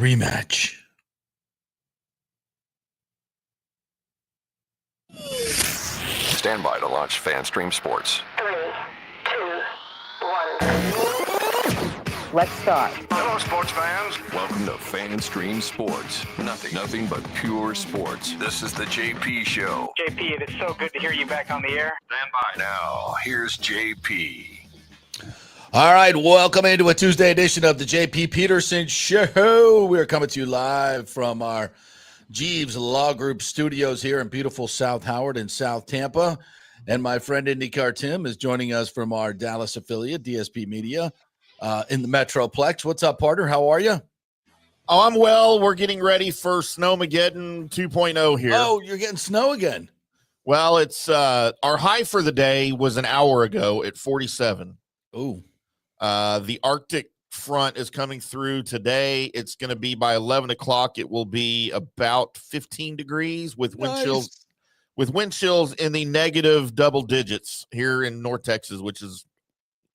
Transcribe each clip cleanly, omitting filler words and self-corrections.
rematch. Stand by to launch FanStream Sports. 3, 2, 1. Let's start. Hello, sports fans. Welcome to FanStream Sports. Nothing but pure sports. This is the JP Show. JP, it is so good to hear you back on the air. Stand by. Now, here's JP. All right, welcome into a Tuesday edition of the JP Peterson Show. We're coming to you live from our Jeeves Law Group studios here in beautiful South Howard and South Tampa. And my friend IndyCar Tim is joining us from our Dallas affiliate, DSP Media, in the Metroplex. What's up, partner? How are you? Oh, I'm well. We're getting ready for Snowmageddon 2.0 here. Oh, you're getting snow again. Well, it's our high for the day was an hour ago at 47. Ooh. The Arctic front is coming through today. It's going to be by 11 o'clock. It will be about 15 degrees with wind chills in the negative double digits here in North Texas, which is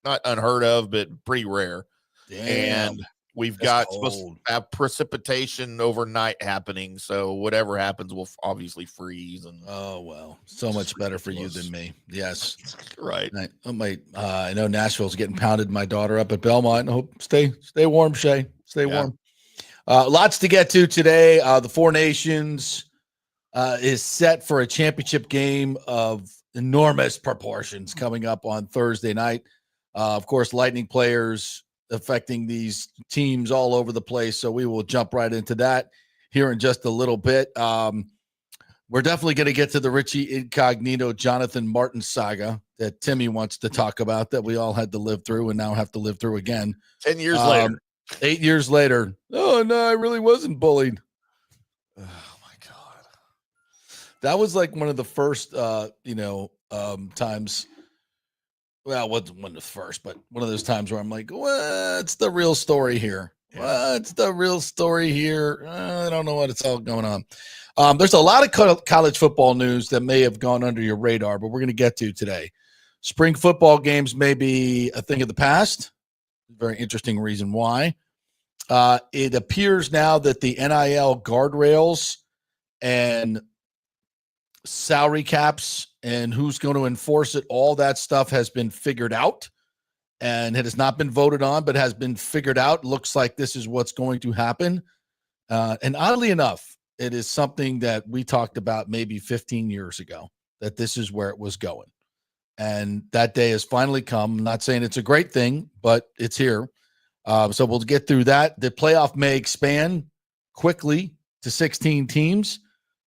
not unheard of, but pretty rare. Damn. And we've got supposed to have precipitation overnight happening. So whatever happens will obviously freeze. And oh, well, so much better for you than me. Yes. Right. I know Nashville's getting pounded. My daughter up at Belmont. I hope stay warm, Shay. Stay warm. Lots to get to today. The Four Nations is set for a championship game of enormous proportions coming up on Thursday night. Of course, Lightning players affecting these teams all over the place. So we will jump right into that here in just a little bit. We're definitely going to get to the Richie Incognito, Jonathan Martin saga that Timmy wants to talk about that we all had to live through and now have to live through again. 10 years later. 8 years later. Oh, no, I really wasn't bullied. Oh, my God. That was like one of the first, times. Well, it wasn't one of the first, but one of those times where I'm like, what's the real story here? What's the real story here? I don't know what it's all going on. There's a lot of college football news that may have gone under your radar, but we're going to get to today. Spring football games may be a thing of the past. Very interesting reason why. It appears now that the NIL guardrails and salary caps and who's going to enforce it, all that stuff has been figured out, and it has not been voted on, but has been figured out. Looks like this is what's going to happen. And oddly enough, it is something that we talked about maybe 15 years ago, that this is where it was going. And that day has finally come. I'm not saying it's a great thing, but it's here. So we'll get through that. The playoff may expand quickly to 16 teams.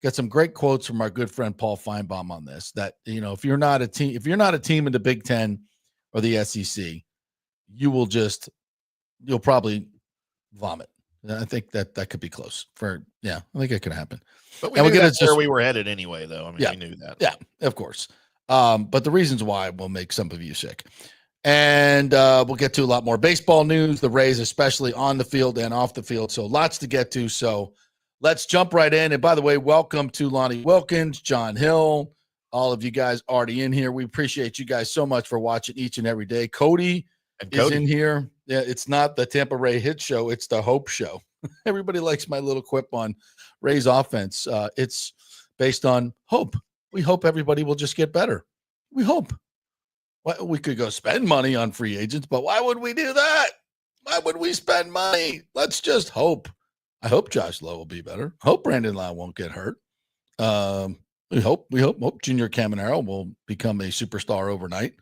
Got some great quotes from our good friend Paul Feinbaum on this, that, if you're not a team in the Big Ten or the SEC, you'll probably vomit. I think that could be close I think it could happen. But we knew that's where we were headed anyway, though. I mean, we knew that. Yeah, of course. But the reasons why will make some of you sick. And we'll get to a lot more baseball news, the Rays, especially on the field and off the field. So lots to get to. So let's jump right in. And by the way, welcome to Lonnie Wilkins, John Hill, all of you guys already in here. We appreciate you guys so much for watching each and every day. Cody is in here. Yeah, it's not the Tampa Ray Hit Show. It's the Hope Show. Everybody likes my little quip on Ray's offense. It's based on hope. We hope everybody will just get better. We hope. Well, we could go spend money on free agents, but why would we do that? Why would we spend money? Let's just hope. I hope Josh Lowe will be better. Hope Brandon Lau won't get hurt. We hope Junior Caminero will become a superstar overnight.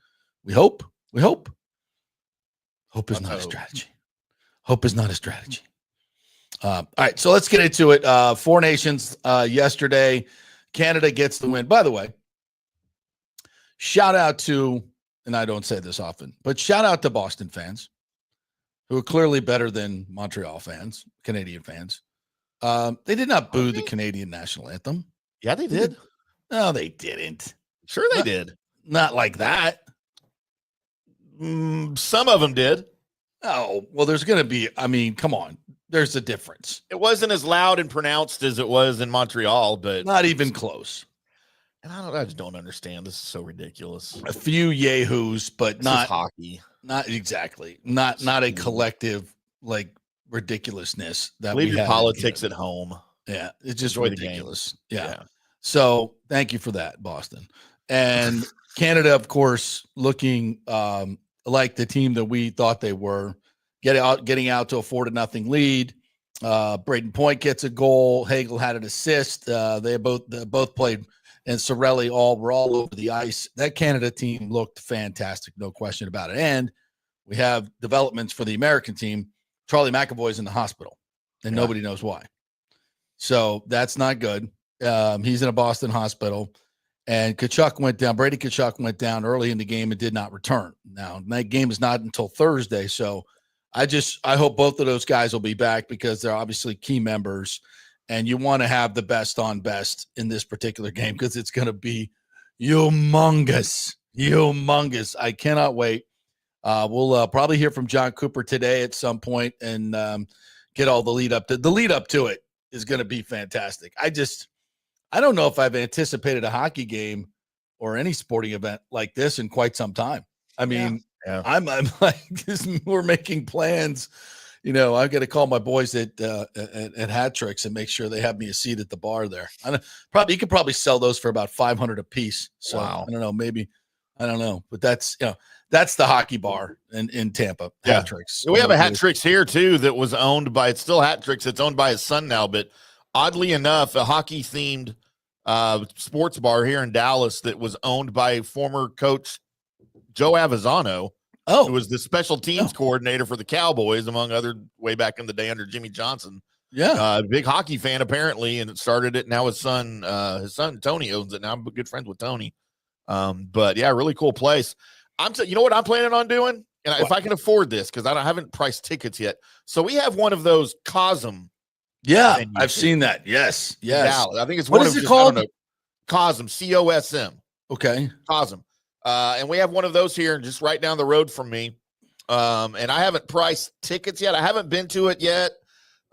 We hope. Hope is not a strategy. Hope is not a strategy. All right, so let's get into it. Four Nations yesterday. Canada gets the win. By the way, shout out to, and I don't say this often, but shout out to Boston fans who are clearly better than Montreal fans, Canadian fans. They did not boo the Canadian national anthem. Yeah, they did. No, they didn't. Sure they did. Not like that. Some of them did. Oh, well, there's going to be, come on. There's a difference. It wasn't as loud and pronounced as it was in Montreal, but not even close. And I just don't understand. This is so ridiculous. A few yahoos, but this not is hockey. Not exactly. Not a collective, like ridiculousness that Leave we your had in politics Canada. at home. Yeah, it's just Enjoy the game. ridiculous. Yeah. So thank you for that, Boston. And Canada, of course, looking like the team that we thought they were, getting out to a 4-0 lead. Braden Point gets a goal. Hagel had an assist. They both played, and Sorelli were all over the ice. That Canada team looked fantastic, no question about it. And we have developments for the American team. Charlie McAvoy's in the hospital, and nobody knows why. So that's not good. He's in a Boston hospital, and Brady Tkachuk went down early in the game and did not return. Now, that game is not until Thursday, so I hope both of those guys will be back because they're obviously key members, and you want to have the best on best in this particular game because it's going to be humongous. I cannot wait. We'll probably hear from John Cooper today at some point and get all the lead up. The lead up to it is going to be fantastic. I don't know if I've anticipated a hockey game or any sporting event like this in quite some time. I mean, I'm like, we're making plans. I've got to call my boys at Hat Tricks and make sure they have me a seat at the bar there. You could probably sell those for about $500 a piece. So wow. I don't know, maybe, I don't know, but that's the hockey bar in Tampa. Hat Tricks. We have a Hat Tricks here too that was owned by. It's still Hat Tricks. It's owned by his son now, but oddly enough, a hockey themed sports bar here in Dallas that was owned by former coach Joe Avizano. Who was the special teams coordinator for the Cowboys, among other, way back in the day under Jimmy Johnson. Yeah. Big hockey fan, apparently, and it started it. Now his son Tony owns it. Now I'm good friends with Tony. But yeah, really cool place. You know what I'm planning on doing? And if I can afford this, because I haven't priced tickets yet. So we have one of those Cosm. Yeah, I've seen that. Yes. I think it's what is it called? Cosm, COSM. Okay. Cosm. And we have one of those here just right down the road from me. And I haven't priced tickets yet. I haven't been to it yet.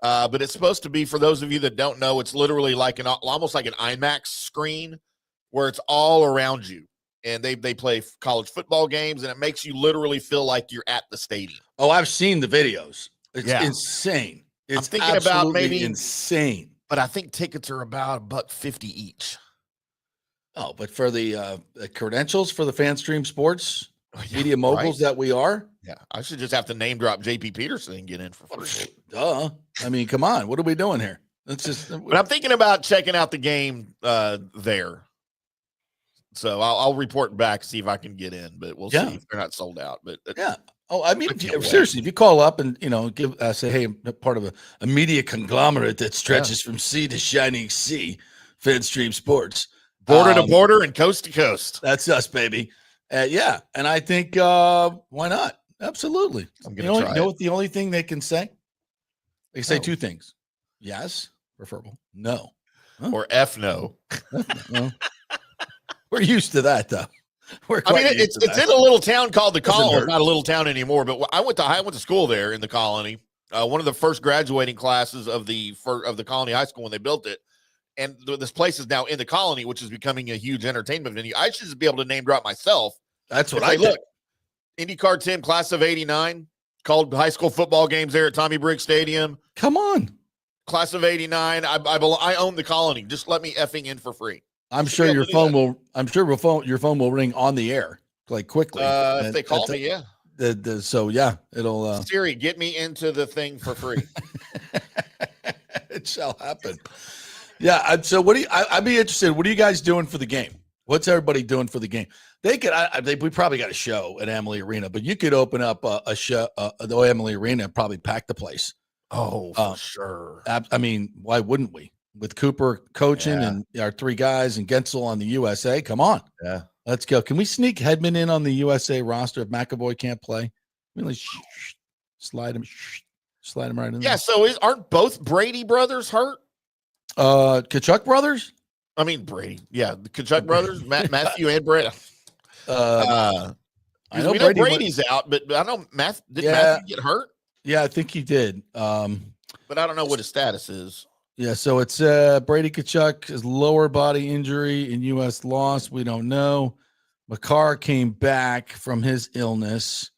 But it's supposed to be, for those of you that don't know, it's literally like almost like an IMAX screen where it's all around you. And they play college football games, and it makes you literally feel like you're at the stadium. Oh, I've seen the videos. It's insane. It's I'm thinking about maybe insane. But I think tickets are about $150 each. Oh, but for the credentials for the FanStream Sports media moguls that we are. Yeah, I should just have to name drop JP Peterson and get in for free. Duh. I mean, come on. What are we doing here? Let's just. But I'm thinking about checking out the game there. So I'll report back, see if I can get in, but we'll see if they're not sold out. But yeah. Oh, I mean, seriously, if you call up and, give say, hey, I'm part of a media conglomerate that stretches from sea to shining sea, FanStream Sports. Border to border and coast to coast. That's us, baby. Yeah. And I think, why not? Absolutely. I'm going to try. You know what the only thing they can say? They can say two things. Yes, preferable. No. Huh? Or F no. Well, we're used to that, though. It's in a little town called the Colony. It's not a little town anymore, but I went to school there in the Colony. One of the first graduating classes of the Colony High School when they built it. And this place is now in the Colony, which is becoming a huge entertainment venue. I should just be able to name drop myself. That's what I look. IndyCar Tim, class of '89, called high school football games there at Tommy Briggs Stadium. Come on, class of '89. I own the Colony. Just let me effing in for free. I'm sure your phone will. I'm sure your phone will ring on the air like quickly. If they call me, yeah. So yeah, it'll. Siri, get me into the thing for free. It shall happen. Yeah. So I'd be interested. What are you guys doing for the game? What's everybody doing for the game? We probably got a show at Amalie Arena, but you could open up a show at the Amalie Arena and probably pack the place. Oh, for sure. I mean, why wouldn't we? With Cooper coaching and our three guys and Gensel on the USA. Come on. Yeah. Let's go. Can we sneak Hedman in on the USA roster if McAvoy can't play? Really slide him right in there. Yeah, so aren't both Brady brothers hurt? Tkachuk brothers? I mean Brady. Yeah, the Tkachuk brothers, Matthew and Brady. I know Brady's out, but I know Matthew get hurt? Yeah, I think he did. But I don't know what his status is. Yeah, so it's Brady Tkachuk, his lower body injury in U.S. loss. We don't know. Makar came back from his illness.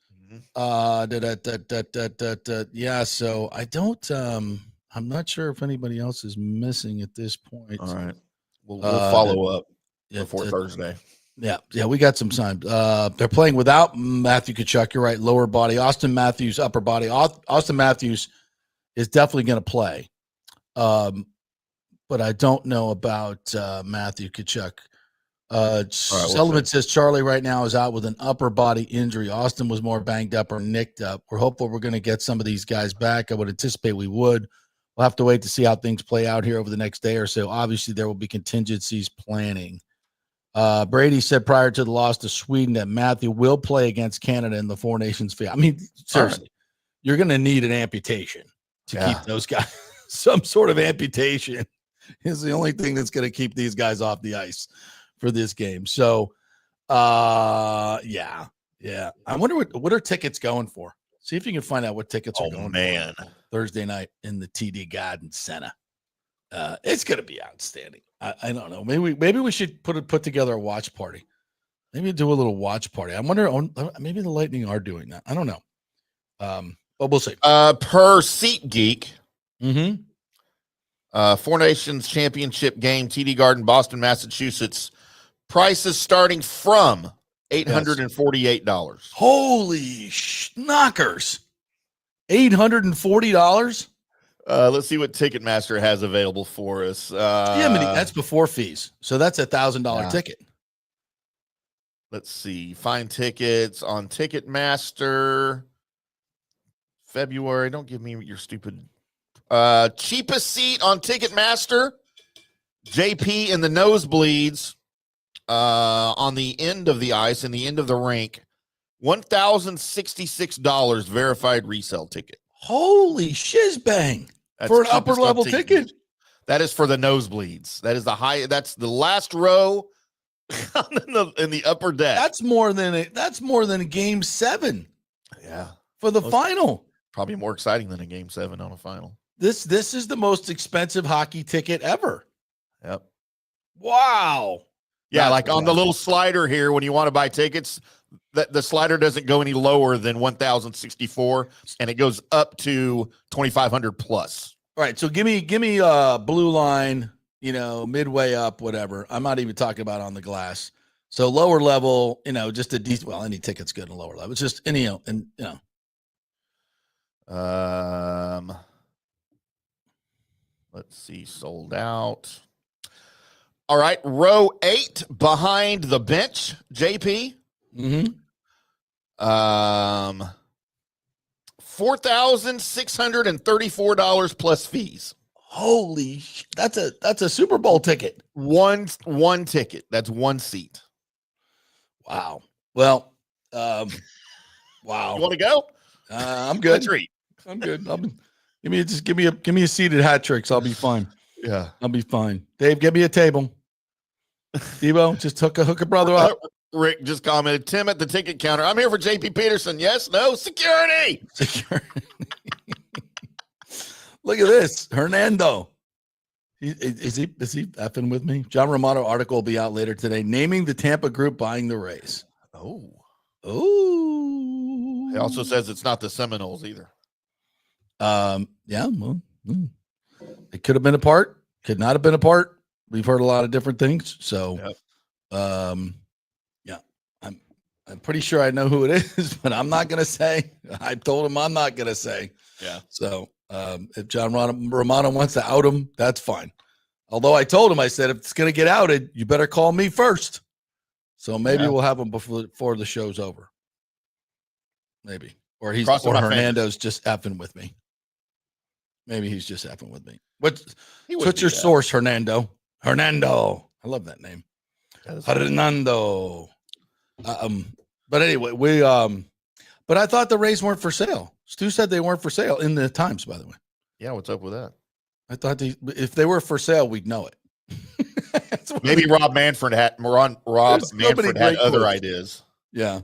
Yeah. So I don't. I'm not sure if anybody else is missing at this point. All right. We'll follow up before Thursday. Yeah, we got some time. They're playing without Matthew Tkachuk. You're right, lower body. Austin Matthews, upper body. Austin Matthews is definitely going to play, but I don't know about Matthew Tkachuk. Sullivan says Charlie right now is out with an upper body injury. Austin was more banged up or nicked up. We're hopeful we're going to get some of these guys back. I would anticipate we would. We'll have to wait to see how things play out here over the next day or so. Obviously, there will be contingencies planning. Brady said prior to the loss to Sweden that Matthew will play against Canada in the Four Nations field. I mean, seriously, you're going to need an amputation to keep those guys. Some sort of amputation is the only thing that's going to keep these guys off the ice for this game. So, yeah. I wonder what are tickets going for? See if you can find out what tickets are going for Thursday night in the TD Garden Center. It's going to be outstanding. I don't know. Maybe we should put together a watch party. Maybe do a little watch party. I wonder. Maybe the Lightning are doing that. I don't know. But we'll see. Per SeatGeek, Mm-hmm. Four Nations Championship game, TD Garden, Boston, Massachusetts. Prices starting from $848. Holy knockers! $840. Let's see what Ticketmaster has available for us. That's before fees, so that's $1,000 ticket. Let's see. Find tickets on Ticketmaster. February. Don't give me your stupid. Cheapest seat on Ticketmaster. JP in the nosebleeds. On the end of the ice and the end of the rink. $1,066 verified resale ticket. Holy shizbang. For an upper level ticket. That is for the nosebleeds. That is that's the last row in the upper deck. That's more than a game 7. Yeah. For the final. Probably more exciting than a game 7 on a final. This is the most expensive hockey ticket ever. Yep. Wow. Yeah, like on the little slider here, when you want to buy tickets, the slider doesn't go any lower than 1,064, and it goes up to 2,500 plus. All right, so give me blue line, midway up, whatever. I'm not even talking about on the glass. So lower level, just a decent. Well, any ticket's good in lower level. It's just Let's see, sold out. All right, row 8 behind the bench, JP. Mm-hmm. $4,634 plus fees. Holy, that's a Super Bowl ticket. One ticket. That's one seat. Wow. Well, wow. You want to go? I'm good. I'm good. Give me a seat at Hat Tricks. I'll be fine. Yeah, I'll be fine. Dave, give me a table. Debo, just hook a brother up. Rick just commented, Tim at the ticket counter. I'm here for JP Peterson. Yes, no, security. Look at this. Hernando. Is he effing with me? John Romano article will be out later today. Naming the Tampa group buying the Rays. Oh. He also says it's not the Seminoles either. Yeah, well, it could have been a part, could not have been a part. We've heard a lot of different things. So, yeah, I'm pretty sure I know who it is, but I'm not going to say. I told him I'm not going to say. Yeah. So, if John Romano wants to out him, that's fine. Although I told him, I said, if it's going to get outed, you better call me first. So maybe we'll have him before the show's over. Maybe. Or Hernando's just effing with me. Maybe he's just effing with me. What's your source, Hernando? Hernando. I love that name. Hernando. But anyway, but I thought the Rays weren't for sale. Stu said they weren't for sale in the Times, by the way. Yeah, what's up with that? I thought if they were for sale, we'd know it. Maybe Rob Manfred had other ideas. Yeah.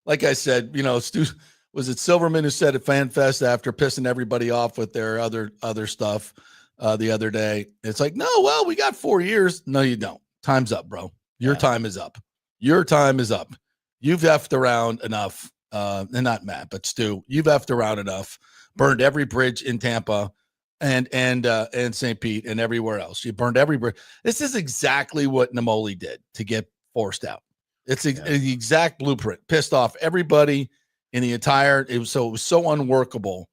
Like I said, Stu, was it Silverman who said at FanFest after pissing everybody off with their other stuff the other day? It's like, no, well, we got 4 years. No, you don't. Time's up, bro. Your time is up. Your time is up. You've effed around enough. and not Matt, but Stu, you've effed around enough, burned every bridge in Tampa and St. Pete and everywhere else. You burned every bridge. This is exactly what Namoli did to get forced out. It's the exact blueprint. Pissed off everybody in the entire. It was so unworkable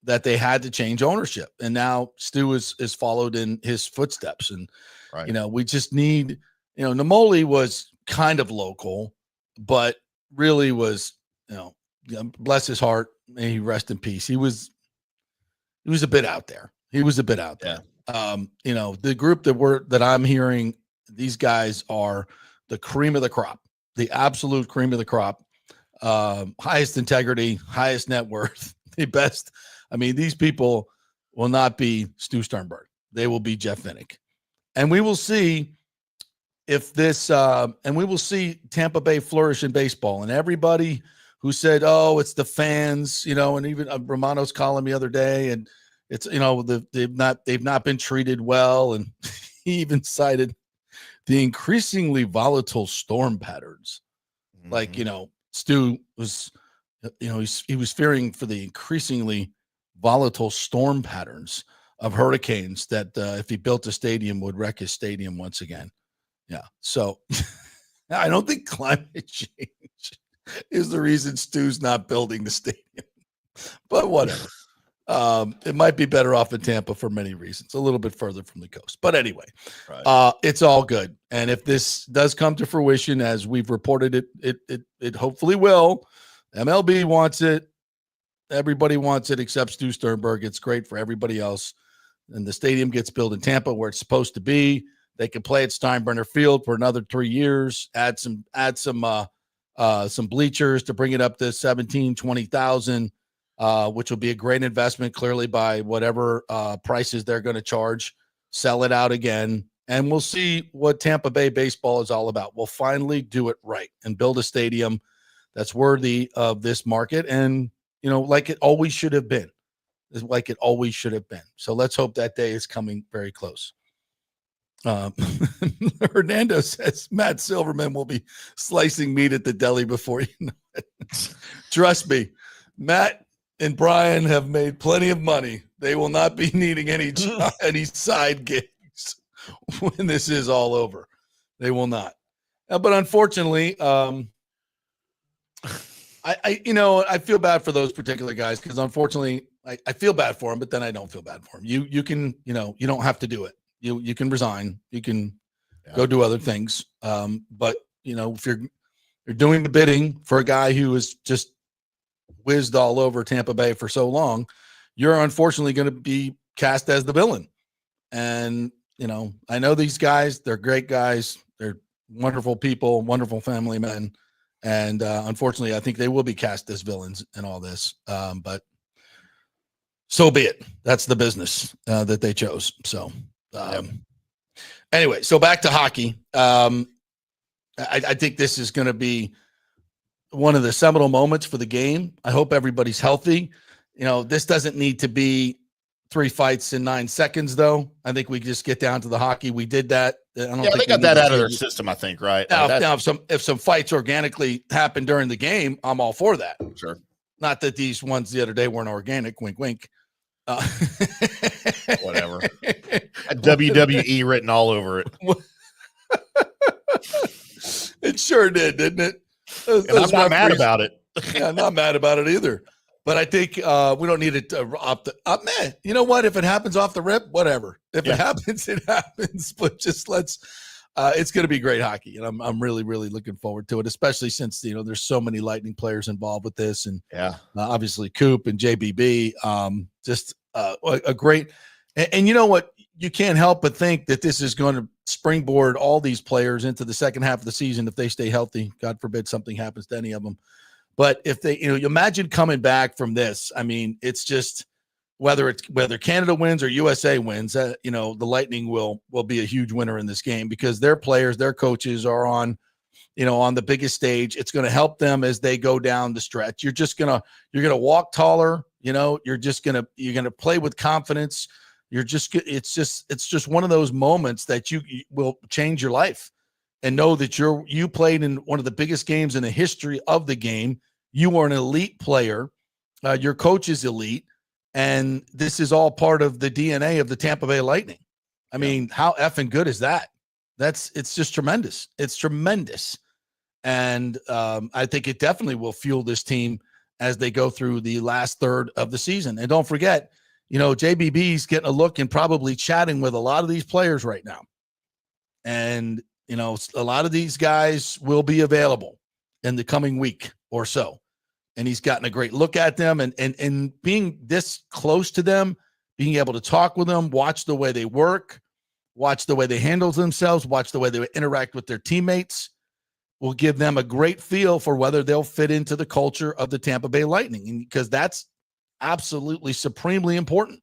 that they had to change ownership, and now Stu is followed in his footsteps. And we just need. Namoli was kind of local, but really was. Bless his heart. May he rest in peace. He was a bit out there. The group that I'm hearing, these guys are the cream of the crop, the absolute cream of the crop, highest integrity, highest net worth, the best. I mean, these people will not be Stu Sternberg. They will be Jeff Vinnick. And we will see if this, and we will see Tampa Bay flourish in baseball. And everybody who said, "Oh, it's the fans," and even Romano's column the other day, and it's they've not been treated well, and he even cited the increasingly volatile storm patterns. Mm-hmm. Like Stu was, he was fearing for the increasingly volatile storm patterns of hurricanes that if he built a stadium would wreck his stadium once again. Yeah, so I don't think climate change is the reason Stu's not building the stadium, but whatever. It might be better off in Tampa for many reasons, a little bit further from the coast. But anyway, it's all good. And if this does come to fruition, as we've reported it hopefully will. MLB wants it. Everybody wants it except Stu Sternberg. It's great for everybody else. And the stadium gets built in Tampa where it's supposed to be. They can play at Steinbrenner Field for another 3 years, add some bleachers to bring it up to 17, 20,000, which will be a great investment, clearly, by whatever prices they're going to charge. Sell it out again, and we'll see what Tampa Bay baseball is all about. We'll finally do it right and build a stadium that's worthy of this market, and like it always should have been. So let's hope that day is coming very close. Hernando says Matt Silverman will be slicing meat at the deli before you know it. Trust me, Matt and Brian have made plenty of money. They will not be needing any side gigs when this is all over. They will not. But unfortunately, I feel bad for those particular guys because unfortunately I feel bad for them, but then I don't feel bad for them. You can, you don't have to do it. You can resign. You can go do other things. But if you're doing the bidding for a guy who is just whizzed all over Tampa Bay for so long, you're unfortunately going to be cast as the villain. And, I know these guys, they're great guys. They're wonderful people, wonderful family men. And unfortunately, I think they will be cast as villains in all this. But so be it. That's the business that they chose. So anyway, so back to hockey. I think this is going to be one of the seminal moments for the game. I hope everybody's healthy. This doesn't need to be 3 fights in 9 seconds, though. I think we just get down to the hockey. We did that. They got that out of their system, I think, right? Now if some fights organically happen during the game, I'm all for that. Sure. Not that these ones the other day weren't organic. Wink, wink. Whatever. WWE written all over it. It sure did, didn't it? I'm not mad about it. Yeah, I'm not mad about it either. But I think we don't need it off the man. You know what? If it happens off the rip, whatever. If it happens, it happens. But just let's. It's going to be great hockey, and I'm really, really looking forward to it. Especially since there's so many Lightning players involved with this, and obviously Coop and JBB. Just a great. And you know what? You can't help but think that this is going to springboard all these players into the second half of the season if they stay healthy. God forbid something happens to any of them. But if they, you imagine coming back from this. I mean, it's just whether Canada wins or USA wins, the Lightning will be a huge winner in this game because their players, their coaches are on the biggest stage. It's going to help them as they go down the stretch. You're going to walk taller. You're going to play with confidence. It's just one of those moments that you will change your life and know that you played in one of the biggest games in the history of the game. You are an elite player. Your coach is elite. And this is all part of the DNA of the Tampa Bay Lightning. I mean, how effing good is that? It's just tremendous. It's tremendous. And I think it definitely will fuel this team as they go through the last third of the season. And don't forget, JBB's getting a look and probably chatting with a lot of these players right now. And, a lot of these guys will be available in the coming week or so. And he's gotten a great look at them and being this close to them, being able to talk with them, watch the way they work, watch the way they handle themselves, watch the way they interact with their teammates, will give them a great feel for whether they'll fit into the culture of the Tampa Bay Lightning, because that's absolutely supremely important.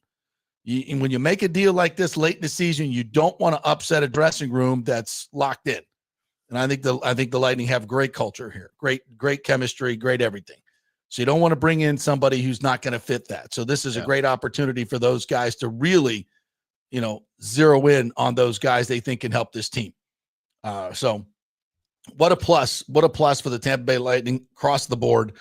When you make a deal like this late in the season, you don't want to upset a dressing room that's locked in. And I think the Lightning have great culture here, great chemistry, great everything. So you don't want to bring in somebody who's not going to fit that. So this is a great opportunity for those guys to really, zero in on those guys they think can help this team. So what a plus for the Tampa Bay Lightning across the board.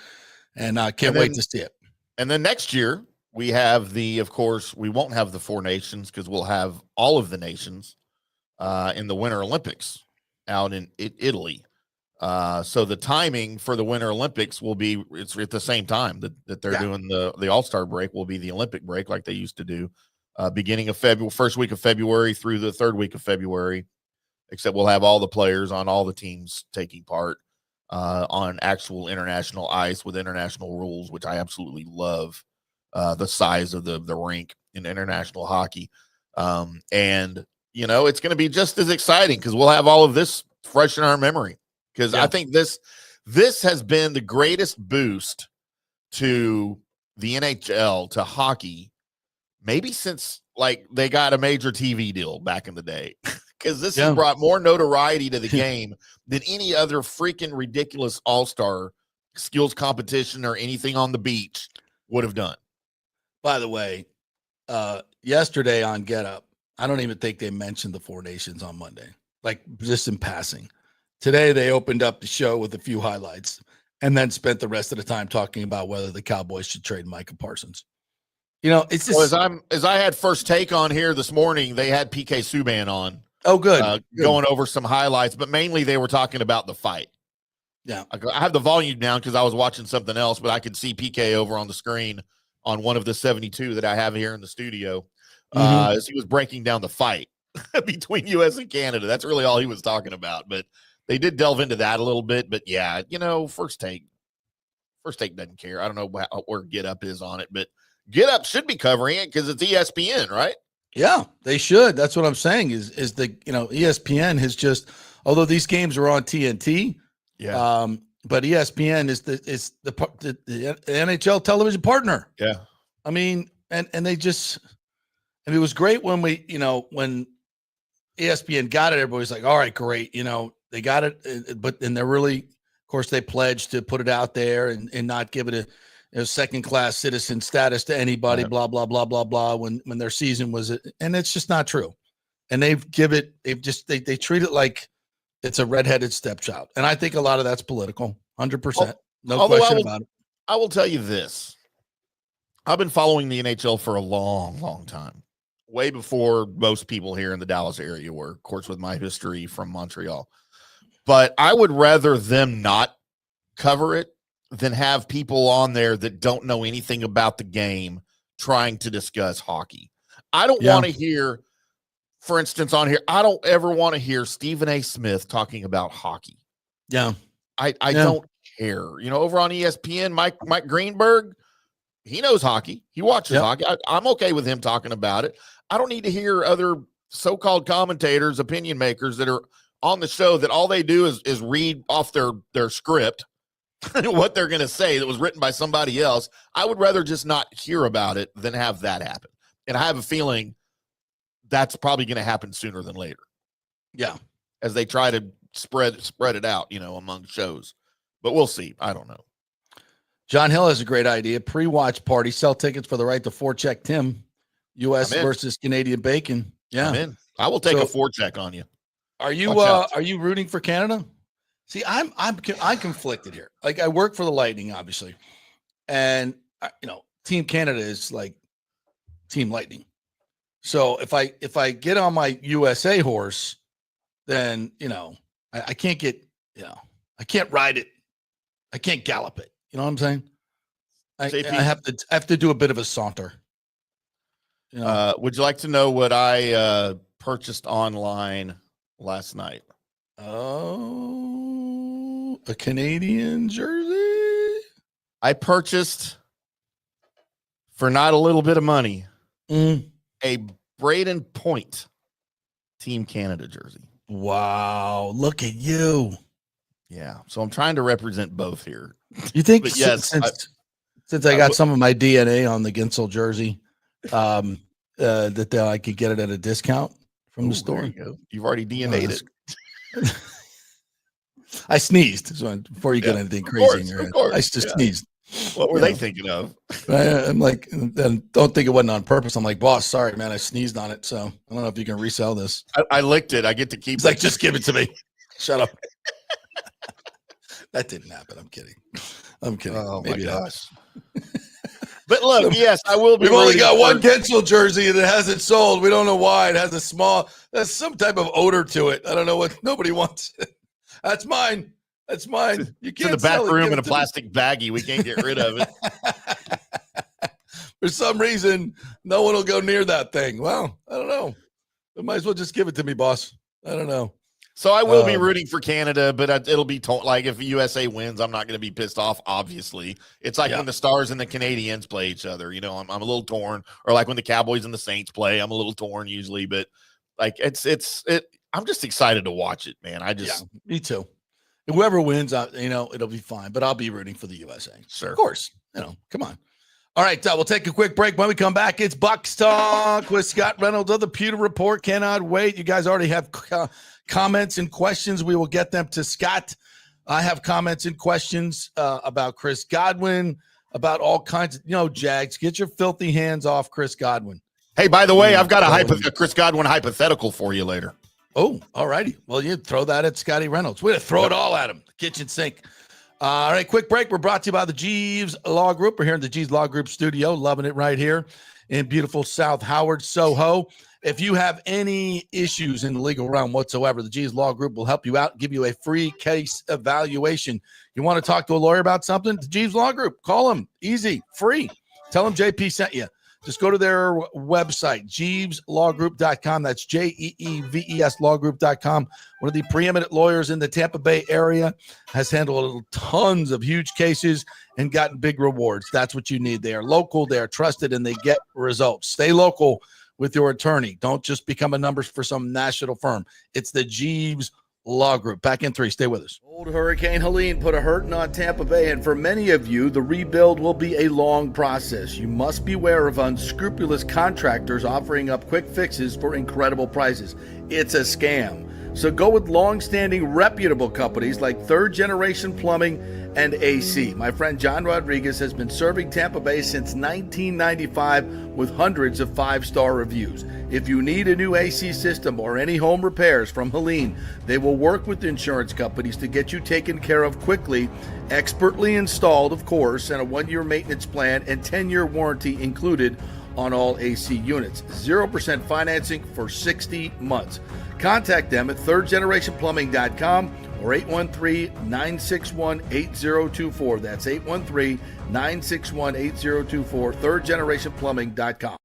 And I can't wait to see it. And then next year we have of course, we won't have the 4 nations because we'll have all of the nations in the Winter Olympics out in Italy. So the timing for the Winter Olympics it's at the same time that they're doing the All-Star break will be the Olympic break like they used to do, beginning of February, first week of February through the third week of February, except we'll have all the players on all the teams taking part on actual international ice with international rules, which I absolutely love, the size of the rink in international hockey. And, it's going to be just as exciting because we'll have all of this fresh in our memory. Because I think this has been the greatest boost to the NHL, to hockey, maybe since they got a major TV deal back in the day. Because this has brought more notoriety to the game than any other freaking ridiculous all-star skills competition or anything on the beach would have done. By the way, yesterday on Get Up, I don't even think they mentioned the 4 nations on Monday, just in passing. Today, they opened up the show with a few highlights and then spent the rest of the time talking about whether the Cowboys should trade Micah Parsons. It's just as I had First Take on here this morning, they had PK Subban on. Oh, good. Going over some highlights, but mainly they were talking about the fight. Yeah. I have the volume down because I was watching something else, but I could see PK over on the screen on one of the 72 that I have here in the studio as he was breaking down the fight between U.S. and Canada. That's really all he was talking about, but they did delve into that a little bit. But yeah, First Take doesn't care. I don't know where Get Up is on it, but Get Up should be covering it because it's ESPN, right? Yeah, they should. That's what I'm saying is ESPN has just, although these games are on TNT, but ESPN is the NHL television partner. Yeah. I mean, and they just, it was great when when ESPN got it, everybody's like, all right, great. They got it, but they're really, of course, they pledged to put it out there and not give it a second-class citizen status to anybody, blah, blah, blah, blah, blah, when their season was, and it's just not true. And they treat it like it's a redheaded stepchild. And I think a lot of that's political, 100%. No question about it. I will tell you this. I've been following the NHL for a long, long time, way before most people here in the Dallas area were, of course, with my history from Montreal. But I would rather them not cover it than have people on there that don't know anything about the game trying to discuss hockey. I don't want to hear, for instance, on here, I don't ever want to hear Stephen A. Smith talking about hockey. Yeah. I don't care. Over on ESPN, Mike Greenberg, he knows hockey. He watches hockey. I'm okay with him talking about it. I don't need to hear other so-called commentators, opinion makers that are on the show that all they do is read off their script what they're going to say that was written by somebody else. I would rather just not hear about it than have that happen. And I have a feeling that's probably going to happen sooner than later. Yeah. As they try to spread it out, among shows. But we'll see. I don't know. John Hill has a great idea. Pre-watch party. Sell tickets for the right to forecheck Tim. U.S. versus Canadian bacon. Yeah. I'm in. I will take a forecheck on you. Are you rooting for Canada? See, I'm conflicted here. Like I work for the Lightning, obviously, and Team Canada is like Team Lightning. So if I get on my USA horse, then I can't get I can't ride it, I can't gallop it. You know what I'm saying? I have to do a bit of a saunter. Would you like to know what I purchased online last night? Oh, a Canadian jersey. I purchased for not a little bit of money a Braden Point Team Canada jersey. Wow, look at you. Yeah, so I'm trying to represent both here. You think But yes, since I got some of my DNA on the Ginsel jersey, that I could get it at a discount from the store? You've already DNA'd it. I sneezed before you get anything crazy in your head. I just sneezed. What were they thinking of? I'm like, don't think it wasn't on purpose. I'm like, boss, sorry, man, I sneezed on it. So I don't know if you can resell this. I licked it. I get to keep it. Like, just give it to me. Shut up. That didn't happen. I'm kidding. Oh, maybe my gosh. But look, yes, I will be. We've only got one Ginsel jersey that hasn't sold. We don't know why. It has there's some type of odor to it. I don't know what. Nobody wants it. That's mine. That's mine. You can't. It's in the back room in a plastic baggie. We can't get rid of it. For some reason, no one will go near that thing. Well, I don't know. I might as well just give it to me, boss. I don't know. So I will be rooting for Canada, but it'll be like if USA wins, I'm not going to be pissed off. Obviously, it's like when the Stars and the Canadians play each other. I'm a little torn, or like when the Cowboys and the Saints play, I'm a little torn usually. But like I'm just excited to watch it, man. Me too. Whoever wins, it'll be fine. But I'll be rooting for the USA. Sure, of course. Come on. All right, we'll take a quick break. When we come back, it's Bucs Talk with Scott Reynolds of the Pewter Report. Cannot wait. You guys already have comments and questions. We will get them to Scott. I have comments and questions about Chris Godwin, about all kinds of, Jags. Get your filthy hands off Chris Godwin. Hey, by the way, I've got a Chris Godwin hypothetical for you later. Oh, all righty. Well, you throw that at Scotty Reynolds. We're going to throw it all at him. The kitchen sink. All right, quick break. We're brought to you by the Jeeves Law Group. We're here in the Jeeves Law Group studio, loving it right here in beautiful South Howard, Soho. If you have any issues in the legal realm whatsoever, the Jeeves Law Group will help you out, give you a free case evaluation. You want to talk to a lawyer about something? The Jeeves Law Group. Call them. Easy. Free. Tell them JP sent you. Just go to their website, jeeveslawgroup.com. That's JEEVES lawgroup.com. One of the preeminent lawyers in the Tampa Bay area, has handled tons of huge cases and gotten big rewards. That's what you need. They are local, they are trusted, and they get results. Stay local with your attorney. Don't just become a number for some national firm. It's the Jeeves Law Group. Back in 3. Stay with us. Old Hurricane Helene put a hurting on Tampa Bay, and for many of you, the rebuild will be a long process. You must beware of unscrupulous contractors offering up quick fixes for incredible prices. It's a scam. So go with long-standing reputable companies like Third Generation Plumbing and AC. My friend John Rodriguez has been serving Tampa Bay since 1995 with hundreds of 5-star reviews. If you need a new AC system or any home repairs from Helene, they will work with insurance companies to get you taken care of quickly, expertly installed, of course, and a 1-year maintenance plan and 10-year warranty included on all AC units. 0% financing for 60 months. Contact them at thirdgenerationplumbing.com or 813-961-8024. That's 813-961-8024, thirdgenerationplumbing.com.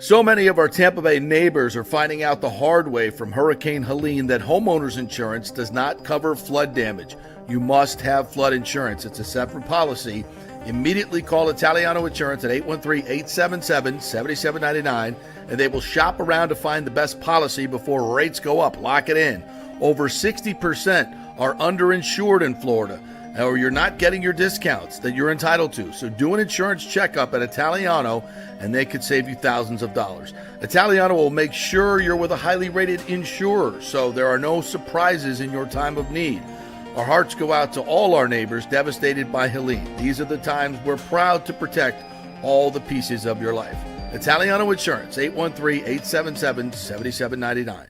So many of our Tampa Bay neighbors are finding out the hard way from Hurricane Helene that homeowners insurance does not cover flood damage. You must have flood insurance. It's a separate policy. Immediately call Italiano Insurance at 813-877-7799, and they will shop around to find the best policy before rates go up. Lock it in. Over 60% are underinsured in Florida, or you're not getting your discounts that you're entitled to. So do an insurance checkup at Italiano, and they could save you thousands of dollars. Italiano will make sure you're with a highly rated insurer, so there are no surprises in your time of need. Our hearts go out to all our neighbors devastated by Helene. These are the times we're proud to protect all the pieces of your life. Italiano Insurance, 813-877-7799.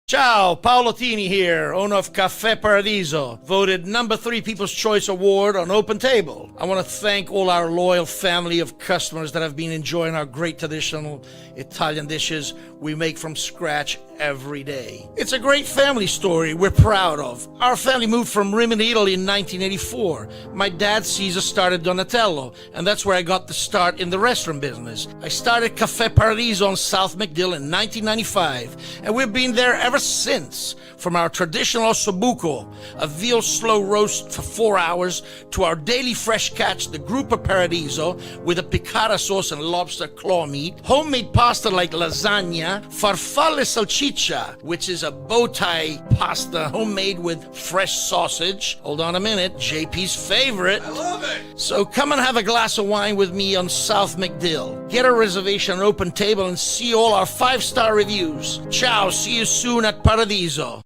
Ciao, Paolo Tini here, owner of Caffè Paradiso, voted number 3 People's Choice Award on Open Table. I want to thank all our loyal family of customers that have been enjoying our great traditional Italian dishes we make from scratch every day. It's a great family story we're proud of. Our family moved from Rimini, Italy in 1984. My dad, Caesar, started Donatello, and that's where I got the start in the restaurant business. I started Caffè Paradiso on South McDill in 1995, and we've been there ever since. From our traditional ossobuco, a veal slow roast for 4 hours, to our daily fresh catch, the Gruppo Paradiso, with a piccata sauce and lobster claw meat, homemade pasta like lasagna, farfalle salchicha, which is a bow tie pasta homemade with fresh sausage. Hold on a minute, JP's favorite. I love it. So come and have a glass of wine with me on South McDill. Get a reservation on Open Table and see all our 5-star reviews. Ciao, see you soon at Paradiso.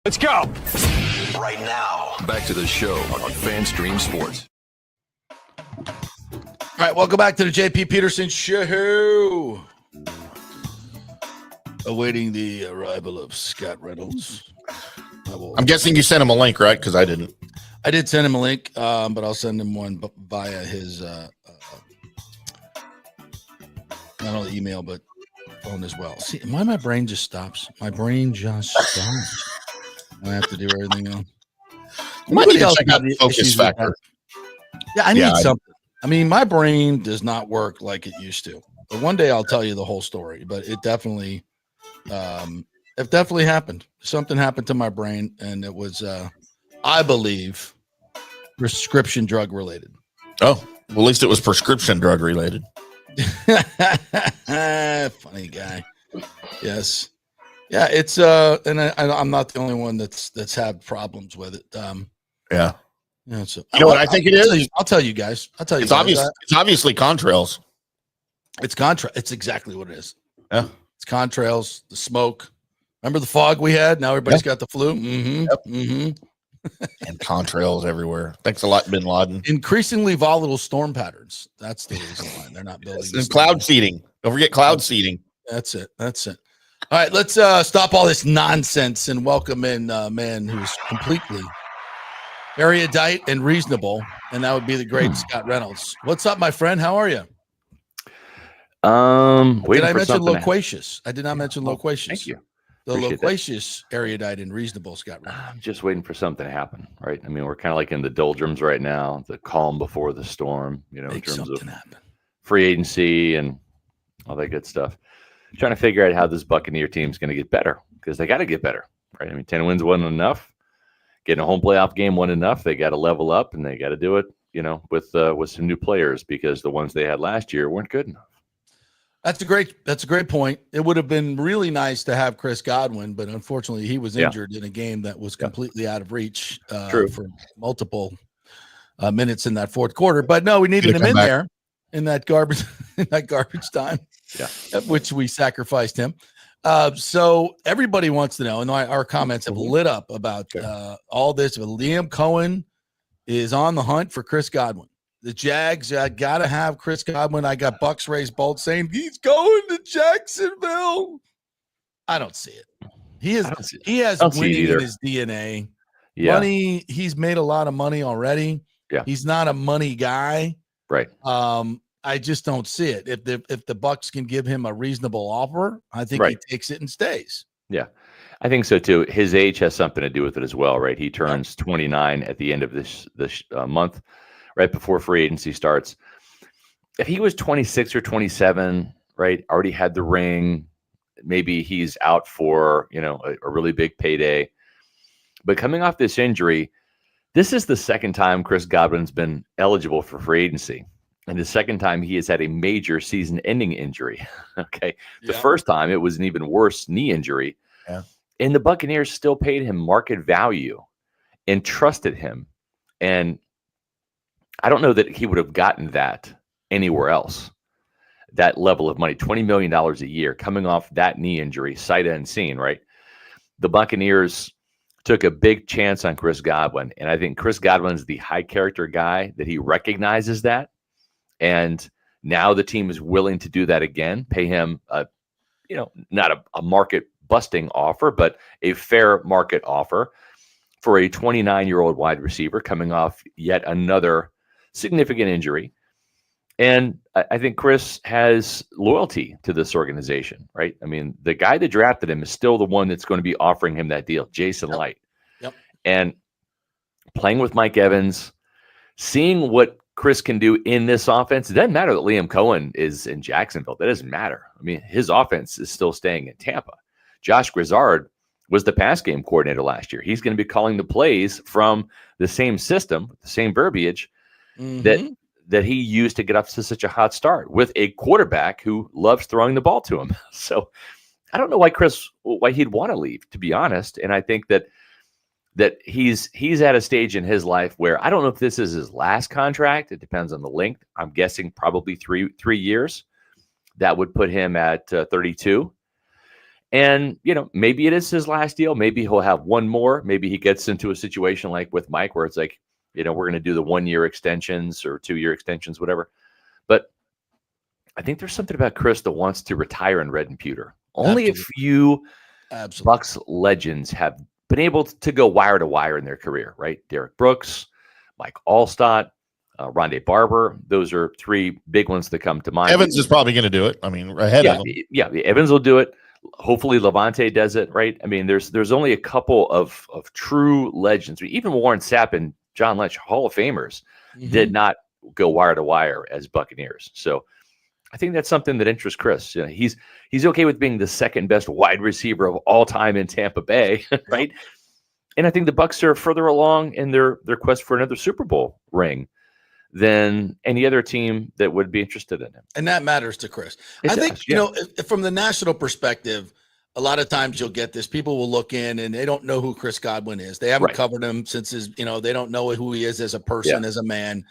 Let's go. Right now, back to the show on FanStream Sports. All right, welcome back to the JP Peterson Show. Awaiting the arrival of Scott Reynolds. I'm guessing you sent him a link, right? Because I didn't. I did send him a link, but I'll send him one via his not only email but phone as well. See, why my brain just stops? My brain just stops. I have to do everything else. You might need to Else check out have Focus issues with Factor. that? Yeah, I need Yeah, something. I mean, my brain does not work like it used to. But one day I'll tell you the whole story. But it definitely happened. Something happened to my brain, and it was, I believe, prescription drug related. Oh, well, at least it was prescription drug related. Funny guy. Yes. Yeah, it's and I'm not the only one that's had problems with it. Yeah. Yeah, so, You know what I think it is? I'll tell you guys. It's obvious. It's obviously contrails. It's contrail. It's exactly what it is. Yeah. It's contrails, the smoke. Remember the fog we had? Now everybody's got the flu. Mm-hmm. Yep. Mm-hmm. And contrails everywhere. Thanks a lot, Bin Laden. Increasingly volatile storm patterns. That's the reason why they're not building. And cloud seeding. Don't forget cloud seeding. That's it. That's it. All right, let's stop all this nonsense and welcome in a man who's completely erudite and reasonable, and that would be the great Scott Reynolds. What's up, my friend? How are you? Did I mention loquacious? I did not mention loquacious. Thank you. The Appreciate loquacious, erudite, and reasonable Scott Reynolds. I'm just waiting for something to happen, right? I mean, we're kind of like in the doldrums right now, the calm before the storm, you know, Make in terms of happen. free agency and all that good stuff. Trying to figure out how this Buccaneer team is going to get better, because they got to get better, right? I mean, 10 wins wasn't enough. Getting a home playoff game wasn't enough. They got to level up, and they got to do it, you know, with some new players, because the ones they had last year weren't good enough. That's a great point. It would have been really nice to have Chris Godwin, but unfortunately he was injured in a game that was completely out of reach for multiple minutes in that fourth quarter. But no, we needed him in there in that garbage time, which we sacrificed him. So everybody wants to know, and our comments have lit up about all this. But Liam Cohen is on the hunt for Chris Godwin. The Jags got to have Chris Godwin. I got Bucs Raised Bold saying he's going to Jacksonville. I don't see it. He has winning in his DNA. Yeah. Money. He's made a lot of money already. Yeah. He's not a money guy. Right. I just don't see it. If the Bucs can give him a reasonable offer, I think he takes it and stays. Yeah, I think so too. His age has something to do with it as well, right? He turns 29 at the end of this month, right before free agency starts. If he was 26 or 27, right, already had the ring, maybe he's out for, you know, a really big payday. But coming off this injury, this is the second time Chris Godwin's been eligible for free agency, and the second time he has had a major season-ending injury. Okay, the first time it was an even worse knee injury, and the Buccaneers still paid him market value and trusted him. And I don't know that he would have gotten that anywhere else. That level of money, $20 million a year, coming off that knee injury, sight unseen, right? The Buccaneers took a big chance on Chris Godwin, and I think Chris Godwin's the high character guy that he recognizes that, and now the team is willing to do that again, pay him, not a market busting offer, but a fair market offer for a 29-year-old wide receiver coming off yet another significant injury. And I think Chris has loyalty to this organization, right? I mean, the guy that drafted him is still the one that's going to be offering him that deal, Jason Light. Yep. And playing with Mike Evans, seeing what Chris can do in this offense, it doesn't matter that Liam Cohen is in Jacksonville. That doesn't matter. I mean, his offense is still staying in Tampa. Josh Grizzard was the pass game coordinator last year. He's going to be calling the plays from the same system, the same verbiage that he used to get up to such a hot start with a quarterback who loves throwing the ball to him. So I don't know why he'd want to leave, to be honest. And I think that he's at a stage in his life where I don't know if this is his last contract. It depends on the length. I'm guessing probably three years. That would put him at 32. And, maybe it is his last deal. Maybe he'll have one more. Maybe he gets into a situation like with Mike where it's like, we're going to do the 1-year extensions or 2-year extensions, whatever. But I think there's something about Chris that wants to retire in red and pewter. Only a few Bucs legends have been able to go wire to wire in their career, right? Derek Brooks, Mike Allstott, Rondé Barber. Those are three big ones that come to mind. Evans is probably going to do it. I mean, ahead of him. Yeah, Evans will do it. Hopefully Levante does it, right? I mean, there's only a couple of true legends. Even Warren Sapp and John Lynch, Hall of Famers, did not go wire to wire as Buccaneers. So I think that's something that interests Chris. He's okay with being the second best wide receiver of all time in Tampa Bay, right? And I think the Bucs are further along in their quest for another Super Bowl ring than any other team that would be interested in him. And that matters to Chris. I think, from the national perspective, a lot of times you'll get this. People will look in and they don't know who Chris Godwin is. They haven't covered him since they don't know who he is as a person, as a man.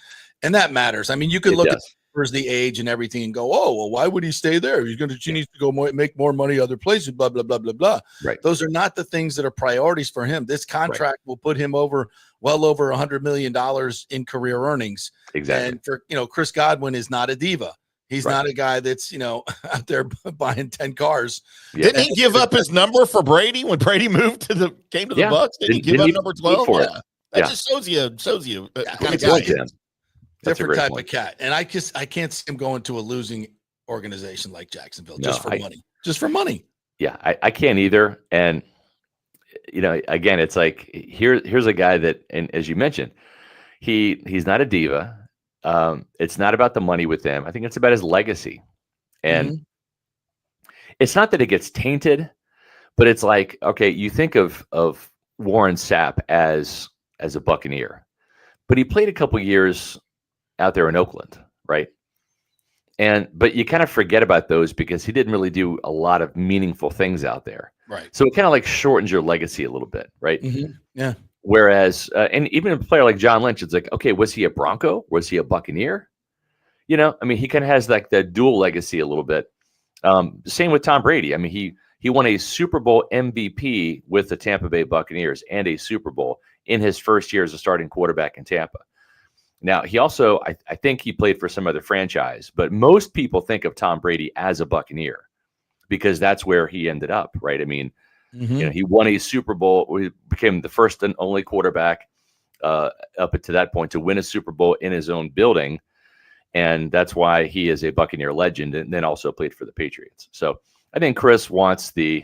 And that matters. I mean, you could look at the age and everything and go, oh, well, why would he stay there? He needs to go make more money other places, blah, blah, blah, blah, blah. Right. Those are not the things that are priorities for him. This contract will put him well over $100 million in career earnings. Exactly. And for, Chris Godwin is not a diva. He's not a guy that's, out there buying 10 cars. Yeah. Didn't he give up his number for Brady when Brady came to the Bucs? Didn't he give up number 12? That just shows you kind of guy. Different type of cat. And I can't see him going to a losing organization like Jacksonville just for money. Just for money. Yeah, I can't either. And again, it's like here's a guy that, and as you mentioned, he's not a diva. It's not about the money with him. I think it's about his legacy. And it's not that it gets tainted, but it's like, okay, you think of Warren Sapp as a Buccaneer, but he played a couple years out there in Oakland, right? But you kind of forget about those because he didn't really do a lot of meaningful things out there. Right. So it kind of like shortens your legacy a little bit, right? Yeah. Whereas, and even a player like John Lynch, it's like, okay, was he a Bronco? Was he a Buccaneer? I mean, he kind of has like that dual legacy a little bit. Same with Tom Brady. I mean, he won a Super Bowl MVP with the Tampa Bay Buccaneers and a Super Bowl in his first year as a starting quarterback in Tampa. Now, he also, I think he played for some other franchise, but most people think of Tom Brady as a Buccaneer because that's where he ended up, right? I mean, he won a Super Bowl. He became the first and only quarterback up to that point to win a Super Bowl in his own building. And that's why he is a Buccaneer legend and then also played for the Patriots. So I think Chris wants I'm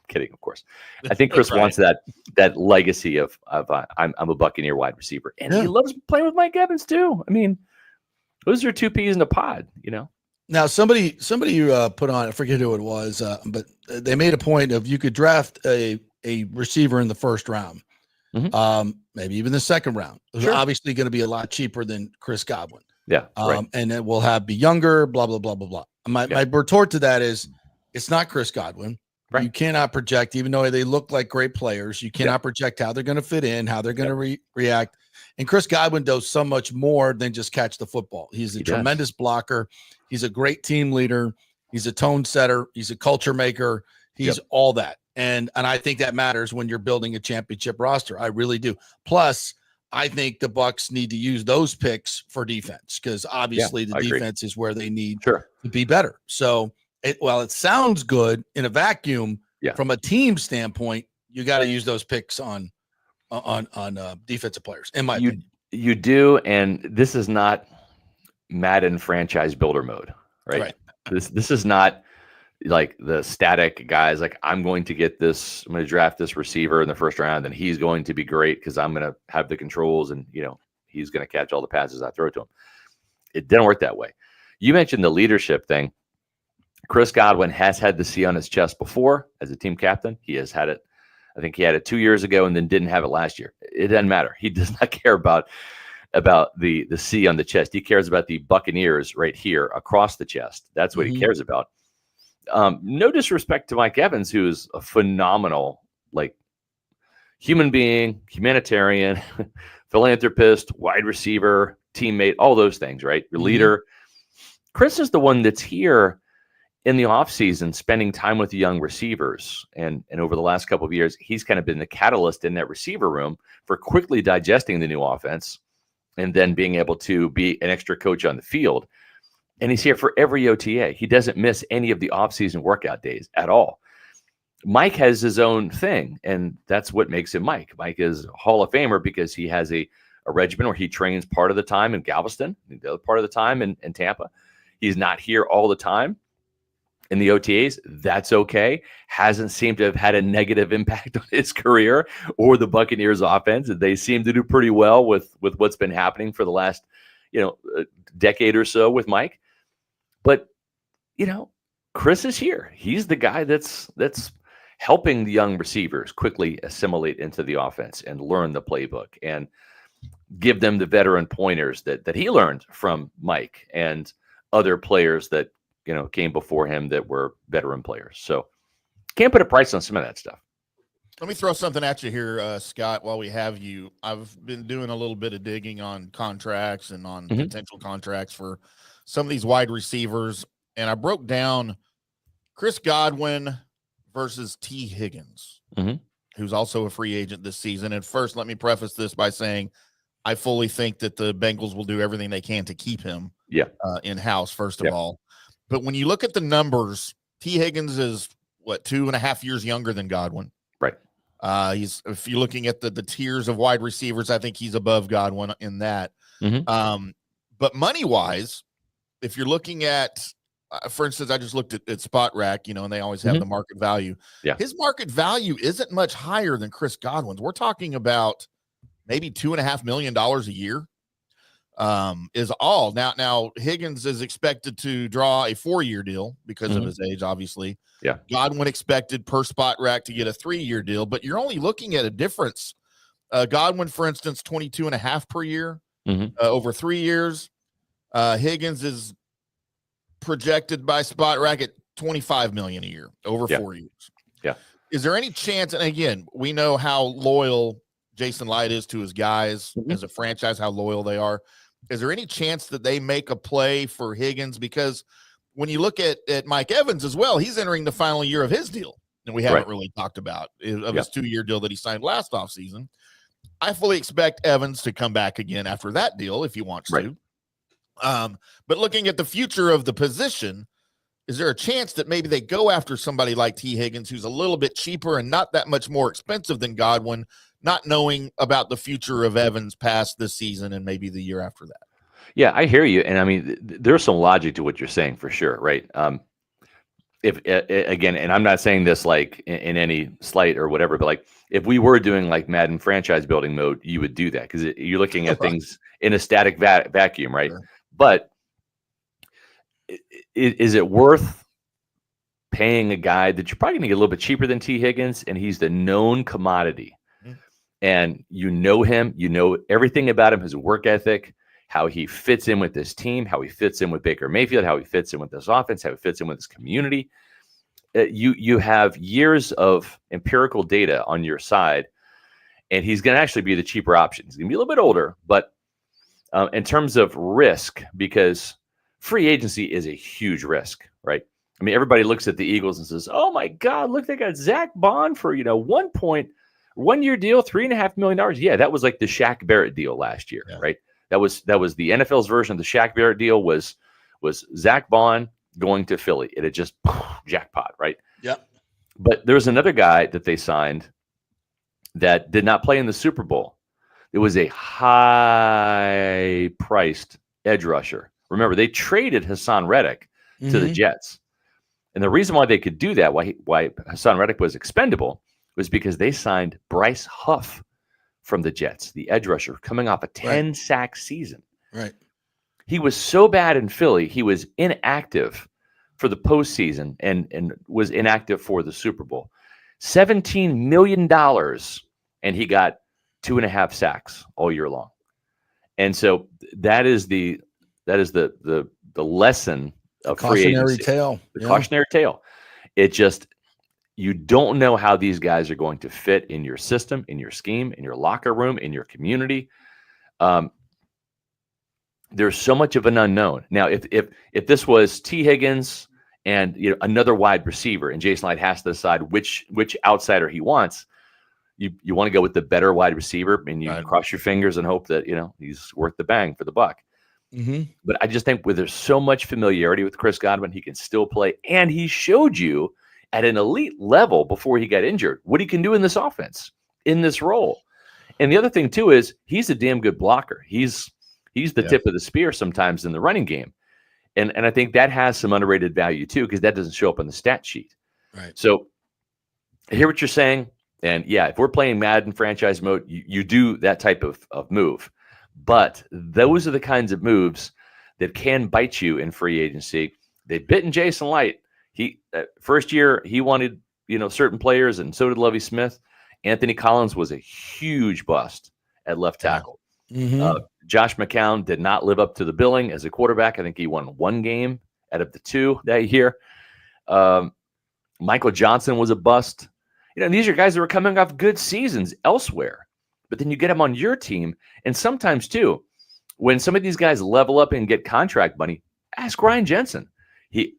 kidding, of course. I think Chris wants that legacy of I'm a Buccaneer wide receiver. And he loves playing with Mike Evans too. I mean, those are two peas in a pod, Now, somebody put on, I forget who it was, but they made a point of you could draft a receiver in the first round, maybe even the second round. It's obviously going to be a lot cheaper than Chris Godwin. Yeah. And it will be younger, blah, blah, blah, blah, blah. My retort to that is it's not Chris Godwin. Right. You cannot project, even though they look like great players, you cannot project how they're going to fit in, how they're going to react. And Chris Godwin does so much more than just catch the football. He's a tremendous blocker. He's a great team leader. He's a tone setter. He's a culture maker. He's all that. And I think that matters when you're building a championship roster. I really do. Plus, I think the Bucs need to use those picks for defense because obviously the defense is where they need to be better. So while it sounds good in a vacuum, from a team standpoint, you got to use those picks on defensive players, in my opinion. You do, and this is not Madden franchise builder mode, right? This is not like the static guys. Like, I'm going to get this. I'm going to draft this receiver in the first round, and he's going to be great because I'm going to have the controls, and he's going to catch all the passes I throw to him. It didn't work that way. You mentioned the leadership thing. Chris Godwin has had the C on his chest before as a team captain. He has had it. I think he had it 2 years ago and then didn't have it last year. It doesn't matter. He does not care about the C on the chest. He cares about the Buccaneers right here across the chest. That's what he cares about. No disrespect to Mike Evans, who is a phenomenal, human being, humanitarian, philanthropist, wide receiver, teammate, all those things, right? Your leader. Chris is the one that's here in the offseason, spending time with the young receivers. And over the last couple of years, he's kind of been the catalyst in that receiver room for quickly digesting the new offense and then being able to be an extra coach on the field. And he's here for every OTA. He doesn't miss any of the offseason workout days at all. Mike has his own thing, and that's what makes him Mike. Mike is a Hall of Famer because he has a regimen where he trains part of the time in Galveston, the other part of the time in Tampa. He's not here all the time in the OTAs. That's okay. Hasn't seemed to have had a negative impact on his career or the Buccaneers offense. They seem to do pretty well with what's been happening for the last, decade or so with Mike. But, Chris is here. He's the guy that's helping the young receivers quickly assimilate into the offense and learn the playbook and give them the veteran pointers that he learned from Mike and other players that came before him that were veteran players. So can't put a price on some of that stuff. Let me throw something at you here, Scott, while we have you. I've been doing a little bit of digging on contracts and on potential contracts for some of these wide receivers. And I broke down Chris Godwin versus T. Higgins, who's also a free agent this season. And first, let me preface this by saying I fully think that the Bengals will do everything they can to keep him in-house, first of all. But when you look at the numbers, T. Higgins is, 2.5 years younger than Godwin. Right. If you're looking at the tiers of wide receivers, I think he's above Godwin in that. But money-wise, if you're looking at, for instance, I just looked at Spot Rack, and they always have the market value. Yeah. His market value isn't much higher than Chris Godwin's. We're talking about maybe $2.5 million a year. Is all. Now Higgins is expected to draw a 4-year deal because of his age, obviously. Yeah. Godwin expected per Spot Rack to get a 3-year deal, but you're only looking at a difference. Godwin, for instance, 22.5 per year over 3 years. Higgins is projected by Spot Rack at $25 million a year over 4 years. Yeah. Is there any chance? And again, we know how loyal Jason Light is to his guys as a franchise, how loyal they are. Is there any chance that they make a play for Higgins? Because when you look at Mike Evans as well, he's entering the final year of his deal, and we haven't really talked about his 2-year deal that he signed last offseason. I fully expect Evans to come back again after that deal if he wants to. But looking at the future of the position, is there a chance that maybe they go after somebody like T. Higgins, who's a little bit cheaper and not that much more expensive than Godwin, not knowing about the future of Evans past this season and maybe the year after that? Yeah, I hear you. And I mean, there's some logic to what you're saying for sure, right? If again, and I'm not saying this like in any slight or whatever, but like if we were doing like Madden franchise building mode, you would do that because you're looking at things in a static vacuum, right? Sure. But is it worth paying a guy that you're probably going to get a little bit cheaper than T. Higgins, and he's the known commodity? And you know him, you know everything about him, his work ethic, how he fits in with this team, how he fits in with Baker Mayfield, how he fits in with this offense, how he fits in with this community. You have years of empirical data on your side, and he's going to actually be the cheaper option. He's going to be a little bit older, but in terms of risk, because free agency is a huge risk, right? I mean, everybody looks at the Eagles and says, "Oh my God, look, they got Zach Bond for 1-year deal, $3.5 million." Yeah, that was like the Shaq Barrett deal last year, right? That was the NFL's version of the Shaq Barrett deal was Zach Bond going to Philly. It had just jackpot, right? Yep. But there was another guy that they signed that did not play in the Super Bowl. It was a high-priced edge rusher. Remember, they traded Hassan Reddick to the Jets. And the reason why they could do that, why Hassan Reddick was expendable, was because they signed Bryce Huff from the Jets, the edge rusher, coming off a 10-sack season. Right. He was so bad in Philly, he was inactive for the postseason and was inactive for the Super Bowl. $17 million, and he got 2.5 sacks all year long. And so that is the lesson of free agency. Tale. The cautionary tale. It just, you don't know how these guys are going to fit in your system, in your scheme, in your locker room, in your community. There's so much of an unknown. Now, if this was T. Higgins and another wide receiver, and Jason Light has to decide which outsider he wants, you want to go with the better wide receiver, and you cross your fingers and hope that he's worth the bang for the buck. But I just think there's so much familiarity with Chris Godwin, he can still play, and he showed you at an elite level before he got injured what he can do in this offense, in this role. And the other thing too is he's a damn good blocker. He's the tip of the spear sometimes in the running game. And I think that has some underrated value too, because that doesn't show up on the stat sheet. Right. So I hear what you're saying. And yeah, if we're playing Madden franchise mode, you do that type of move. But those are the kinds of moves that can bite you in free agency. They bitten Jason Light. He first year he wanted certain players, and so did Lovie Smith. Anthony Collins was a huge bust at left tackle. Josh McCown did not live up to the billing as a quarterback. I think he won 1 game out of the 2 that year. Michael Johnson was a bust. These are guys that were coming off good seasons elsewhere, but then you get them on your team. And sometimes too, when some of these guys level up and get contract money, ask Ryan Jensen. He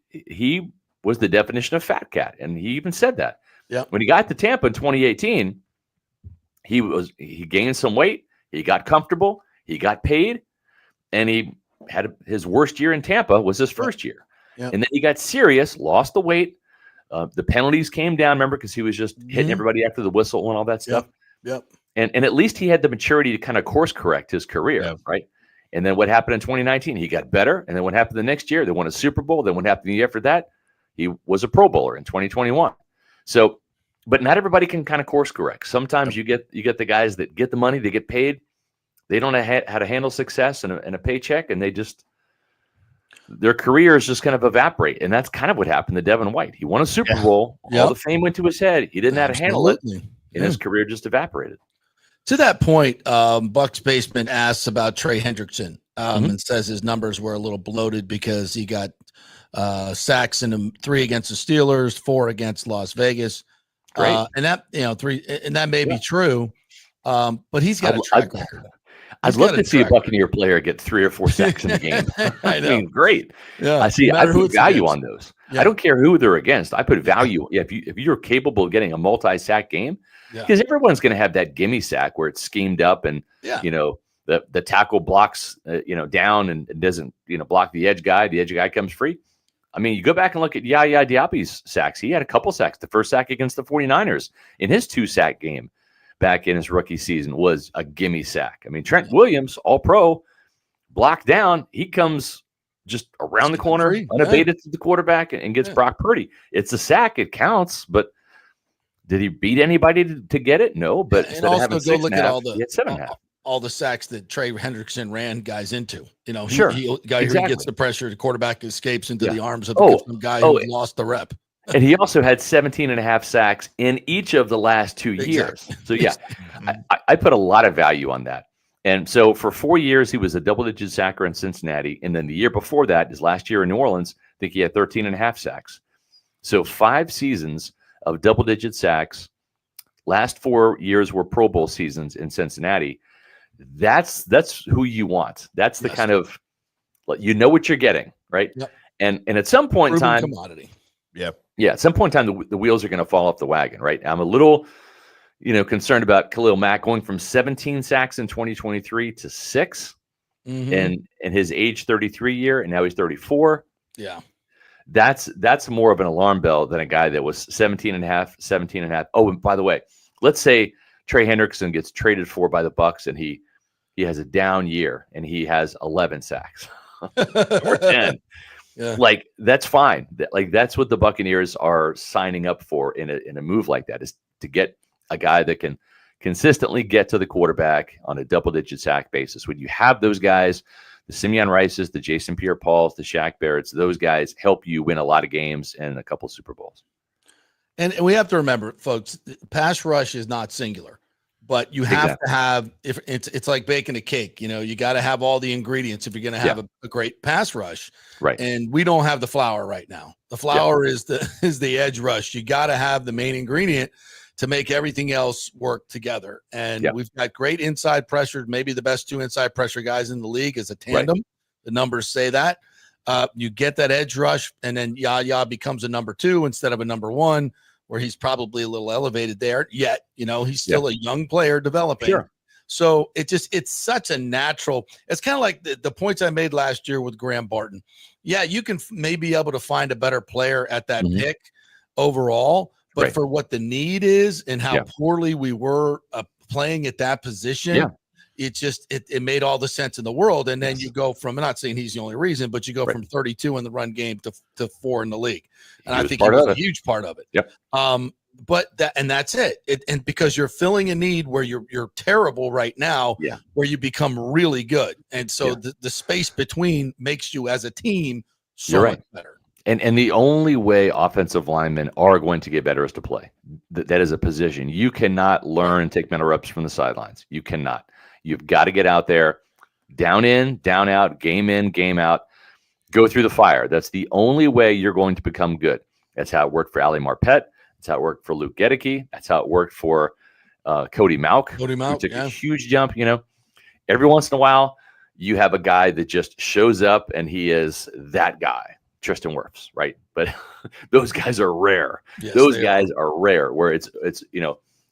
was the definition of fat cat, and he even said that. Yeah. When he got to Tampa in 2018, he gained some weight, he got comfortable, he got paid, and he had his worst year in Tampa was his first year. Yep. And then he got serious, lost the weight. The penalties came down, remember, because he was just hitting everybody after the whistle and all that stuff. Yep. And at least he had the maturity to kind of course correct his career, right? And then what happened in 2019? He got better. And then what happened the next year? They won a Super Bowl. Then what happened the year after that? He was a Pro Bowler in 2021. So, but not everybody can kind of course correct. Sometimes you get the guys that get the money, they get paid. They don't know how to handle success and a paycheck, and their careers just kind of evaporate. And that's kind of what happened to Devin White. He won a Super Bowl. All the fame went to his head. He didn't know how to handle it, and his career just evaporated. To that point, Bucs Basement asks about Trey Hendrickson and says his numbers were a little bloated because he got sacks in them, 3 against the Steelers, 4 against Las Vegas. And that 3, and that may be true. But he's got a track record. I'd love to see a Buccaneer player get 3 or 4 sacks in the game. I know. Great. Yeah, I put value on those. Yeah. I don't care who they're against. I put value. If you're capable of getting a multi-sack game, because everyone's going to have that gimme sack where it's schemed up and the tackle blocks down and doesn't block the edge guy. The edge guy comes free. I mean, you go back and look at Yaya Diaby's sacks. He had a couple sacks. The first sack against the 49ers in his 2-sack game back in his rookie season was a gimme sack. I mean, Trent Williams, all pro, blocked down. He comes just around the corner, unabated to the quarterback and gets Brock Purdy. It's a sack. It counts, but did he beat anybody to get it? No, but and also go look at he had 7.5. All the sacks that Trey Hendrickson ran guys into. He exactly. Gets the pressure, the quarterback escapes into the arms of the guy who lost the rep. And he also had 17.5 sacks in each of the last 2 years. So, I put a lot of value on that. And so for 4 years, he was a double-digit sacker in Cincinnati. And then the year before that, his last year in New Orleans, I think he had 13.5 sacks. So 5 seasons of double-digit sacks. Last 4 years were Pro Bowl seasons in Cincinnati. That's who you want. That's the kind of, what you're getting, right? Yep. And at some point in time, commodity. Yeah, at some point in time, the wheels are going to fall off the wagon, right? I'm a little, concerned about Khalil Mack going from 17 sacks in 2023 to 6 in his age 33 year, and now he's 34. Yeah. That's more of an alarm bell than a guy that was 17 and a half. Oh, and by the way, let's say Trey Hendrickson gets traded for by the Bucs and he has a down year and he has 11 sacks or 10. Yeah. Like, that's fine. Like, that's what the Buccaneers are signing up for in a move like that, is to get a guy that can consistently get to the quarterback on a double-digit sack basis. When you have those guys, the Simeon Rices, the Jason Pierre-Pauls, the Shaq Barretts, those guys help you win a lot of games and a couple Super Bowls. And we have to remember, folks, pass rush is not singular. But you have to have, if it's like baking a cake, you got to have all the ingredients if you're going to have a great pass rush. Right. And we don't have the flour right now. The flour is the edge rush. You got to have the main ingredient to make everything else work together. And we've got great inside pressure, maybe the best 2 inside pressure guys in the league as a tandem. Right. The numbers say that. You get that edge rush, and then Yaya becomes a number 2 instead of a number 1. Where he's probably a little elevated there, yet, he's still a young player developing. Sure. So it's such a natural, it's kind of like the points I made last year with Graham Barton. Yeah, you can maybe be able to find a better player at that pick overall, but for what the need is and how poorly we were playing at that position, it made all the sense in the world. And then you go from, I'm not saying he's the only reason, but you go from 32 in the run game to 4 in the league. And I think he was a huge part of it. Yep. But that's it. And because you're filling a need where you're terrible right now, where you become really good. And so the space between makes you as a team so much better. And the only way offensive linemen are going to get better is to play. That is a position. You cannot learn and take mental reps from the sidelines. You cannot. You've got to get out there, down in, down out, game in, game out, go through the fire. That's the only way you're going to become good. That's how it worked for Ali Marpet. That's how it worked for Luke Gedeke. That's how it worked for Cody Mauch. Who took a huge jump. Every once in a while, you have a guy that just shows up and he is that guy, Tristan Wirfs, right? But those guys are rare. Yes, those guys are rare, where it's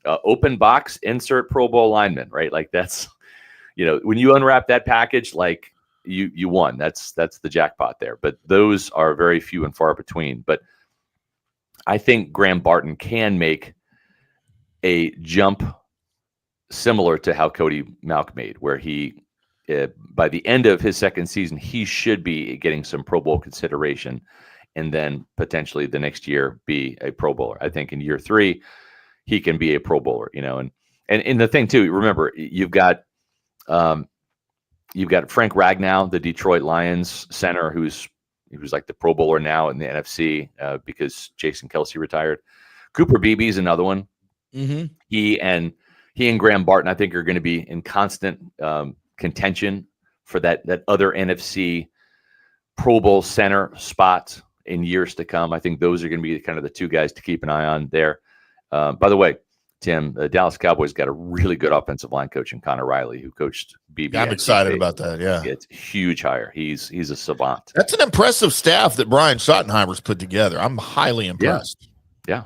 open box, insert Pro Bowl lineman, right? Like, that's, when you unwrap that package, like, you won. That's the jackpot there. But those are very few and far between. But I think Graham Barton can make a jump similar to how Cody Mauch made, where he, by the end of his second season, he should be getting some Pro Bowl consideration, and then potentially the next year be a Pro Bowler. I think in year 3, he can be a Pro Bowler, and the thing too, remember, you've got Frank Ragnow, the Detroit Lions center, who's like the Pro Bowler now in the NFC because Jason Kelce retired. Cooper Beebe's another one. Mm-hmm. He and Graham Barton, I think, are going to be in constant contention for that other NFC Pro Bowl center spot in years to come. I think those are going to be kind of the 2 guys to keep an eye on there. By the way, Tim, the Dallas Cowboys got a really good offensive line coach in Connor Riley, who coached BB. I'm excited about that. Yeah, it's a huge hire. He's a savant. That's an impressive staff that Brian Schottenheimer's put together. I'm highly impressed. Yeah.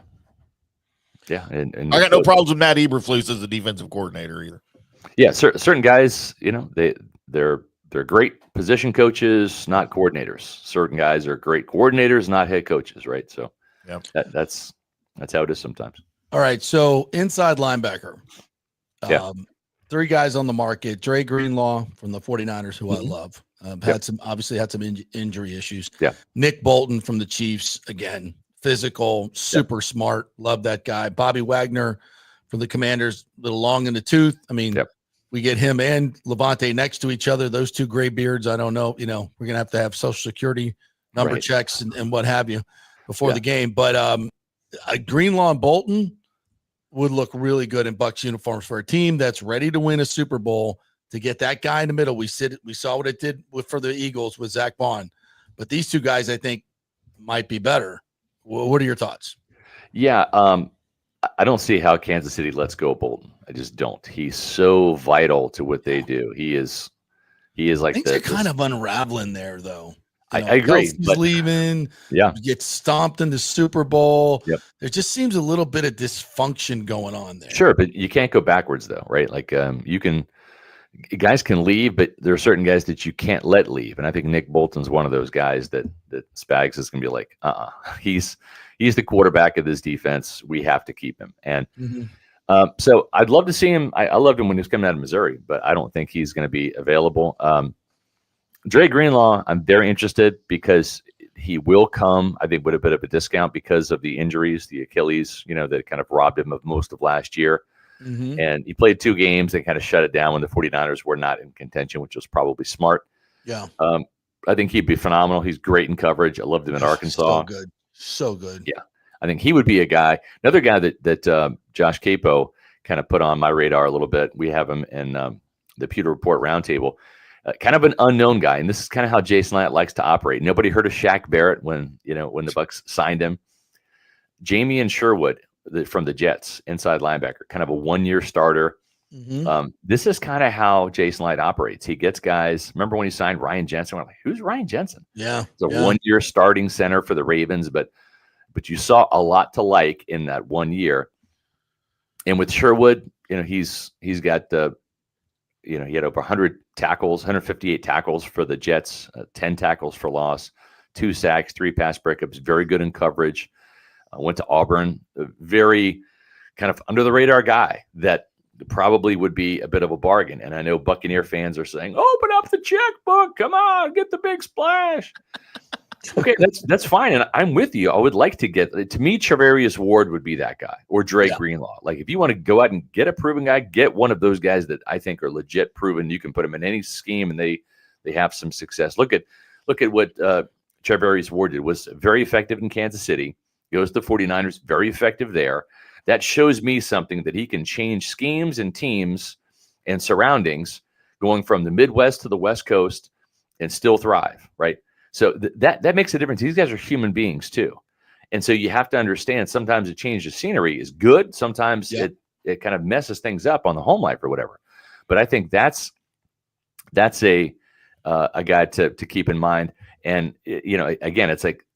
And I got no problems with Matt Eberflus as the defensive coordinator either. Yeah, certain guys, they're great position coaches, not coordinators. Certain guys are great coordinators, not head coaches, right? So that's how it is sometimes. All right, so inside linebacker. 3 guys on the market. Dre Greenlaw from the 49ers, who I love. Had some injury issues. Yeah. Nick Bolton from the Chiefs, again, physical, super smart. Love that guy. Bobby Wagner from the Commanders, a little long in the tooth. I mean, we get him and Levante next to each other. Those 2 gray beards, I don't know. We're going to have Social Security number checks and what have you before the game. But Greenlaw and Bolton would look really good in Bucs uniforms for a team that's ready to win a Super Bowl. To get that guy in the middle, we saw what it did for the Eagles with Zach Bond, but these 2 guys I think might be better. What are your thoughts? Yeah, I don't see how Kansas City lets go of Bolton. I just don't. He's so vital to what they do. He is like things are kind of unraveling there, though. I agree. He's leaving. Yeah, gets stomped in the Super Bowl. Yep. There just seems a little bit of dysfunction going on there. Sure, but you can't go backwards though, right? Like you can guys can leave, but there are certain guys that you can't let leave. And I think Nick Bolton's one of those guys that Spags is going to be like, he's the quarterback of this defense. We have to keep him. And so I'd love to see him. I loved him when he was coming out of Missouri, but I don't think he's going to be available. Dre Greenlaw, I'm very interested because he will come, I think, with a bit of a discount because of the injuries, the Achilles, that kind of robbed him of most of last year. And he played 2 games and kind of shut it down when the 49ers were not in contention, which was probably smart. Yeah. I think he'd be phenomenal. He's great in coverage. I loved him in Arkansas. So good. Yeah. I think he would be a guy. Another guy that Josh Capo kind of put on my radar a little bit. We have him in the Pewter Report Roundtable. Kind of an unknown guy, and this is kind of how Jason Light likes to operate. Nobody heard of Shaq Barrett when the Bucs signed him. Jamie Sherwood from the Jets, inside linebacker, kind of a 1-year starter. This is kind of how Jason Light operates. He gets guys. Remember when he signed Ryan Jensen? We're like, who's Ryan Jensen? Yeah, it's a 1-year starting center for the Ravens, but you saw a lot to like in that 1 year. And with Sherwood, he's got he had over 100 tackles, 158 tackles for the Jets, 10 tackles for loss, 2 sacks, 3 pass breakups, very good in coverage. Went to Auburn, a very kind of under the radar guy that probably would be a bit of a bargain. And I know Buccaneer fans are saying, open up the checkbook. Come on, get the big splash. Okay, that's fine. And I'm with you. I would like to me, Charvarius Ward would be that guy, or Dre Greenlaw. Like, if you want to go out and get a proven guy, get one of those guys that I think are legit proven. You can put them in any scheme and they have some success. Look at what Charvarius Ward did. Was very effective in Kansas City. Goes to the 49ers, very effective there. That shows me something, that he can change schemes and teams and surroundings going from the Midwest to the West Coast and still thrive, right? So that makes a difference. These guys are human beings too. And so you have to understand, sometimes a change of scenery is good. Sometimes it kind of messes things up on the home life or whatever. But I think that's a guy to keep in mind. And, again, it's like,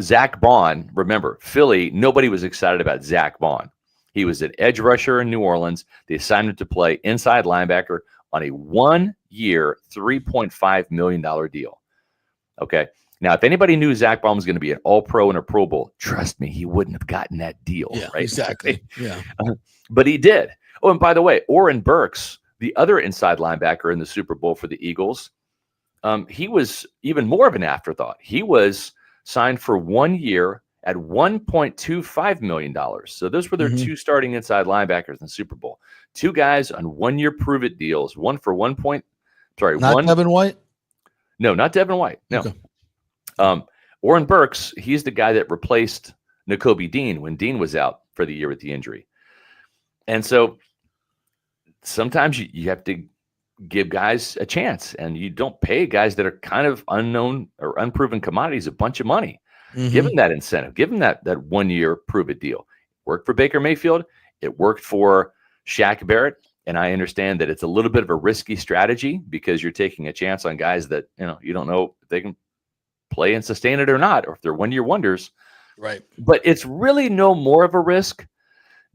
Zach Bond, remember, Philly, nobody was excited about Zach Bond. He was an edge rusher in New Orleans. They assigned him to play inside linebacker on a 1-year, $3.5 million deal. Okay. Now, if anybody knew Zach Bond was going to be an All-Pro and a Pro Bowl, trust me, he wouldn't have gotten that deal. Yeah, right? Exactly. Yeah. But he did. Oh, and by the way, Oren Burks, the other inside linebacker in the Super Bowl for the Eagles, he was even more of an afterthought. He was signed for 1 year at $1.25 million. So those were their 2 starting inside linebackers in the Super Bowl. 2 guys on 1-year prove-it deals. One for Devin White? No, not Devin White. No. Okay. Oren Burks, he's the guy that replaced Nakobe Dean when Dean was out for the year with the injury. And so sometimes you have to give guys a chance, and you don't pay guys that are kind of unknown or unproven commodities a bunch of money. Give them that incentive. Give them that 1-year prove-it deal. Worked for Baker Mayfield. It worked for Shaq Barrett. And I understand that it's a little bit of a risky strategy because you're taking a chance on guys that, you don't know if they can play and sustain it or not, or if they're 1-year wonders. Right. But it's really no more of a risk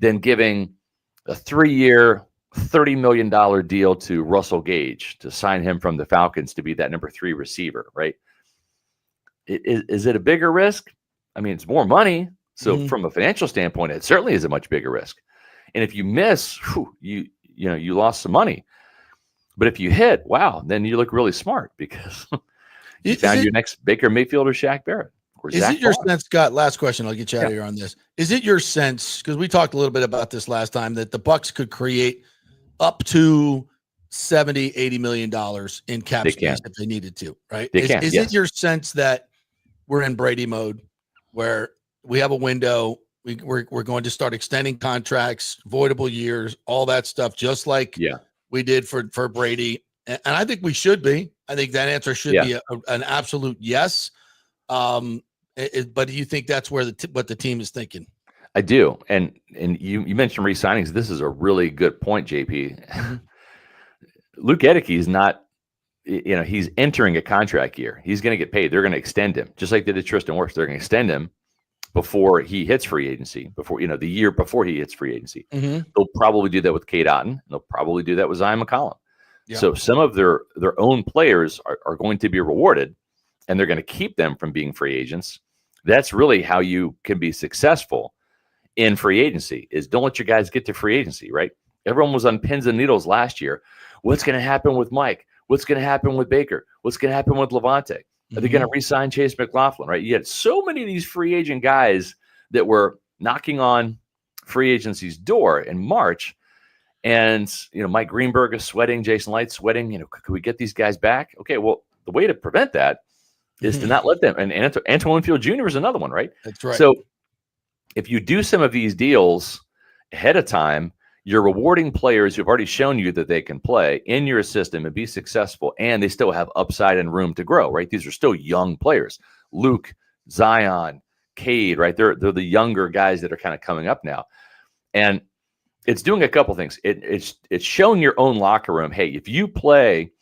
than giving a 3-year, $30 million deal to Russell Gage to sign him from the Falcons to be that number 3 receiver, right? Is it a bigger risk? I mean, it's more money. So from a financial standpoint, it certainly is a much bigger risk. And if you miss, you lost some money. But if you hit, wow, then you look really smart because you found your next Baker Mayfield or Shaq Barrett. Is it your sense, Scott? Last question, I'll get you out of here on this. Is it your sense, because we talked a little bit about this last time, that the Bucs could create up to $70-80 million in cap space if they needed to, right? Is it your sense that we're in Brady mode where we have a window, we're going to start extending contracts, voidable years, all that stuff, just like we did for Brady? And I think we should be. I think that answer should be an absolute yes. But do you think that's where what the team is thinking? I do. And you mentioned re-signings. This is a really good point, JP. Luke Edeke is not, he's entering a contract year. He's going to get paid. They're going to extend him, just like they did Tristan Wirfs. They're going to extend him before he hits free agency, the year before he hits free agency. They'll probably do that with Cade Otton. They'll probably do that with Zion McCollum. Yeah. So some of their own players are going to be rewarded, and they're going to keep them from being free agents. That's really how you can be successful in free agency, is don't let your guys get to free agency, right? Everyone was on pins and needles last year. What's going to happen with Mike? What's going to happen with Baker? What's going to happen with Levante? Are they going to re-sign Chase McLaughlin, right? You had so many of these free agent guys that were knocking on free agency's door in March. And, Mike Greenberg is sweating, Jason Light's sweating. Could we get these guys back? Okay, well, the way to prevent that is to not let them. And Antoine Winfield Jr. is another one, right? That's right. So if you do some of these deals ahead of time, you're rewarding players who've already shown you that they can play in your system and be successful, and they still have upside and room to grow, right? These are still young players. Luke, Zion, Cade, right? They're the younger guys that are kind of coming up now. And it's doing a couple things. It's showing your own locker room, hey, if you play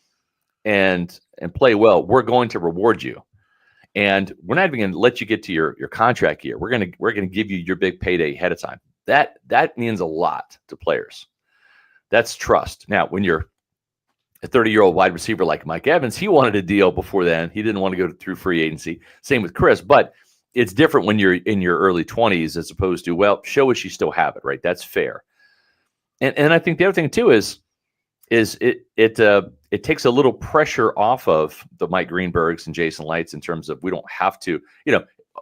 and play well, we're going to reward you. And we're not even going to let you get to your contract year. We're going to give you your big payday ahead of time. That means a lot to players. That's trust. Now, when you're a 30-year-old wide receiver like Mike Evans, he wanted a deal before then. He didn't want to go through free agency. Same with Chris, but it's different when you're in your early 20s as opposed to, well, show us you still have it, right? That's fair. And I think the other thing too is it takes a little pressure off of the Mike Greenbergs and Jason Lights in terms of we don't have to,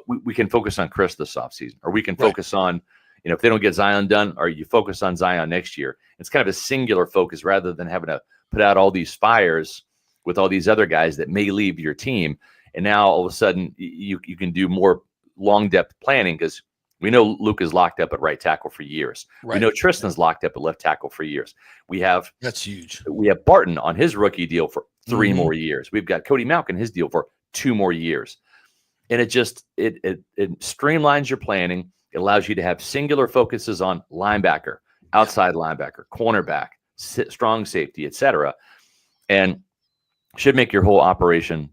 we can focus on Chris this offseason, or we can focus on, if they don't get Zion done, or you focus on Zion next year. It's kind of a singular focus rather than having to put out all these fires with all these other guys that may leave your team. And now all of a sudden you can do more long depth planning, because we know Luke is locked up at right tackle for years. Right. We know Tristan's locked up at left tackle for years. That's huge. We have Barton on his rookie deal for 3 more years. We've got Cody Malkin, his deal for 2 more years. And it streamlines your planning. It allows you to have singular focuses on linebacker, outside linebacker, cornerback, strong safety, etc., and should make your whole operation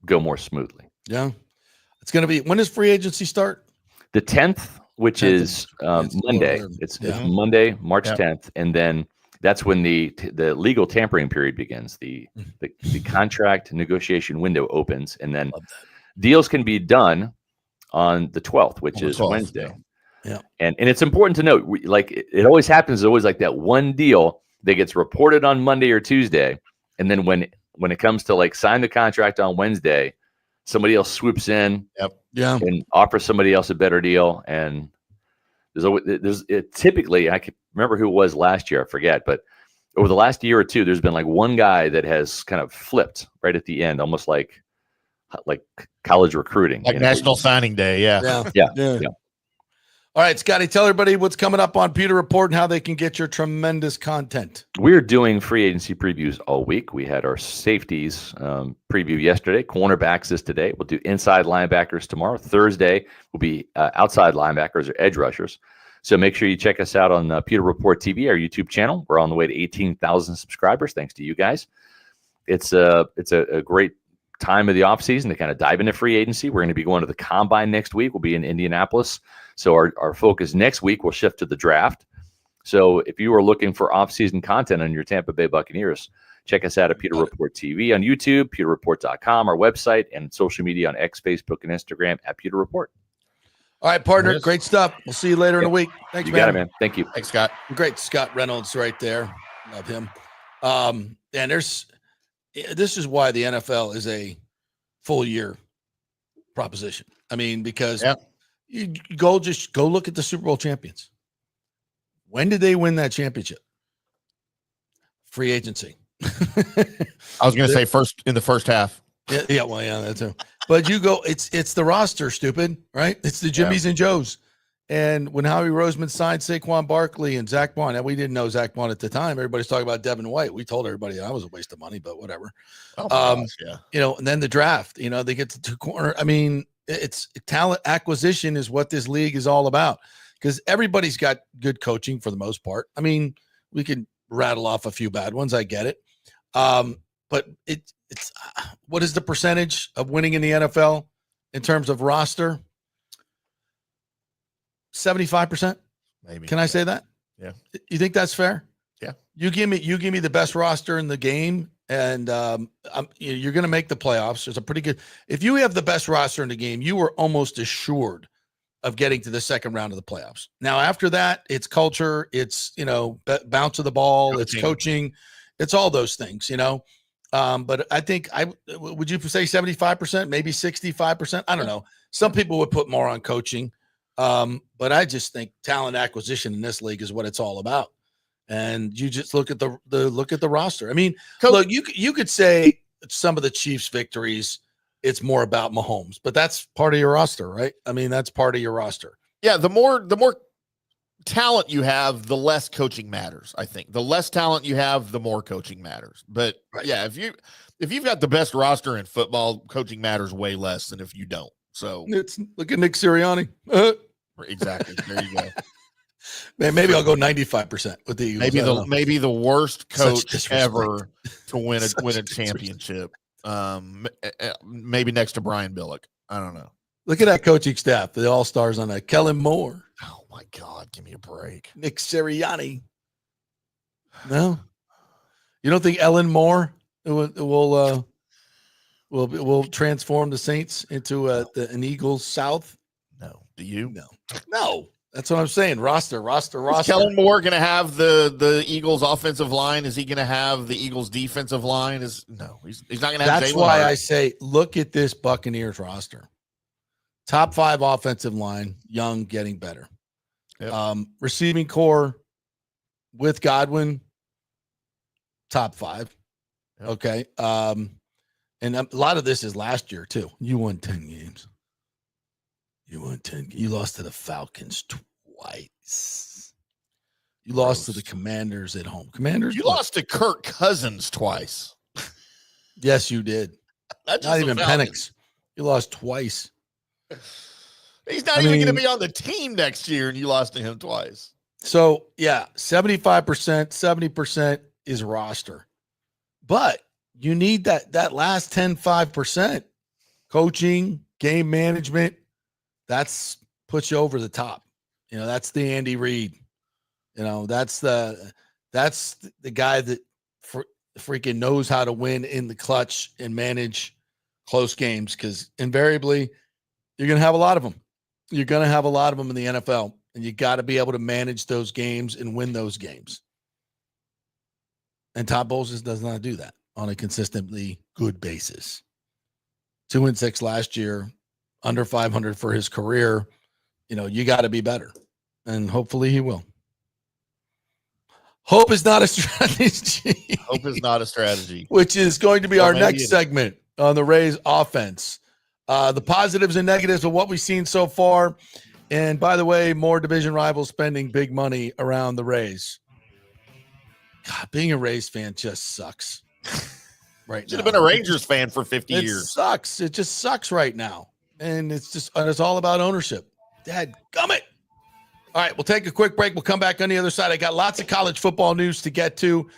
go more smoothly. Yeah. It's going to be, when does free agency start? The 10th, which is Monday. It's Monday, March 10th, and then that's when the legal tampering period begins. The contract negotiation window opens, and then deals can be done on the 12th, which is Wednesday. Yeah. And it's important to note, it always happens. There's always like that one deal that gets reported on Monday or Tuesday, and then when it comes to sign the contract on Wednesday, somebody else swoops in and offers somebody else a better deal. And there's typically, I can remember who it was last year, I forget, but over the last year or two, there's been one guy that has kind of flipped right at the end, almost like college recruiting, National Signing Day. Yeah. All right, Scotty, tell everybody what's coming up on Pewter Report and how they can get your tremendous content. We're doing free agency previews all week. We had our safeties preview yesterday. Cornerbacks is today. We'll do inside linebackers tomorrow. Thursday will be outside linebackers or edge rushers. So make sure you check us out on Pewter Report TV, our YouTube channel. We're on the way to 18,000 subscribers, thanks to you guys. It's a great time of the offseason to kind of dive into free agency. We're going to be going to the Combine next week. We'll be in Indianapolis. So our focus next week will shift to the draft. So if you are looking for off-season content on your Tampa Bay Buccaneers, check us out at Pewter Report TV on YouTube, pewterreport.com, our website, and social media on X, Facebook, and Instagram at Pewter Report. All right, partner. Great stuff. We'll see you later in the week. Thanks, You man. got it, man. Thank you. Thanks, Scott. Great. Scott Reynolds right there. Love him. And this is why the NFL is a full year proposition. I mean, because you go look at the Super Bowl champions. When did they win that championship? Free agency. I was going to say in the first half. Yeah, that too. But you go, it's the roster, stupid, right? It's the Jimmies and Joes. And when Howie Roseman signed Saquon Barkley and Zach Bond, and we didn't know Zach Bond at the time. Everybody's talking about Devin White. We told everybody that was a waste of money, but whatever. Oh my gosh, And then the draft, they get to 2 corner. I mean, it's talent acquisition is what this league is all about, because everybody's got good coaching for the most part. I mean, we can rattle off a few bad ones. I get it. But it's what is the percentage of winning in the NFL in terms of roster? 75%. Maybe. Can I say that? Yeah. You think that's fair? Yeah. You give me the best roster in the game, and you're going to make the playoffs. There's a pretty good. If you have the best roster in the game, you are almost assured of getting to the second round of the playoffs. Now, after that, it's culture, it's bounce of the ball, it's coaching, it's all those things. But I think would you say 75%, maybe 65%? I don't know. Some people would put more on coaching, but I just think talent acquisition in this league is what it's all about. And you just look at the roster. I mean, look, you could say some of the Chiefs' victories, it's more about Mahomes, but that's part of your roster, right? I mean, that's part of your roster. Yeah, the more talent you have, the less coaching matters. I think the less talent you have, the more coaching matters. But yeah, if you've got the best roster in football, coaching matters way less than if you don't. So look at Nick Sirianni. Exactly. There you go. Man, maybe I'll go 95% with the Eagles. Maybe the worst coach ever to win a championship. Maybe next to Brian Billick. I don't know. Look at that coaching staff. The all-stars on that. Kellen Moore. Oh my God, give me a break. Nick Sirianni. No, you don't think Ellen Moore will transform the Saints into an Eagles South? No. Do you? No. That's what I'm saying. Roster. Is Kellen Moore going to have the Eagles offensive line? Is he going to have the Eagles defensive line? He's not going to have. That's why I say, look at this Buccaneers roster. Top 5 offensive line, young, getting better. Yep. Receiving core with Godwin, top 5. Yep. Okay. And a lot of this is last year too. You won 10 games. You lost to the Falcons twice. You lost to the Commanders at home. You lost to Kirk Cousins twice. Yes, you did. Not even Penix. You lost twice. He's not even going to be on the team next year, and you lost to him twice. So, yeah, 75%, 70% is roster. But you need that last 5%. Coaching, game management, that's puts you over the top. That's the Andy Reid. That's the guy that freaking knows how to win in the clutch and manage close games, because invariably you're going to have a lot of them. You're going to have a lot of them in the NFL, and you got to be able to manage those games and win those games. And Todd Bowles does not do that on a consistently good basis. 2-6 last year, under 500 for his career. You got to be better, and hopefully he will. Hope is not a strategy. Hope is not a strategy. Which is going to be our next segment on the Rays offense. The positives and negatives of what we've seen so far. And by the way, more division rivals spending big money around the Rays. God, being a Rays fan just sucks right now. Should have been a Rangers fan for 50 years. It sucks. It just sucks right now. And it's all about ownership. Dadgummit. All right, we'll take a quick break. We'll come back on the other side. I got lots of college football news to get to.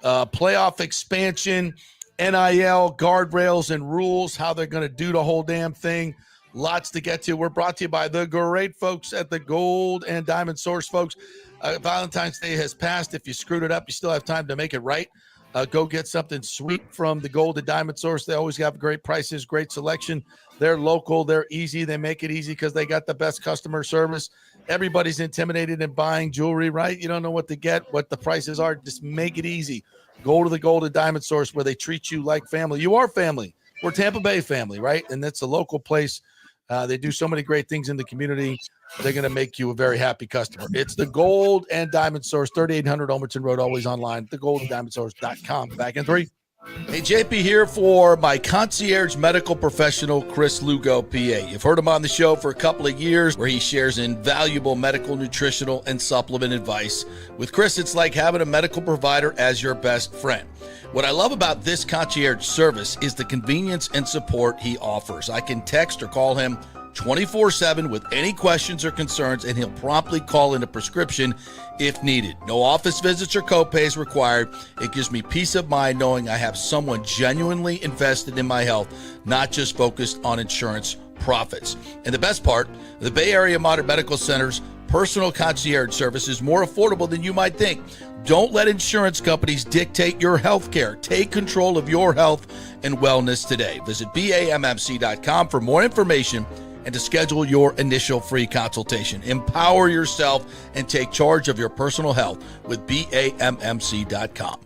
Playoff expansion, NIL, guardrails, and rules, how they're going to do the whole damn thing. Lots to get to. We're brought to you by the great folks at the Gold and Diamond Source, folks. Valentine's Day has passed. If you screwed it up, you still have time to make it right. Go get something sweet from the Gold and Diamond Source. They always have great prices, great selection. They're local. They're easy. They make it easy because they got the best customer service. Everybody's intimidated in buying jewelry, right? You don't know what to get, what the prices are. Just make it easy. Go to the Gold and Diamond Source where they treat you like family. You are family. We're Tampa Bay family, right? And that's a local place. They do so many great things in the community. They're going to make you a very happy customer. It's the Gold and Diamond Source, 3800 Olmerton Road, always online, thegoldendiamondsource.com. Back in 3. Hey, JP here for my concierge medical professional, Chris Lugo, PA. You've heard him on the show for a couple of years where he shares invaluable medical, nutritional, and supplement advice. With Chris, it's like having a medical provider as your best friend. What I love about this concierge service is the convenience and support he offers. I can text or call him 24/7 with any questions or concerns, and he'll promptly call in a prescription if needed. No office visits or copays required. It gives me peace of mind knowing I have someone genuinely invested in my health, not just focused on insurance profits. And the best part, the Bay Area Modern Medical Center's personal concierge service is more affordable than you might think. Don't let insurance companies dictate your health care. Take control of your health and wellness today. Visit BAMMC.com for more information and to schedule your initial free consultation. Empower yourself and take charge of your personal health with BAMMC.com.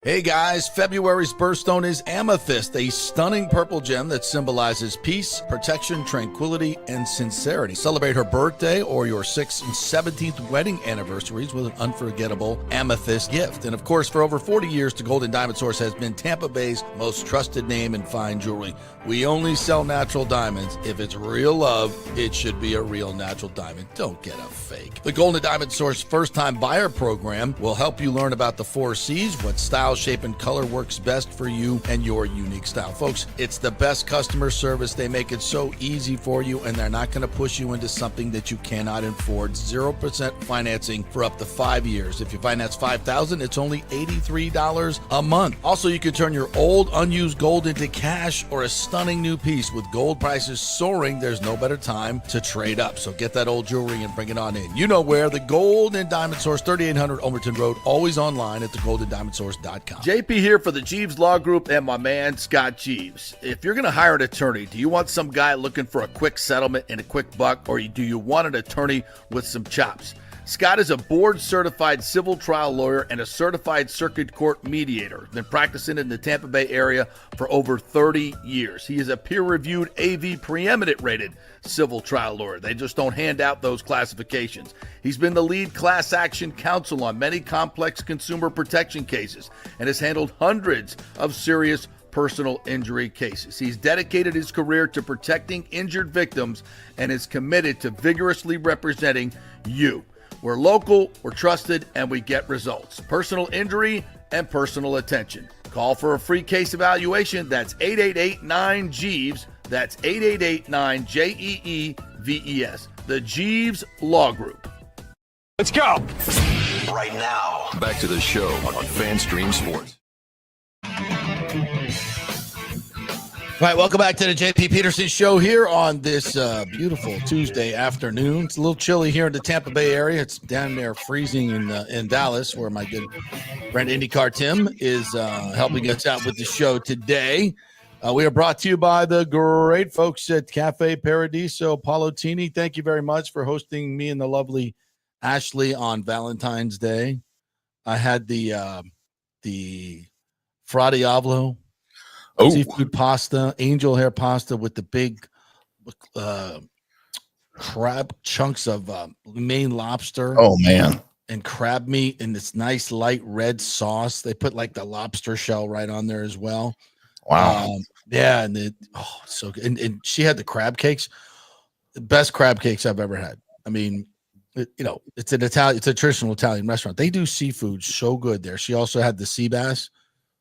Hey guys, February's birthstone is amethyst, a stunning purple gem that symbolizes peace, protection, tranquility, and sincerity. Celebrate her birthday or your 6th and 17th wedding anniversaries with an unforgettable amethyst gift. And of course, for over 40 years, the Golden Diamond Source has been Tampa Bay's most trusted name in fine jewelry. We only sell natural diamonds. If it's real love, it should be a real natural diamond. Don't get a fake. The Golden Diamond Source first-time buyer program will help you learn about the 4 C's, what style, shape, and color works best for you and your unique style. Folks, it's the best customer service. They make it so easy for you, and they're not going to push you into something that you cannot afford. 0% financing for up to 5 years. If you finance $5,000, it's only $83 a month. Also, you can turn your old unused gold into cash or a stunning new piece. With gold prices soaring, there's no better time to trade up. So get that old jewelry and bring it on in. You know where, the Golden Diamond Source, 3800 Overton Road, always online at thegoldendiamondsource.com. JP here for the Jeeves Law Group and my man Scott Jeeves. If you're going to hire an attorney, do you want some guy looking for a quick settlement and a quick buck, or do you want an attorney with some chops? Scott is a board-certified civil trial lawyer and a certified circuit court mediator. Been practicing in the Tampa Bay area for over 30 years. He is a peer-reviewed AV preeminent rated civil trial lawyer. They just don't hand out those classifications. He's been the lead class action counsel on many complex consumer protection cases and has handled hundreds of serious personal injury cases. He's dedicated his career to protecting injured victims and is committed to vigorously representing you. We're local, we're trusted, and we get results. Personal injury and personal attention. Call for a free case evaluation. That's 888-9-JEEVES. That's 888-9-JEEVES. The Jeeves Law Group. Let's go. Right now, back to the show on FanStream Sports. All right, welcome back to the JP Peterson Show here on this beautiful Tuesday afternoon. It's a little chilly here in the Tampa Bay area. It's down there freezing in Dallas, where my good friend IndyCar Tim is helping us out with the show today. We are brought to you by the great folks at Cafe Paradiso. Paulo Tini, thank you very much for hosting me and the lovely Ashley on Valentine's Day. I had the Fra Diavolo. Seafood pasta, angel hair pasta with the big crab chunks of Maine lobster. Oh, man. And crab meat in this nice light red sauce. They put like the lobster shell right on there as well. Wow. Yeah. And so good. And she had the crab cakes, the best crab cakes I've ever had. I mean, it's a traditional Italian restaurant. They do seafood so good there. She also had the sea bass.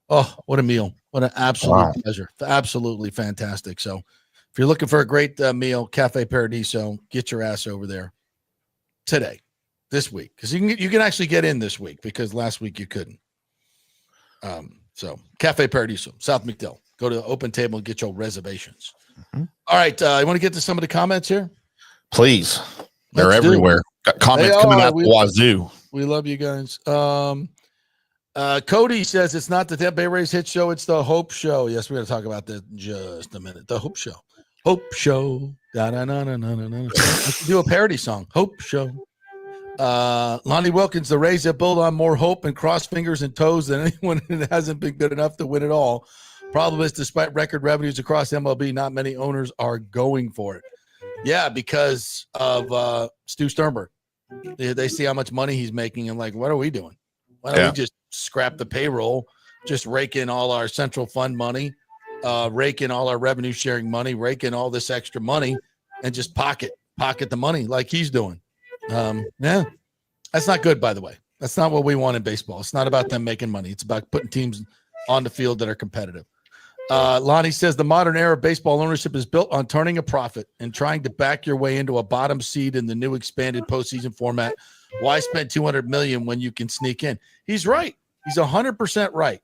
Oh, what a meal. What an absolute pleasure. Absolutely fantastic. So if you're looking for a great meal, Cafe Paradiso, get your ass over there today, this week. Because you can actually get in this week, because last week you couldn't. So Cafe Paradiso, South McDill. Go to the open table and get your reservations. Mm-hmm. All right. You want to get to some of the comments here? Please. They're everywhere. Got comments coming out the wazoo. We love you guys. Cody says it's not the Tampa Bay Rays hit show, it's the Hope Show. Yes, we're going to talk about that in just a minute. The Hope Show. Hope Show. Let's do a parody song. Hope Show. Lonnie Wilkins, the Rays have built on more hope and cross fingers and toes than anyone that hasn't been good enough to win it all. Problem is, despite record revenues across MLB, not many owners are going for it. Yeah, because of Stu Sternberg. They see how much money he's making and like, what are we doing? Why don't we just scrap the payroll, just rake in all our central fund money, rake in all our revenue sharing money, rake in all this extra money, and just pocket the money like he's doing. Yeah, that's not good, by the way. That's not what we want in baseball. It's not about them making money. It's about putting teams on the field that are competitive. Lonnie says the modern era of baseball ownership is built on turning a profit and trying to back your way into a bottom seed in the new expanded postseason format. Why spend $200 million when you can sneak in? He's right. He's 100% right.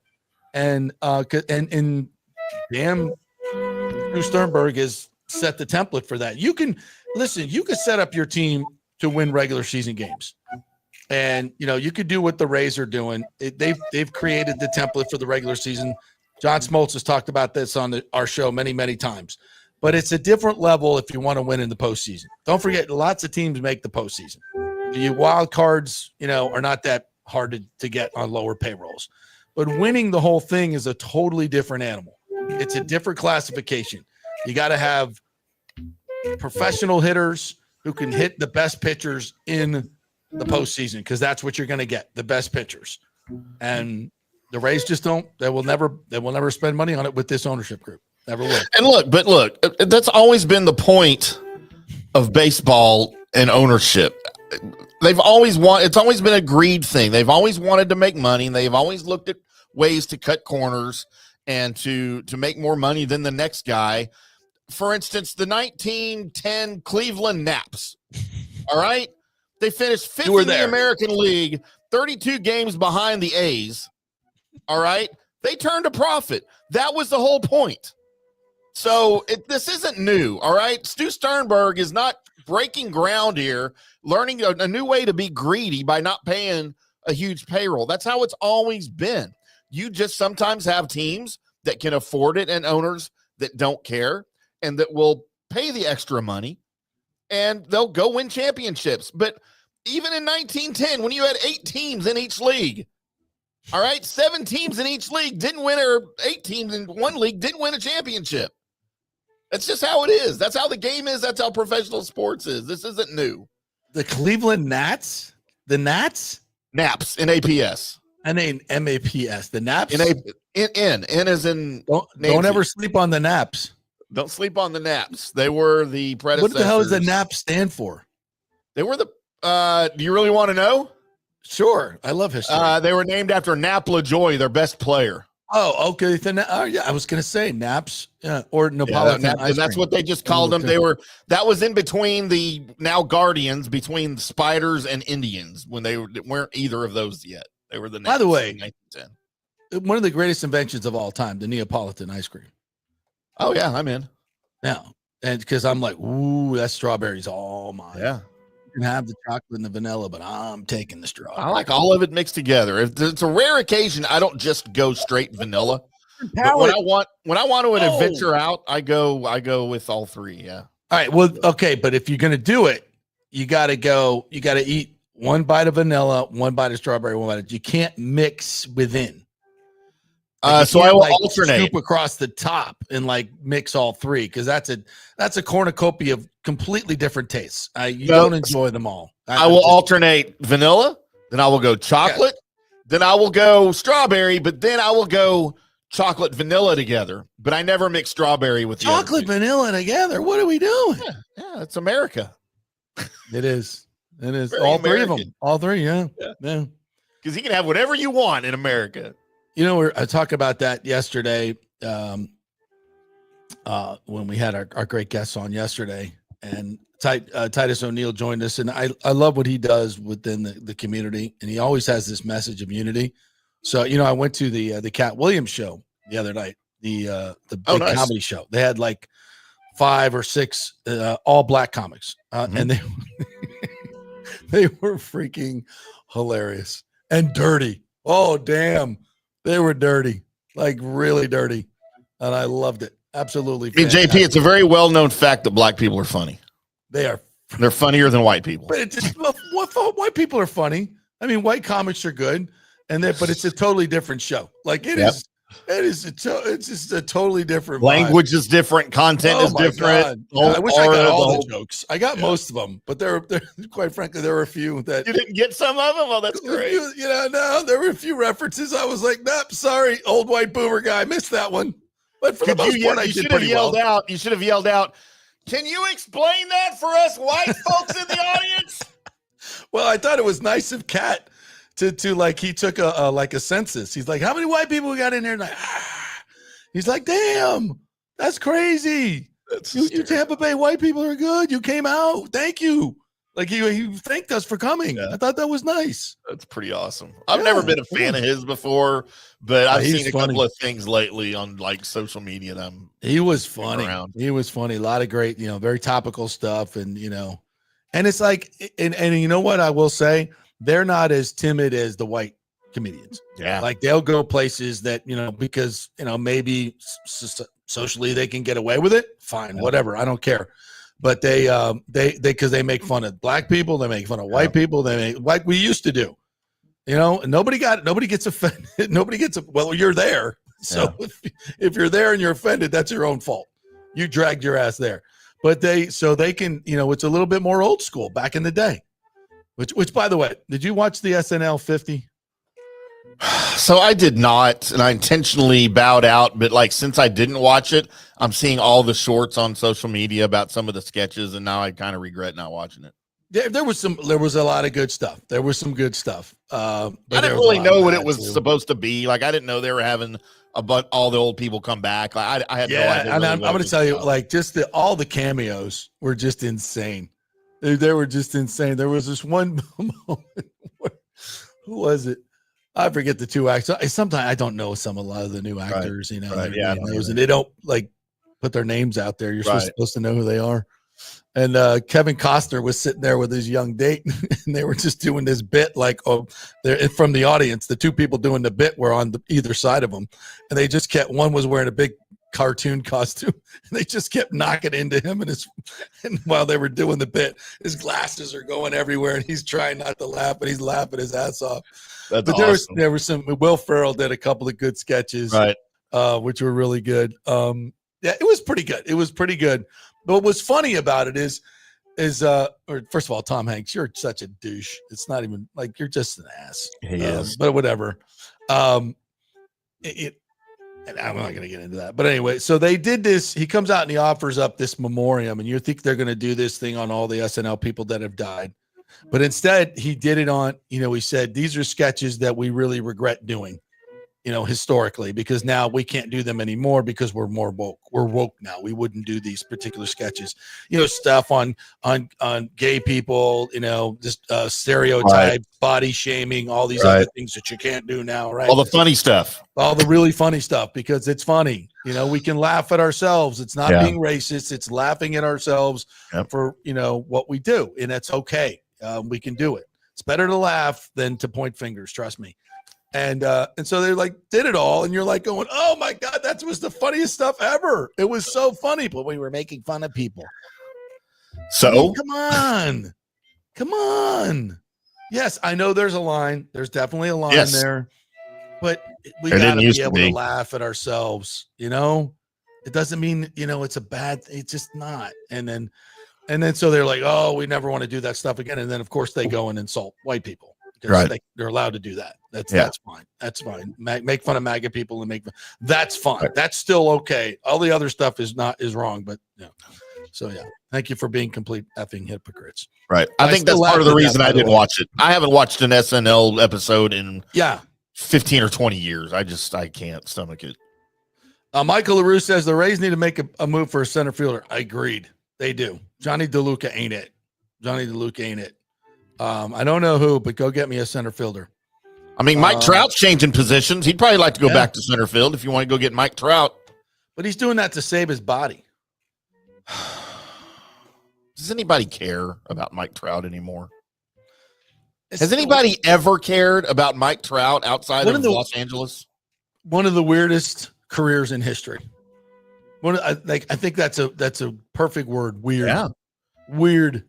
And damn, Stu Sternberg has set the template for that. You can set up your team to win regular season games. And, you could do what the Rays are doing. They've created the template for the regular season. John Smoltz has talked about this on our show many, many times. But it's a different level if you want to win in the postseason. Don't forget, lots of teams make the postseason. The wild cards, are not that hard to get on lower payrolls. But winning the whole thing is a totally different animal. It's a different classification. You got to have professional hitters who can hit the best pitchers in the postseason, because that's what you're going to get, the best pitchers. And the Rays just don't. They will never spend money on it with this ownership group. Never will. And look, that's always been the point of baseball and ownership. It's always been a greed thing. They've always wanted to make money, and they've always looked at ways to cut corners and to make more money than the next guy. For instance, the 1910 Cleveland Naps. All right. They finished fifth in the American League, 32 games behind the A's. All right. They turned a profit. That was the whole point. So this isn't new. All right. Stu Sternberg is not breaking ground here, learning a new way to be greedy by not paying a huge payroll. That's how it's always been. You just sometimes have teams that can afford it and owners that don't care and that will pay the extra money, and they'll go win championships. But even in 1910, when you had 8 teams in each league, all right, 7 teams in each league didn't win, or 8 teams in one league didn't win a championship. That's just how it is. That's how the game is. That's how professional sports is. This isn't new. The Cleveland Nats? The Nats? Naps, N-A-P-S. N-A-M-A-P-S. The Naps? N as in Don't ever sleep on the Naps. Don't sleep on the Naps. They were the predecessors. What the hell does the Nap stand for? They were the do you really want to know? Sure. I love history. They were named after Nap LaJoy, their best player. Oh, okay. Yeah, I was going to say Naps or Napolitan. And that's what they just called them. That was in between the now Guardians, between Spiders and Indians, when they weren't either of those yet. They were the Naps. By the way, one of the greatest inventions of all time, the Neapolitan ice cream. Oh yeah, I'm in. Now, and because I'm like, ooh, that strawberry's all mine. Yeah. You can have the chocolate and the vanilla, but I'm taking the strawberry. I like all of it mixed together. If it's a rare occasion, I don't just go straight vanilla. But when I want to adventure out, I go with all 3. Yeah. All right. Well, okay, but if you're gonna do it, you gotta eat one bite of vanilla, one bite of strawberry, one bite. You can't mix within. So I will alternate. Scoop across the top and mix all 3, because that's a cornucopia of completely different tastes. You don't enjoy them all. I will alternate vanilla, then I will go chocolate, then I will go strawberry, but then I will go chocolate vanilla together. But I never mix strawberry with chocolate vanilla together. What are we doing? Yeah, it's America. It is. It is. Very all American. 3 of them. All 3. Yeah. Because you can have whatever you want in America. I talked about that yesterday when we had our great guests on yesterday, and Titus O'Neill joined us, and I love what he does within the community, and he always has this message of unity. So, I went to the Cat Williams show the other night, the big comedy show. They had 5 or 6 all black comics, and they were freaking hilarious and dirty. Oh, damn. They were dirty, really dirty, and I loved it. Absolutely. JP, it's a very well-known fact that black people are funny. They are. They're funnier than white people. But white people are funny. I mean, white comics are good, but it's a totally different show. Is. It's just a totally different language vibe. Is different, content is different. I wish I got all the jokes. I got most of them, but there quite frankly, there were a few that you didn't get some of them. Oh, that's great. There were a few references. I was like, nope, sorry, old white boomer guy, missed that one. But for the most part, I did pretty well. You should have yelled out, "Can you explain that for us white folks in the audience?" Well, I thought it was nice of Kat to he took a census. He's like, how many white people we got in there? And he's like, damn, that's crazy. You Tampa Bay white people are good. You came out. Thank you. He thanked us for coming. Yeah. I thought that was nice. That's pretty awesome. I've never been a fan of his before, but I've seen a couple of things lately on social media. He was funny. He was funny. A lot of great, very topical stuff. And, And it's like, and you know what I will say? They're not as timid as the white comedians. Yeah. Like they'll go places that, because, maybe socially they can get away with it. Fine, whatever. I don't care. But because they make fun of black people, they make fun of white people. They make, like we used to do, and nobody gets offended. Well, you're there. So if you're there and you're offended, that's your own fault. You dragged your ass there. But they can, it's a little bit more old school back in the day, which by the way, did you watch the SNL 50? So I did not, and I intentionally bowed out, but like, since I didn't watch it, I'm seeing all the shorts on social media about some of the sketches, and now I kind of regret not watching it. There was a lot of good stuff. There was some good stuff. I didn't really know what it was supposed to be. Like, I didn't know they were having all the old people come back. Like, I had no idea. And I'm going to tell you, like, just all the cameos were just insane. They were just insane. There was this one moment where, who was it? I forget the two actors. Sometimes I don't know a lot of the new actors, they don't like put their names out there. You're supposed to know who they are. And Kevin Costner was sitting there with his young date, and they were just doing this bit like, they're from the audience. The two people doing the bit were on either side of them, and they just kept. One was wearing a big cartoon costume, and they just kept knocking into him, and while they were doing the bit, his glasses are going everywhere, and he's trying not to laugh, but he's laughing his ass off. That's but awesome. There was some. Will Ferrell did a couple of good sketches, which were really good. It was pretty good. But what was funny about it is first of all, Tom Hanks, you're such a douche. It's not even like you're just an ass. He is. But whatever. And I'm not going to get into that. But anyway, so they did this. He comes out and he offers up this memoriam, and you think they're going to do this thing on all the SNL people that have died. But instead, he did it on, he said, these are sketches that we really regret doing, historically, because now we can't do them anymore because we're more woke. We're woke now. We wouldn't do these particular sketches, stuff on gay people, just stereotypes, body shaming, all these other things that you can't do now, right? All the funny stuff. All the really funny stuff, because it's funny. We can laugh at ourselves. It's not being racist. It's laughing at ourselves for, what we do. And that's okay. We can do it. It's better to laugh than to point fingers. Trust me. And so they like did it all, and you're like going, "Oh my God, that was the funniest stuff ever! It was so funny." But we were making fun of people. So come on. Yes, I know there's a line. There's definitely a line there, but we got to be able to laugh at ourselves. It doesn't mean it's a bad. It's just not. And then so they're like, "Oh, we never want to do that stuff again." And then of course they go and insult white people. They're allowed to do that. That's fine. That's fine. Make fun of MAGA people and that's fine. Right. That's still okay. All the other stuff is wrong, but So thank you for being complete effing hypocrites. Right. I think that's part of the reason I didn't watch it. I haven't watched an SNL episode in 15 or 20 years. I can't stomach it. Michael LaRue says the Rays need to make a move for a center fielder. I agreed. They do. Johnny DeLuca ain't it. I don't know who, but go get me a center fielder. I mean, Mike Trout's changing positions. He'd probably like to go back to center field if you want to go get Mike Trout. But he's doing that to save his body. Does anybody care about Mike Trout anymore? Has anybody ever cared about Mike Trout outside of Los Angeles? One of the weirdest careers in history. I think that's a perfect word. Weird. Yeah. Weird.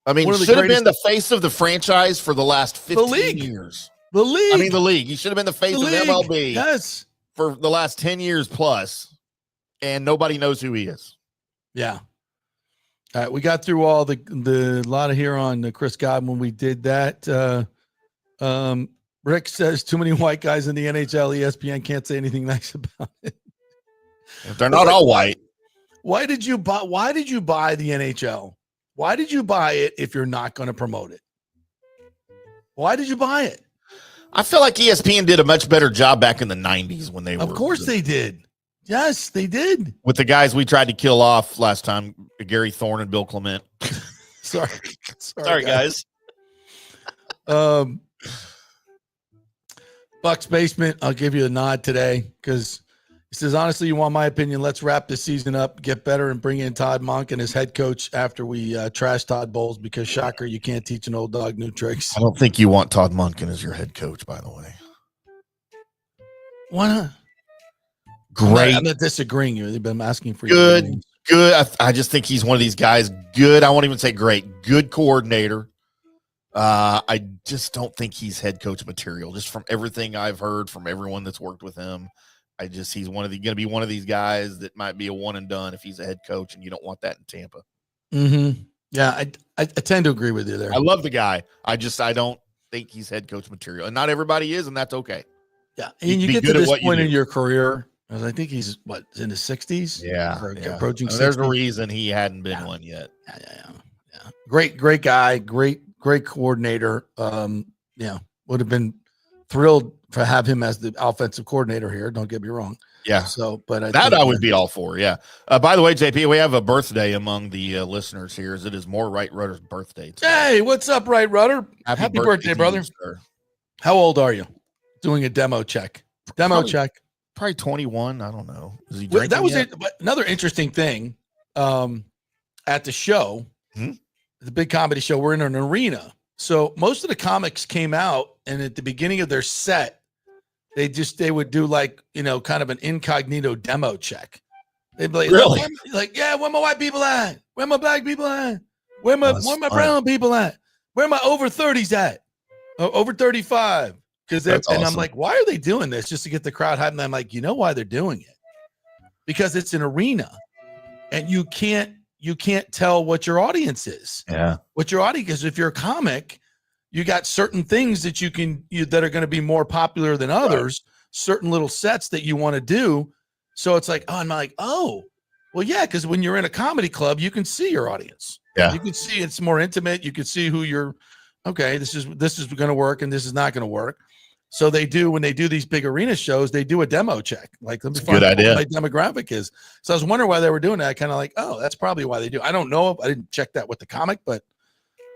I mean, should have been the face of the franchise for the last 15 years. The league. He should have been the face of MLB for the last 10 years plus, and nobody knows who he is. Yeah. All right, we got through all the lot of here on Chris Godwin. We did that. Rick says too many white guys in the NHL. ESPN can't say anything nice about it. They're not all white. Why did you buy the NHL? Why did you buy it if you're not going to promote it? Why did you buy it? I feel like ESPN did a much better job back in the 90s when they were. Of course they did. Yes, they did. With the guys we tried to kill off last time, Gary Thorne and Bill Clement. Sorry, guys. Bucs Basement, I'll give you a nod today because He says, honestly, you want my opinion? Let's wrap this season up, get better, and bring in Todd Monken as head coach after we trash Todd Bowles because, shocker, you can't teach an old dog new tricks. I don't think you want Todd Monken as your head coach, by the way. Why not? Great. I'm not disagreeing you. They've been asking for Good. I just think he's one of these guys. Good. I won't even say great. Good coordinator. I just don't think he's head coach material. Just from everything I've heard from everyone that's worked with him, he's going to be one of these guys that might be a one and done if he's a head coach, and you don't want that in Tampa. Mm-hmm. Yeah, I tend to agree with you there. I love the guy. I don't think he's head coach material, and not everybody is, and that's okay. Yeah, and you get to this point in your career, as I think he's in his 60s. Yeah, approaching. I mean, there's a reason he hadn't been one yet. Yeah. Great guy. Great coordinator. Would have been thrilled to have him as the offensive coordinator here. Don't get me wrong. Yeah. So, but I would be all for. Yeah. By the way, JP, we have a birthday among the listeners here. It is More Right Rudder's birthday today. Hey, what's up, Right Rudder? Happy birthday, brother. You, how old are you? Doing a demo check. Check. Probably 21. I don't know. Is he drinking that was yet? another interesting thing. At the show, the big comedy show, we're in an arena. So most of the comics came out, and at the beginning of their set, they would do like, kind of an incognito demo check. They'd be like, really? Yeah, where my white people at? Where my black people at? Where my brown people at? Where my over 30s at? Over 35. And I'm like, why are they doing this? Just to get the crowd hyped. And I'm like, you know why they're doing it? Because it's an arena, and you can't tell what your audience is. Yeah. What your audience is. If you're a comic, you got certain things that that are going to be more popular than others, certain little sets that you want to do. So it's like, I'm like, well, yeah, because when you're in a comedy club, you can see your audience. Yeah. You can see it's more intimate. You can see who this is going to work and this is not going to work. So when they do these big arena shows, they do a demo check. Like, let me find out what my demographic is. So I was wondering why they were doing that. I kind of like, that's probably why they do. I don't know. I didn't check that with the comic, but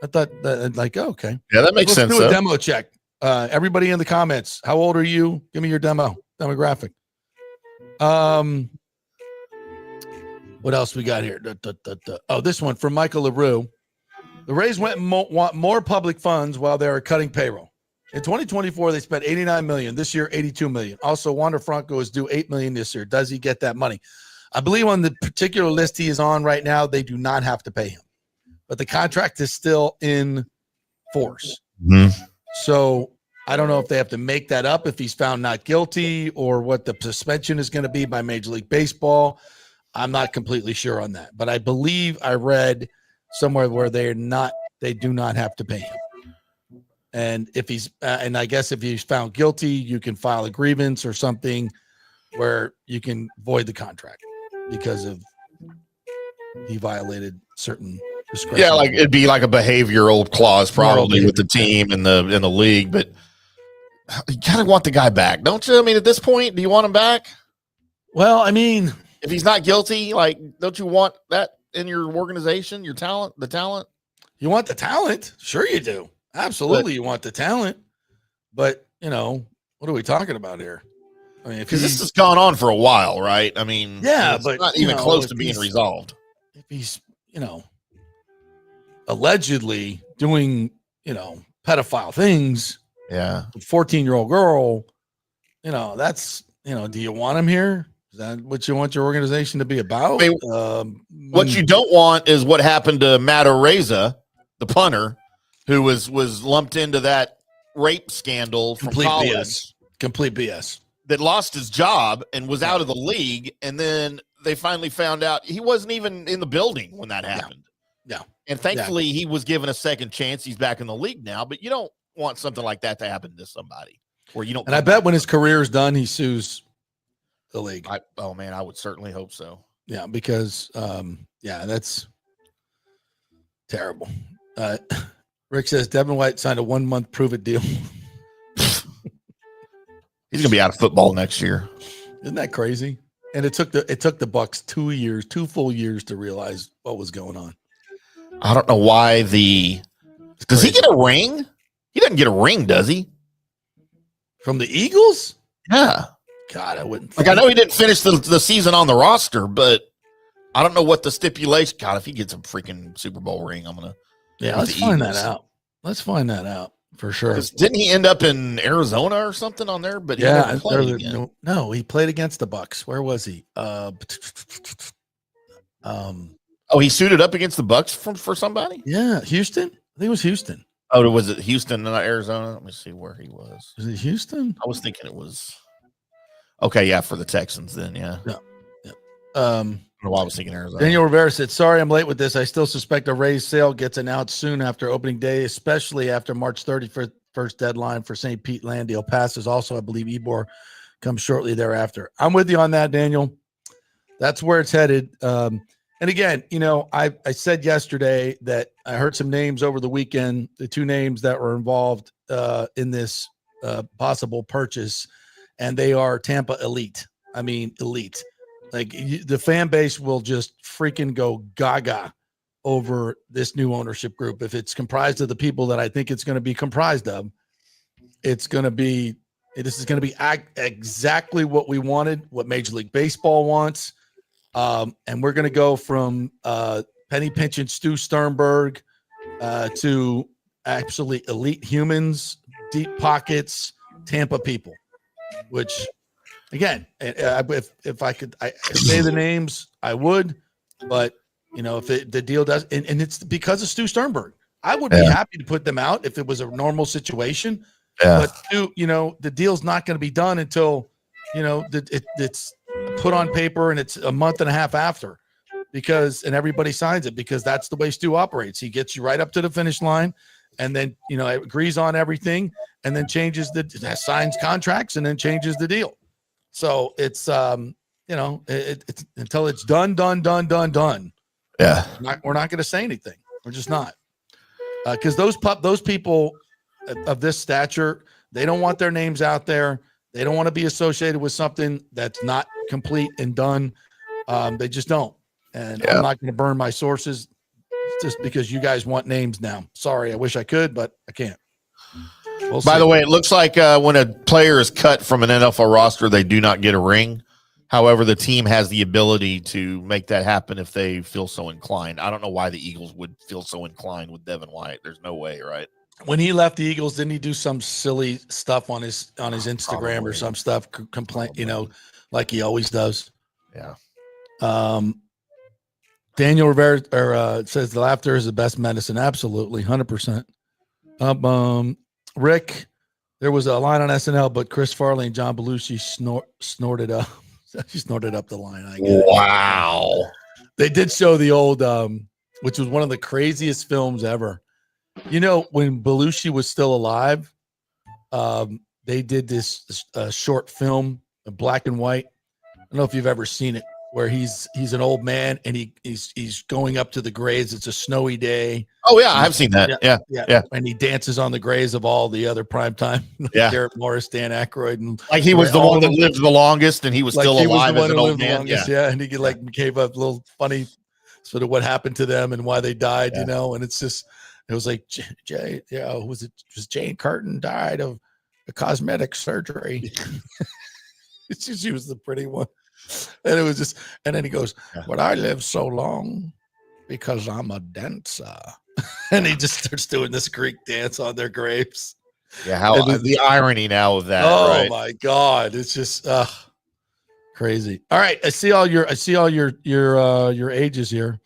I thought that okay. Yeah, that makes sense. Let's do a demo check. Everybody in the comments, how old are you? Give me your demographic. What else we got here? This one from Michael LaRue. The Rays want more public funds while they are cutting payroll. In 2024, they spent $89 million. This year, $82 million. Also, Wander Franco is due $8 million this year. Does he get that money? I believe on the particular list he is on right now, they do not have to pay him. But the contract is still in force. Mm-hmm. So I don't know if they have to make that up if he's found not guilty or what the suspension is going to be by Major League Baseball. I'm not completely sure on that. But I believe I read somewhere where they do not have to pay him. And if and I guess if he's found guilty, you can file a grievance or something where you can void the contract because he violated certain discretion. Yeah, like it'd be like a behavioral clause probably with the team and the league, but you kind of want the guy back, don't you? I mean, at this point, do you want him back? Well, I mean, if he's not guilty, like, don't you want that in your organization, the talent? You want the talent? Sure you do. Absolutely, you want the talent, but what are we talking about here? I mean, because this has gone on for a while, right? I mean, yeah, it's but not even close to being resolved. If he's, allegedly doing, pedophile things, yeah, 14-year-old girl, that's, do you want him here? Is that what you want your organization to be about? I mean, what you don't want is what happened to Matt Araiza, the punter, who was lumped into that rape scandal from college. Complete BS. That lost his job and was out of the league, and then they finally found out he wasn't even in the building when that happened. Yeah. And thankfully, he was given a second chance. He's back in the league now, but you don't want something like that to happen to somebody where you don't. And I bet when his career is done, he sues the league. I would certainly hope so. Yeah, because that's terrible. Rick says Devin White signed a 1-month prove-it deal. He's gonna be out of football next year. Isn't that crazy? And it took the Bucs 2 full years to realize what was going on. I don't know why does he get a ring? He doesn't get a ring, does he? From the Eagles? Yeah. God, I wouldn't. Like, I know he didn't finish the season on the roster, but I don't know what the stipulation. God, if he gets a freaking Super Bowl ring, I'm gonna. Yeah, let's find that out. Let's find that out for sure. Didn't he end up in Arizona or something on there? But he yeah, never played again. No, he played against the Bucs. Where was he? Oh, he suited up against the Bucs for somebody? Yeah, Houston. I think it was Houston. Oh, was it Houston, not Arizona? Let me see where he was. Was it Houston? I was thinking it was. Okay, yeah, for the Texans then, yeah. Yeah. Yeah. I was thinking Arizona. Daniel Rivera said, sorry, I'm late with this. I still suspect a raised sale gets announced soon after opening day, especially after March 31st deadline for St. Pete land deal passes. Also, I believe Ybor comes shortly thereafter. I'm with you on that, Daniel. That's where it's headed. And again, I said yesterday that I heard some names over the weekend, the two names that were involved in this possible purchase, and they are Tampa elite. I mean, elite. Like the fan base will just freaking go gaga over this new ownership group. If it's comprised of the people that I think it's going to be comprised of, this is going to be exactly what we wanted, what Major League Baseball wants. And we're going to go from penny pinching Stu Sternberg to absolutely elite humans, deep pockets, Tampa people, which again, if I could say the names, I would, but if the deal does, and it's because of Stu Sternberg, I would be happy to put them out if it was a normal situation. Yeah. But the deal's not going to be done until, it's put on paper and it's a month and a half after and everybody signs it because that's the way Stu operates. He gets you right up to the finish line and then, agrees on everything and then signs contracts and then changes the deal. So it's, it's until it's done. Yeah. We're not going to say anything. We're just not. Because those people of this stature, they don't want their names out there. They don't want to be associated with something that's not complete and done. They just don't. And I'm not going to burn my sources just because you guys want names now. Sorry, I wish I could, but I can't. By the way, it looks like when a player is cut from an NFL roster, they do not get a ring. However, the team has the ability to make that happen if they feel so inclined. I don't know why the Eagles would feel so inclined with Devin White. There's no way, right? When he left the Eagles, didn't he do some silly stuff on his Instagram or some stuff, complain, like he always does? Yeah. Daniel Rivera says the laughter is the best medicine. Absolutely, 100%. Rick, there was a line on SNL, but Chris Farley and John Belushi snorted up. She snorted up the line. I guess. Wow. They did show the old, which was one of the craziest films ever. When Belushi was still alive, they did this short film, black and white. I don't know if you've ever seen it, where he's an old man and he's going up to the graves. It's a snowy day. Oh yeah, I've seen that. Yeah. And he dances on the graves of all the other primetime. Yeah, Garrett Morris, Dan Aykroyd, and like he was the one that lived the longest, and he was still alive as an old man. And he gave a little funny sort of what happened to them and why they died. And it's just. It was like was Jane Curtin died of a cosmetic surgery. She was the pretty one. And it was just, and then he goes, but I live so long because I'm a dancer. And he just starts doing this Greek dance on their graves. Yeah. How the irony now of that. Oh right? My God. It's just crazy. All right. I see all your ages here.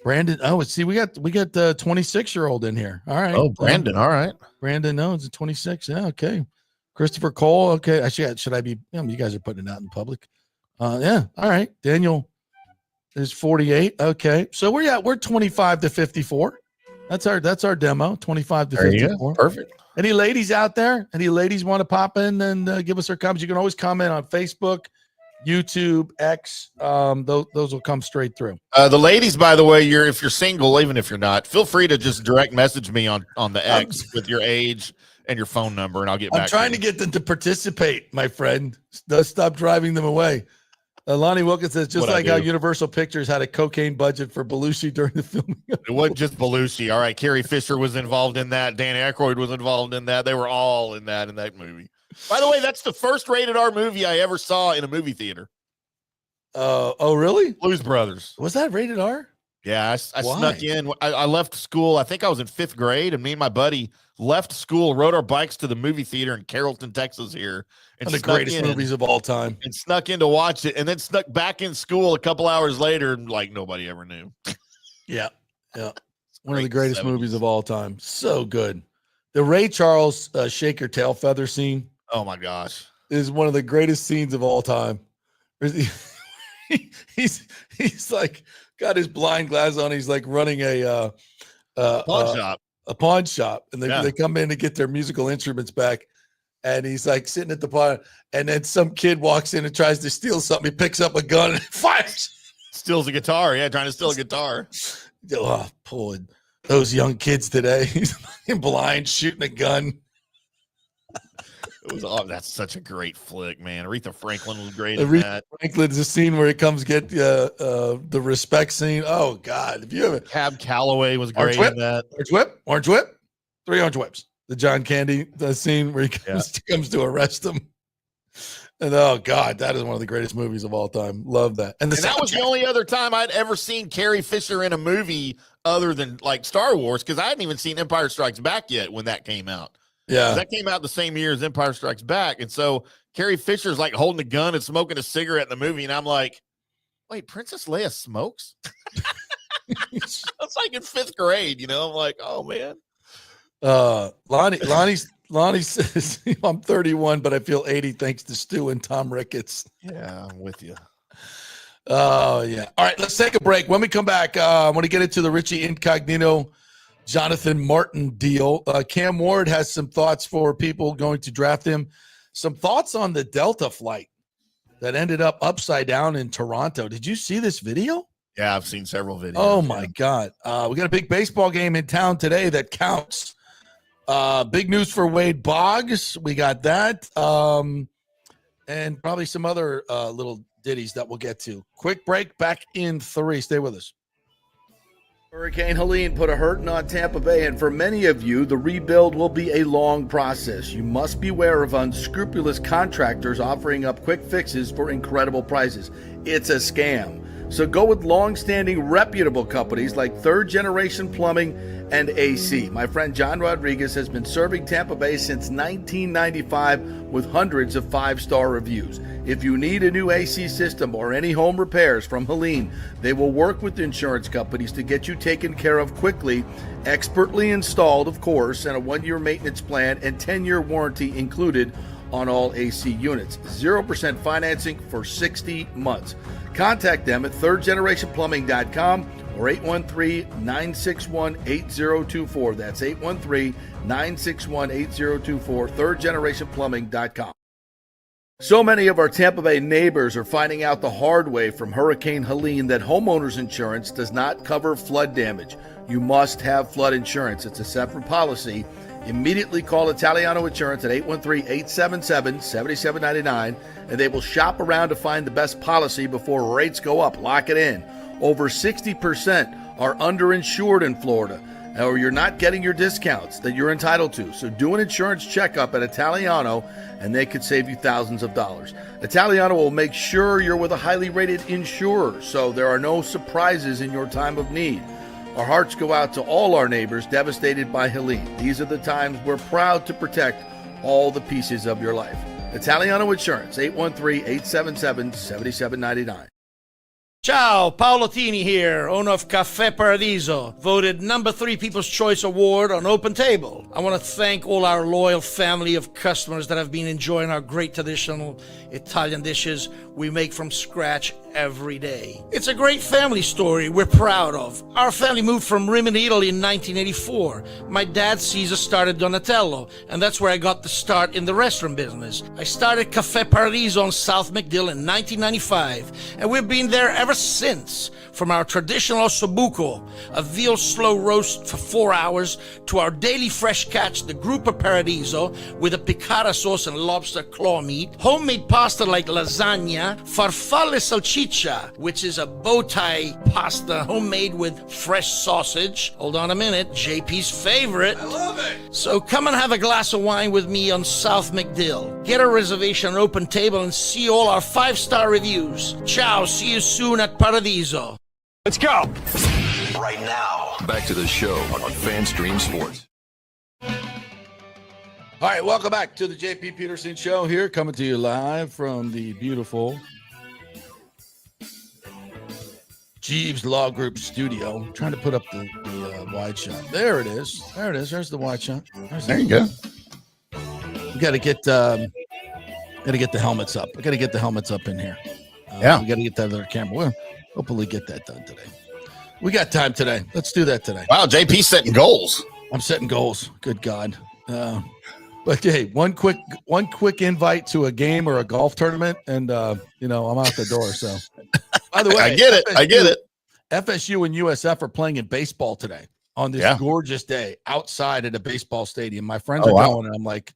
Brandon. Oh, see, we got the 26-year-old in here. All right. Oh, Brandon. All right. Brandon. No, it's a 26. Yeah. Okay. Christopher Cole. Okay. Actually, should I be? You guys are putting it out in public. Yeah. All right. Daniel is 48. Okay. So we're 25 to 54. That's our demo. 25 to 54. Perfect. Any ladies out there? Any ladies want to pop in and give us their comments? You can always comment on Facebook, YouTube, X. Those will come straight through. The ladies, by the way, if you're single, even if you're not, feel free to just direct message me on the X with your age and your phone number, and I'll get back. I'm trying to get them to participate, my friend. Stop driving them away. Lonnie Wilkins says, just like how Universal Pictures had a cocaine budget for Belushi during the filming. It wasn't just Belushi. All right. Carrie Fisher was involved in that. Dan Aykroyd was involved in that. They were all in that movie. By the way, that's the first rated R movie I ever saw in a movie theater. Oh, really? Blues Brothers. Was that rated R? Yeah, I Why? snuck in. I left school. I think I was in 5th grade, and me and my buddy left school, rode our bikes to the movie theater in Carrollton, Texas here. And One of the greatest movies of all time. And snuck in to watch it, and then snuck back in school a couple hours later, and like nobody ever knew. Yeah. One of the greatest movies of all time. So good. The Ray Charles shake your tail feather scene. Oh my gosh. Is one of the greatest scenes of all time. He's like got his blind glass on. He's like running a pawn shop, and they come in to get their musical instruments back, and he's like sitting at the pawn, and then some kid walks in and tries to steal something. He picks up a gun and fires. Steals a guitar. Yeah, trying to steal a guitar. Oh, pulling those young kids today. He's blind, shooting a gun. That's such a great flick, man. Aretha Franklin was great in that. Franklin's the scene where he comes get the respect scene. Oh God, if you haven't, Cab Calloway was great in that. Orange Whip, 3 Orange Whips. The John Candy scene where he comes to arrest him. And oh God, that is one of the greatest movies of all time. Love that. And that was the only other time I'd ever seen Carrie Fisher in a movie other than like Star Wars, because I hadn't even seen Empire Strikes Back yet when that came out. Yeah, that came out the same year as Empire Strikes Back, and so Carrie Fisher's like holding a gun and smoking a cigarette in the movie, and I'm like, "Wait, Princess Leia smokes?" It's like in 5th grade, you know. I'm like, "Oh man." Lonnie says, "I'm 31, but I feel 80 thanks to Stu and Tom Ricketts." Yeah, I'm with you. Oh yeah. All right, let's take a break. When we come back, I want to get into the Richie Incognito Jonathan Martin deal. Cam Ward has some thoughts for people going to draft him. Some thoughts on the Delta flight that ended up upside down in Toronto. Did you see this video? Yeah, I've seen several videos. Oh, my God. We got a big baseball game in town today that counts. Big news for Wade Boggs. We got that. And probably some other little ditties that we'll get to. Quick break, back in 3. Stay with us. Hurricane Helene put a hurting on Tampa Bay, and for many of you, the rebuild will be a long process. You must beware of unscrupulous contractors offering up quick fixes for incredible prices. It's a scam. So go with long-standing, reputable companies like Third Generation Plumbing and AC. My friend John Rodriguez has been serving Tampa Bay since 1995 with hundreds of 5-star reviews. If you need a new AC system or any home repairs from Helene, they will work with insurance companies to get you taken care of quickly, expertly installed, of course, and a 1-year maintenance plan and 10-year warranty included on all AC units. 0% financing for 60 months. Contact them at thirdgenerationplumbing.com or 813-961-8024. That's 813-961-8024, thirdgenerationplumbing.com. So many of our Tampa Bay neighbors are finding out the hard way from Hurricane Helene that homeowners insurance does not cover flood damage. You must have flood insurance. It's a separate policy. Immediately call Italiano Insurance at 813-877-7799, and they will shop around to find the best policy before rates go up. Lock it in. Over 60% are underinsured in Florida, or you're not getting your discounts that you're entitled to. So do an insurance checkup at Italiano, and they could save you thousands of dollars. Italiano will make sure you're with a highly rated insurer, so there are no surprises in your time of need. Our hearts go out to all our neighbors devastated by Helene. These are the times we're proud to protect all the pieces of your life. Italiano Insurance, 813-877-7799. Ciao, Paolo Tini here, owner of Caffè Paradiso, voted number 3 People's Choice Award on Open Table. I want to thank all our loyal family of customers that have been enjoying our great traditional Italian dishes we make from scratch every day. It's a great family story we're proud of. Our family moved from Rimini, Italy in 1984. My dad, Caesar, started Donatello, and that's where I got the start in the restaurant business. I started Caffè Paradiso on South McDill in 1995, and we've been there ever since. From our traditional ossobuco, a veal slow roast for 4 hours, to our daily fresh catch, the Gruppo Paradiso, with a piccata sauce and lobster claw meat, homemade pasta like lasagna, farfalle salchicha, which is a bow tie pasta homemade with fresh sausage. Hold on a minute, JP's favorite. I love it. So come and have a glass of wine with me on South McDill. Get a reservation on Open Table and see all our 5-star reviews. Ciao, see you soon at Paradiso. Let's go. Right now, back to the show on FanStream Sports. All right, welcome back to the JP Peterson Show here, coming to you live from the beautiful Jeeves Law Group studio. I'm trying to put up the wide shot. There it is. There it is. There's the wide shot. There you go. We got to get the helmets up. We got to get the helmets up in here. Yeah. We got to get that other camera. We'll hopefully get that done today. We got time today. Let's do that today. Wow, JP's setting goals. I'm setting goals. Good God. But hey, one quick invite to a game or a golf tournament, and I'm out the door. So, by the way, I get it. FSU and USF are playing in baseball today on this gorgeous day outside at a baseball stadium. My friends are going, and I'm like,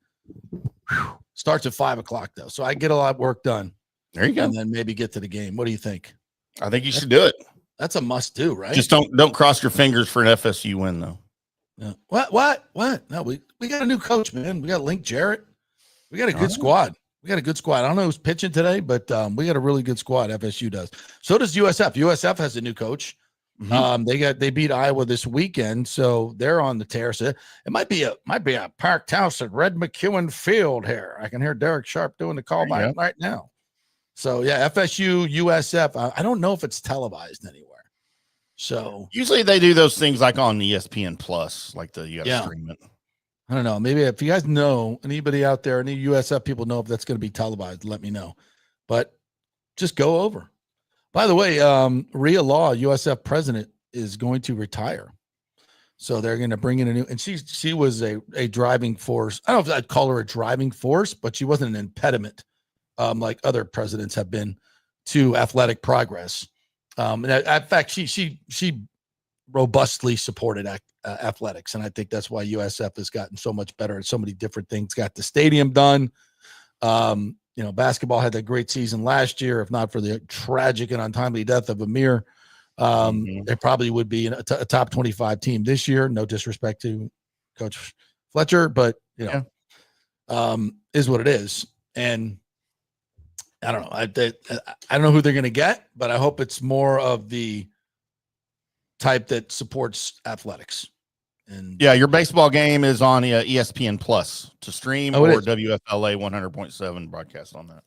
whew. Starts at 5:00 though, so I get a lot of work done. There you go. And then maybe get to the game. What do you think? I think you should do it. That's a must do, right? Just don't cross your fingers for an FSU win though. Yeah. What? No, we got a new coach, man. We got Link Jarrett. We got a good squad. I don't know who's pitching today, but we got a really good squad. FSU does. So does USF. USF has a new coach. Mm-hmm. They beat Iowa this weekend, so they're on the tear. So it might be a packed house at Red McEwen Field here. I can hear Derek Sharp doing the call by right now. So yeah, FSU, USF. I don't know if it's televised anywhere. So usually they do those things like on ESPN Plus, like you got to stream it. I don't know. Maybe if you guys know, anybody out there, any USF people know if that's going to be televised, let me know. But just go over. By the way, Rhea Law, USF president, is going to retire. So they're going to bring in a new, and she was a driving force. I don't know if I'd call her a driving force, but she wasn't an impediment like other presidents have been to athletic progress. And in fact, she robustly supported athletics, and I think that's why USF has gotten so much better at so many different things. Got the stadium done. Basketball had that great season last year. If not for the tragic and untimely death of Amir, they probably would be a top 25 team this year. No disrespect to Coach Fletcher, but is what it is. And I don't know. I don't know who they're going to get, but I hope it's more of the type that supports athletics. And your baseball game is on ESPN Plus to stream or WFLA 100.7 broadcast on that.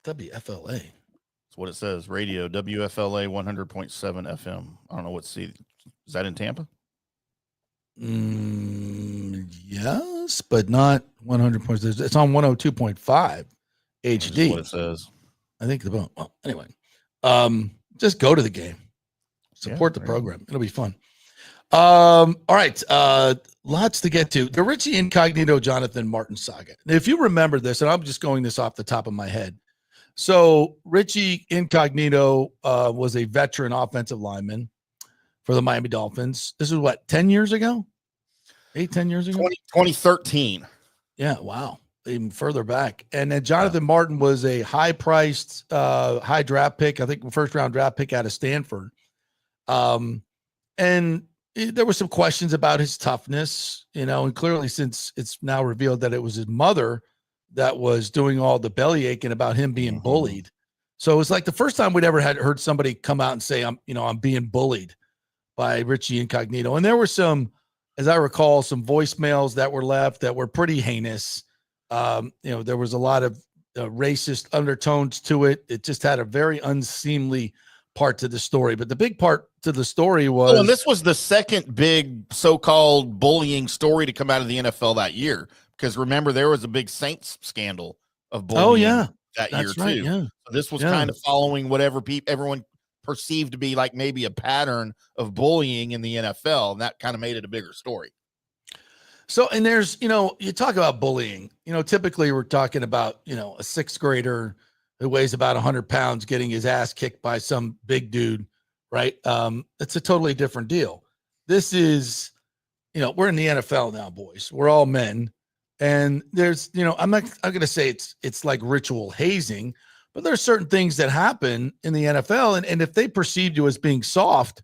WFLA. That's what it says. Radio WFLA 100.7 FM. I don't know what city. Is that in Tampa? Yes, but not 100.7. It's on 102.5. HD. That's what it says. I think anyway, just go to the game, support the program. It'll be fun. All right. Lots to get to. The Richie Incognito, Jonathan Martin saga. If you remember this, and I'm just going this off the top of my head. So Richie Incognito was a veteran offensive lineman for the Miami Dolphins. This was 10 years ago? 10 years ago? 2013. Yeah. Wow. Even further back. And then Jonathan Martin was a high-priced, high draft pick, I think first-round draft pick out of Stanford. And there were some questions about his toughness, and clearly since it's now revealed that it was his mother that was doing all the belly aching about him being bullied. So it was like the first time we'd ever heard somebody come out and say, I'm being bullied by Richie Incognito. And there were some, as I recall, some voicemails that were left that were pretty heinous. There was a lot of racist undertones to it. It just had a very unseemly part to the story. But the big part to the story was... and this was the second big so-called bullying story to come out of the NFL that year. Because remember, there was a big Saints scandal of bullying that year, right, too. Yeah. So this was kind of following whatever everyone perceived to be like maybe a pattern of bullying in the NFL. And that kind of made it a bigger story. So, and there's, you talk about bullying, typically we're talking about, a sixth grader who weighs about 100 pounds getting his ass kicked by some big dude, right? It's a totally different deal. This is, we're in the NFL now, boys. We're all men. And there's, I'm not going to say it's like ritual hazing, But there are certain things that happen in the NFL, and if they perceive you as being soft,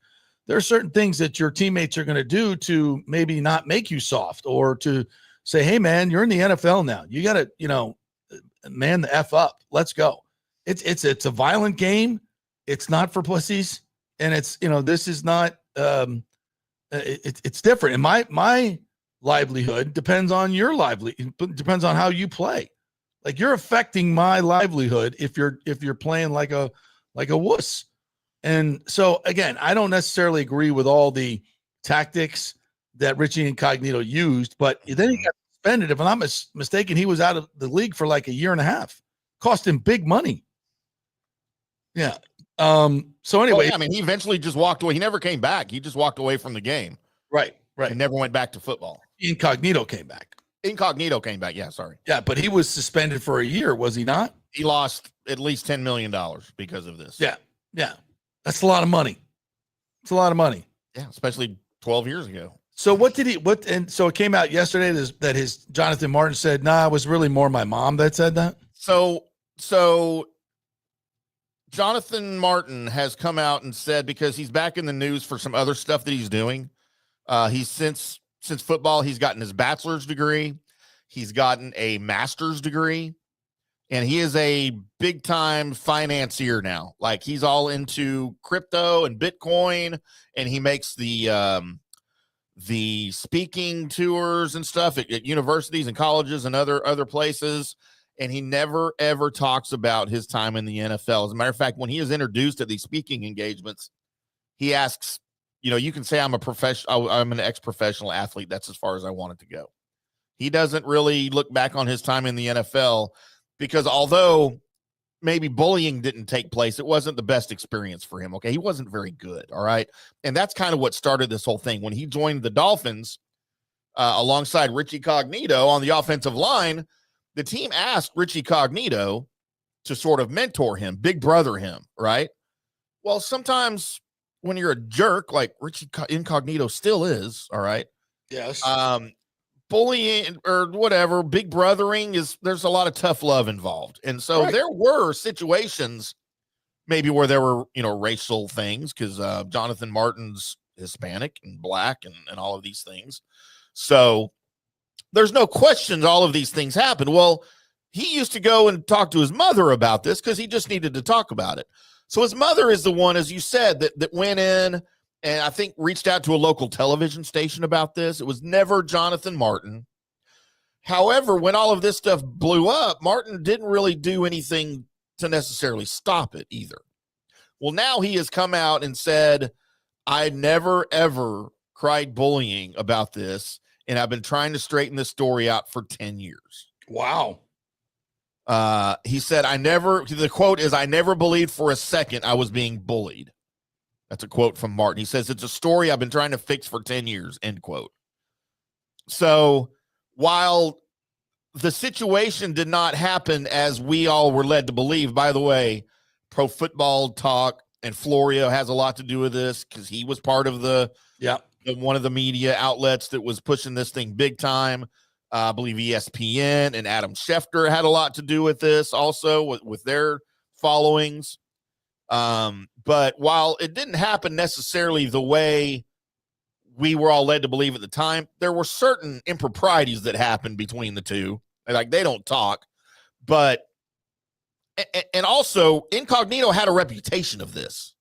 there are certain things that your teammates are going to do to maybe not make you soft, or to say, hey, man, you're in the NFL now. You got to, man the F up. Let's go. It's a violent game. It's not for pussies. And it's, this is not, it's different. And my livelihood depends on your livelihood. It depends on how you play. Like, you're affecting my livelihood if you're playing like a wuss. And so, again, I don't necessarily agree with all the tactics that Richie Incognito used, but then he got suspended. If I'm not mistaken, he was out of the league for like a year and a half. Cost him big money. Yeah. So anyway, he eventually just walked away. He never came back. He just walked away from the game. Right. And never went back to football. Incognito came back. Yeah, sorry. Yeah, but he was suspended for a year, was he not? He lost at least $10 million because of this. Yeah. That's a lot of money. It's a lot of money. Yeah, especially 12 years ago. So and so it came out yesterday that his Jonathan Martin said, nah, it was really more my mom that said that. So Jonathan Martin has come out and said, because he's back in the news for some other stuff that he's doing. He's since football, he's gotten his bachelor's degree. He's gotten a master's degree, and he is a big time financier now. Like, he's all into crypto and Bitcoin, and he makes the speaking tours and stuff at universities and colleges and other places. And he never, ever talks about his time in the NFL. As a matter of fact, when he is introduced at these speaking engagements, he asks, you can say I'm an ex-professional athlete. That's as far as I want it to go. He doesn't really look back on his time in the NFL, because although maybe bullying didn't take place, it wasn't the best experience for him. Okay. He wasn't very good. All right. And that's kind of what started this whole thing. When he joined the Dolphins alongside Richie Cognito on the offensive line, the team asked Richie Cognito to sort of mentor him, big brother him. Right. Well, sometimes when you're a jerk, like Richie Incognito still is, all right. Yes. Bullying or whatever, big brothering there's a lot of tough love involved. And so There were situations maybe where there were, racial things, because Jonathan Martin's Hispanic and black and all of these things. So there's no question all of these things happened. Well, he used to go and talk to his mother about this because he just needed to talk about it. So his mother is the one, as you said, that went in and I think reached out to a local television station about this. It was never Jonathan Martin. However, when all of this stuff blew up, Martin didn't really do anything to necessarily stop it either. Well, now he has come out and said, I never, ever cried bullying about this, and I've been trying to straighten this story out for 10 years. Wow. He said, the quote is, I never believed for a second I was being bullied. That's a quote from Martin. He says, it's a story I've been trying to fix for 10 years, end quote. So while the situation did not happen as we all were led to believe, by the way, Pro Football Talk and Florio has a lot to do with this, because he was part of one of the media outlets that was pushing this thing big time. I believe ESPN and Adam Schefter had a lot to do with this also with their followings. But while it didn't happen necessarily the way we were all led to believe at the time, there were certain improprieties that happened between the two. Like, they don't talk, and also Incognito had a reputation of this.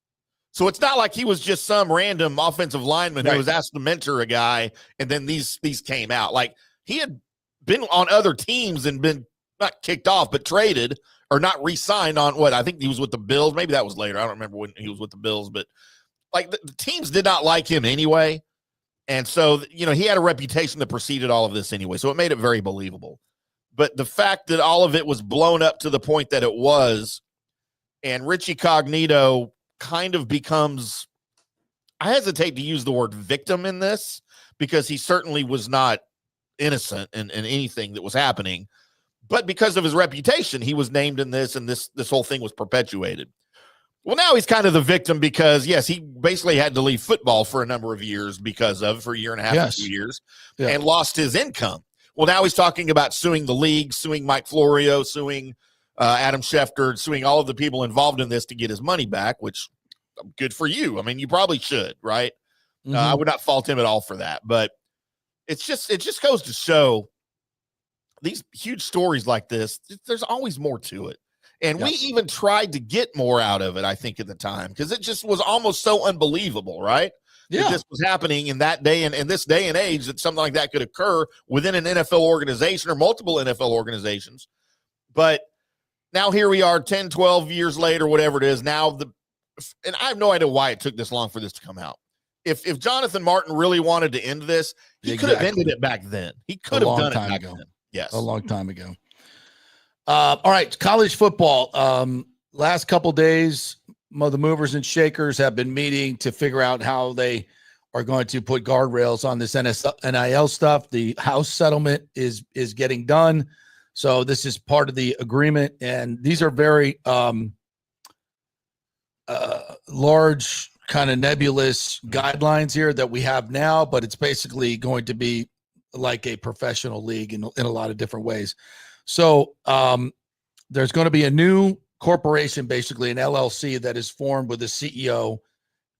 So it's not like he was just some random offensive lineman who was asked to mentor a guy and then these came out. Like, he had been on other teams and been not kicked off, but traded or not re-signed on I think he was with the Bills. Maybe that was later. I don't remember when he was with the Bills, but like the teams did not like him anyway. And so, he had a reputation that preceded all of this anyway. So it made it very believable. But the fact that all of it was blown up to the point that it was, and Richie Cognito kind of becomes, I hesitate to use the word victim in this, because he certainly was not innocent in anything that was happening. But because of his reputation, he was named in this, and this whole thing was perpetuated. Well, now he's kind of the victim because, yes, he basically had to leave football for a number of years for a year and a half, 2 years, and lost his income. Well, now he's talking about suing the league, suing Mike Florio, suing Adam Schefter suing all of the people involved in this to get his money back, which good for you. I mean, you probably should, right? I would not fault him at all for that, but it just goes to show these huge stories like this, there's always more to it. And we even tried to get more out of it, I think, at the time, because it just was almost so unbelievable, right? Yeah. That this was happening in that day and in this day and age, that something like that could occur within an NFL organization or multiple NFL organizations. But now here we are 10, 12 years later, whatever it is. Now, and I have no idea why it took this long for this to come out. If Jonathan Martin really wanted to end this, he could have ended it back then. He could have done it back then. Yes. A long time ago. All right, college football. Last couple days, the movers and shakers have been meeting to figure out how they are going to put guardrails on this NIL stuff. The House settlement is getting done. So this is part of the agreement. And these are very large, kind of nebulous guidelines here that we have now, but it's basically going to be like a professional league in a lot of different ways. So there's going to be a new corporation, basically an LLC, that is formed with a CEO.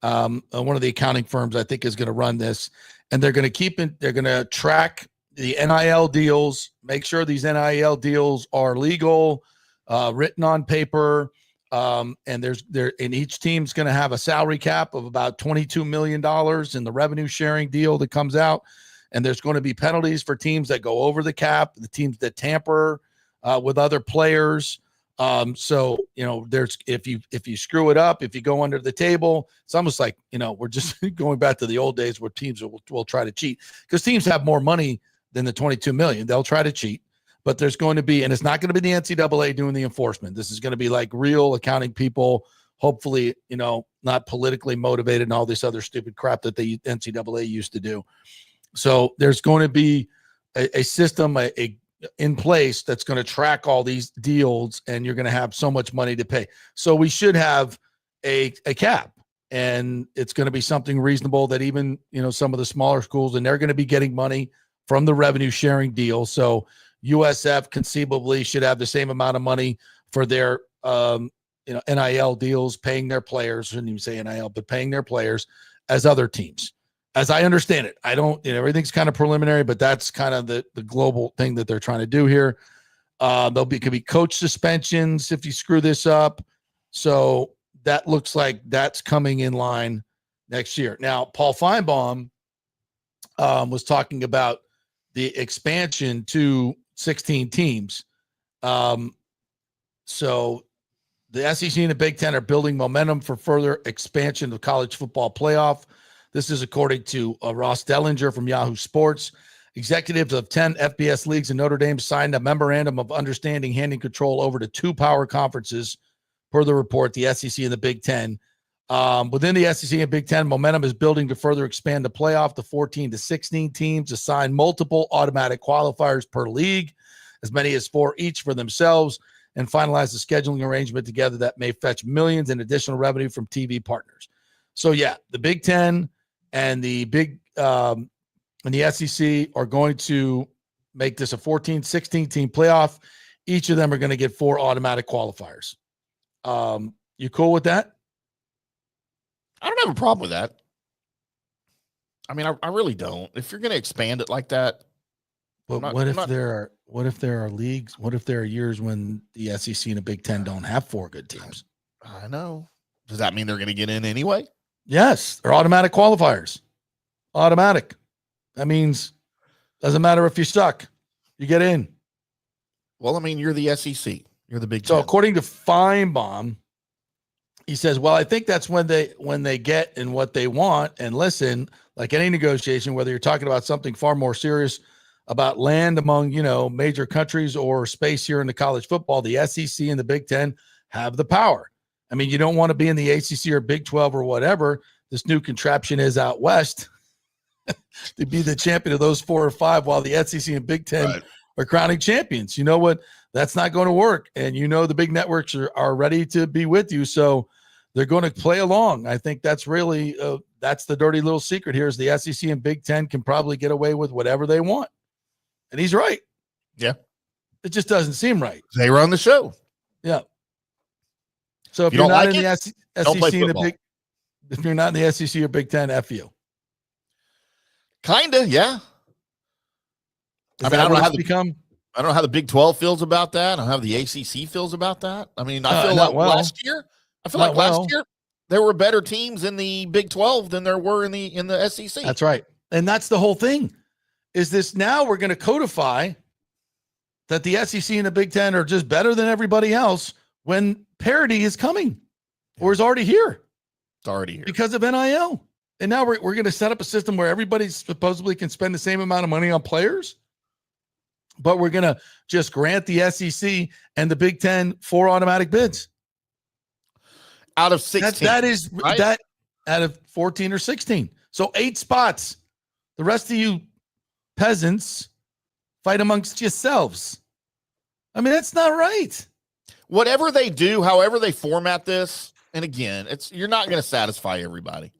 One of the accounting firms, I think, is going to run this, and they're going to they're going to track the NIL deals, make sure these NIL deals are legal, written on paper. And and each team's going to have a salary cap of about $22 million in the revenue sharing deal that comes out. And there's going to be penalties for teams that go over the cap, the teams that tamper with other players. So, there's, if you screw it up, if you go under the table, it's almost like, we're just going back to the old days where teams will try to cheat, because teams have more money than the 22 million. They'll try to cheat, but there's going to be, and it's not going to be the NCAA doing the enforcement. This is going to be like real accounting people, hopefully, not politically motivated and all this other stupid crap that the NCAA used to do. So there's going to be a system in place that's going to track all these deals, and you're going to have so much money to pay. So we should have a cap, and it's going to be something reasonable that even, some of the smaller schools, and they're going to be getting money from the revenue sharing deal. So USF conceivably should have the same amount of money for their, NIL deals, paying their players. I shouldn't even say NIL, but paying their players as other teams. As I understand it, I don't, everything's kind of preliminary, but that's kind of the global thing that they're trying to do here. Could be coach suspensions if you screw this up. So that looks like that's coming in line next year. Now, Paul Feinbaum was talking about the expansion to 16 teams. So the SEC and the Big Ten are building momentum for further expansion of college football playoff. This is according to Ross Dellinger from Yahoo Sports. Executives of 10 FBS leagues in Notre Dame signed a memorandum of understanding handing control over to two power conferences, per the report, the SEC and the Big Ten. Within the SEC and Big Ten, momentum is building to further expand the playoff to 14 to 16 teams, assign multiple automatic qualifiers per league, as many as 4 each for themselves, and finalize the scheduling arrangement together that may fetch millions in additional revenue from TV partners. So, yeah, the Big Ten and the and the SEC are going to make this a 14, 16 team playoff. Each of them are going to get 4 automatic qualifiers. You cool with that? I don't have a problem with that. I mean, I really don't. If you're going to expand it like that, but what if there are leagues? What if there are years when the SEC and the Big Ten don't have 4 good teams? I know. Does that mean they're going to get in anyway? Yes, they're automatic qualifiers. Automatic. That means doesn't matter if you suck, you get in. Well, I mean, you're the SEC. You're the Big Ten. So according to Feinbaum, he says, well, I think that's when they get in what they want. And listen, like any negotiation, whether you're talking about something far more serious about land among, major countries or space here in the college football, the SEC and the Big Ten have the power. I mean, you don't want to be in the ACC or Big 12 or whatever this new contraption is out west to be the champion of those 4 or 5 while the SEC and Big Ten are crowning champions. You know what? That's not going to work. And the big networks are ready to be with you. So they're going to play along. I think that's really that's the dirty little secret here is the SEC and Big Ten can probably get away with whatever they want. And he's right. Yeah. It just doesn't seem right. They run the show. Yeah. So if You you're don't not like in the it? Don't play SEC and the football. if you're not in the SEC or Big Ten, F you. Kinda, yeah. Is I mean, that I don't what know how it's the become? I don't know how the Big 12 feels about that. I don't know how the ACC feels about that. I mean, I feel Not like well. last year, Not well. there were better teams in the Big 12 than there were in the SEC. That's right. And that's the whole thing. Is this now we're going to codify that the SEC and the Big Ten are just better than everybody else when parity is coming or is already here. It's already here. Because of NIL. And now we're going to set up a system where everybody supposedly can spend the same amount of money on players, but we're going to just grant the SEC and the Big Ten 4 automatic bids. Out of 16. That is right? that out of 14 or 16. So 8 spots. The rest of you peasants fight amongst yourselves. I mean, that's not right. Whatever they do, however they format this, and again, you're not going to satisfy everybody.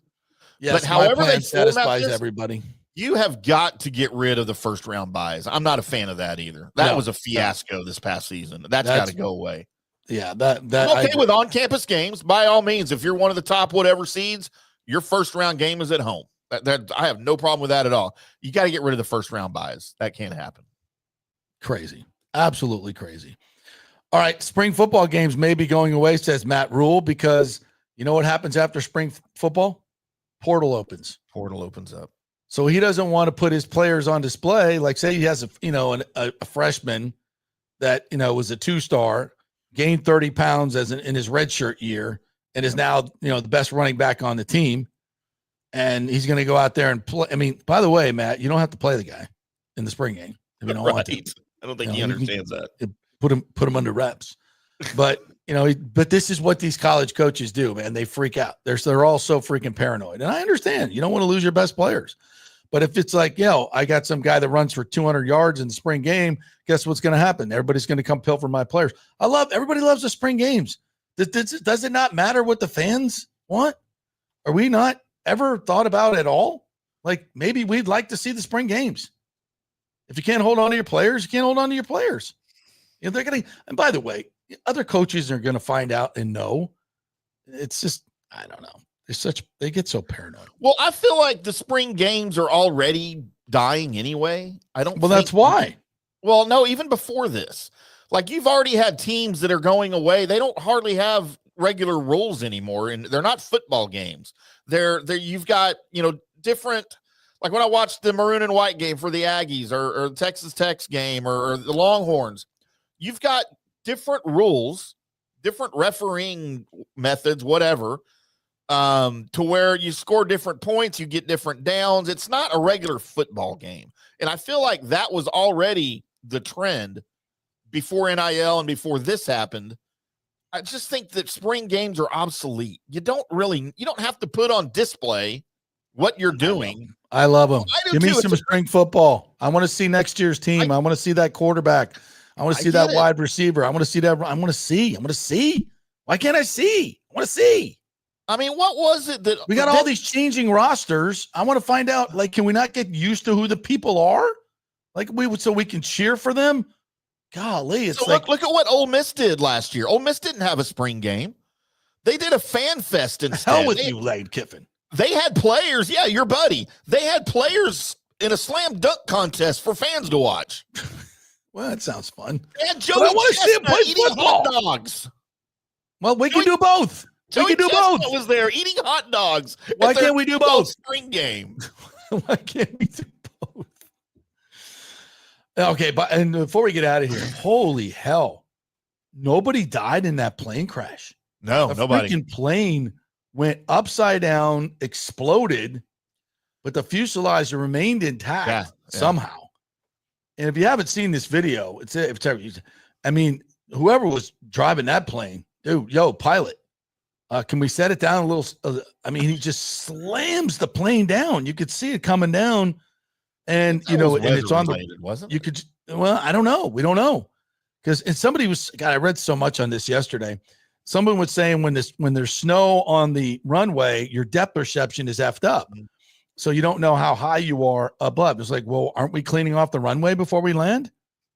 Yes, but however they satisfies this, everybody. You have got to get rid of the first round buys. I'm not a fan of that either. That was a fiasco this past season. That's got to go away. Yeah, that I'm okay with on-campus games. By all means, if you're one of the top whatever seeds, your first round game is at home. That I have no problem with that at all. You got to get rid of the first round buys. That can't happen. Crazy. Absolutely crazy. All right, spring football games may be going away, says Matt Rule, because you know what happens after spring football? Portal opens. Portal opens up. So he doesn't want to put his players on display. Like say he has a freshman that, was a 2-star, gained 30 pounds in his redshirt year and is now, the best running back on the team. And he's going to go out there and play. I mean, by the way, Matt, you don't have to play the guy in the spring game if you don't want to. I don't think he understands that. Put him under reps. But, but this is what these college coaches do, man. They freak out. They're all so freaking paranoid. And I understand you don't want to lose your best players. But if it's like, I got some guy that runs for 200 yards in the spring game, guess what's going to happen? Everybody's going to come pilfer my players. Everybody loves the spring games. Does it not matter what the fans want? Are we not ever thought about at all? Like maybe we'd like to see the spring games. If you can't hold on to your players, you can't hold on to your players. They're going to, and by the way, other coaches are going to find out and know. It's just, I don't know. They get so paranoid. Well, I feel like the spring games are already dying anyway. That's why. Well, no, even before this, like you've already had teams that are going away. They don't hardly have regular rules anymore, and they're not football games. You've got, different, like when I watched the maroon and white game for the Aggies or the Texas Tech's game or the Longhorns, you've got different rules, different refereeing methods, whatever, to where you score different points, you get different downs. It's not a regular football game. And I feel like that was already the trend before NIL and before this happened. I just think that spring games are obsolete. You don't have to put on display what you're doing. I love them. I do Give me too. some spring football. I want to see next year's team. I want to see that quarterback. I want to see that wide receiver. I want to see that. I want to see. Why can't I see? I want to see. I mean, what was it that we got all these changing rosters? I want to find out, like, can we not get used to who the people are? Like so we can cheer for them? Golly, it's look at what Ole Miss did last year. Ole Miss didn't have a spring game. They did a fan fest instead. Hell with you, Lane Kiffin. They had players. Yeah, your buddy. They had players in a slam dunk contest for fans to watch. Well, that sounds fun. And Joey I want to see him play football. Hot dogs. Well, we can do both. Joey Chestnut was there eating hot dogs. Why can't we do both? Spring game. Why can't we do both? Okay, and before we get out of here, holy hell. Nobody died in that plane crash. No, nobody. The freaking plane went upside down, exploded, but the fuselage remained intact somehow. And if you haven't seen this video, I mean, whoever was driving that plane, dude, pilot, can we set it down a little? He just slams the plane down. You could see it coming down, and and it's on wasn't you could. Well, I don't know. We don't know because somebody was. God, I read so much on this yesterday. Someone was saying when there's snow on the runway, your depth perception is effed up, so you don't know how high you are above. It's like, well, aren't we cleaning off the runway before we land?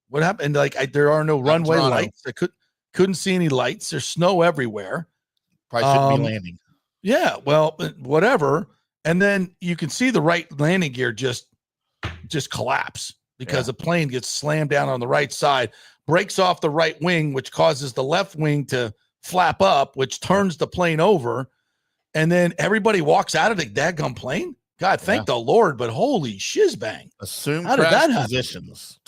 What happened? Like there are no runway lights. Couldn't see any lights. There's snow everywhere. Probably shouldn't be landing. Yeah, well, whatever. And then you can see the right landing gear just collapse because the plane gets slammed down on the right side, breaks off the right wing, which causes the left wing to flap up, which turns the plane over. And then everybody walks out of the daggum plane. God, thank the Lord, but holy shizbang. Assume How did that happen? positions.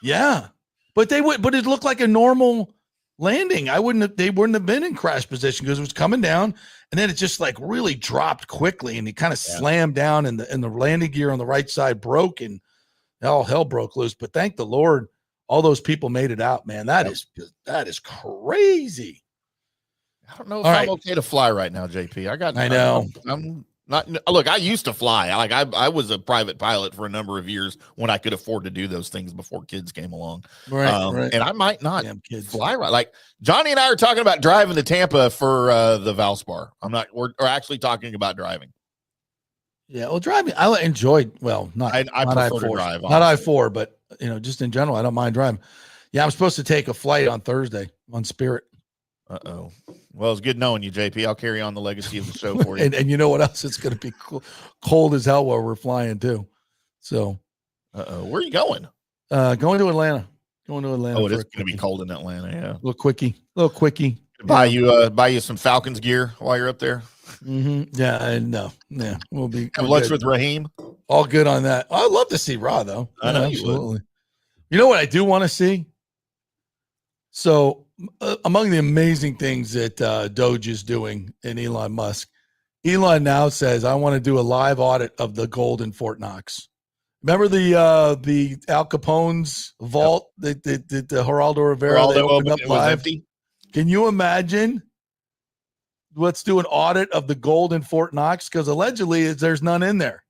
Yeah. But it looked like a normal landing. They wouldn't have been in crash position because it was coming down, and then it just like really dropped quickly, and it kind of slammed down, and the landing gear on the right side broke, and all hell broke loose. But thank the Lord, all those people made it out, man. That is crazy. I don't know if I'm okay to fly right now, JP. I know. I'm not. Look, I used to fly. I was a private pilot for a number of years when I could afford to do those things before kids came along. Right. And I might not fly right. Like Johnny and I are talking about driving to Tampa for the Valspar. We're actually talking about driving. Yeah, well, driving, I enjoyed. Well, I prefer to drive. Not I-4, but just in general, I don't mind driving. Yeah, I'm supposed to take a flight on Thursday on Spirit. Uh-oh. Well, it's good knowing you, JP. I'll carry on the legacy of the show for you. and you know what else? It's going to be cold as hell while we're flying too. So, where are you going? Going to Atlanta. Oh, it is going to be cold in Atlanta. Yeah, a little quickie. Buy you some Falcons gear while you're up there. Mm-hmm. Yeah, we'll be have lunch with Raheem. All good on that. I'd love to see Raw though. I know absolutely. You know what I do want to see? So, among the amazing things that Doge is doing and Elon Musk, Elon now says, I want to do a live audit of the gold in Fort Knox. Remember the Al Capone's vault that the Geraldo Rivera they opened up live? Empty. Can you imagine? Let's do an audit of the gold in Fort Knox because allegedly there's none in there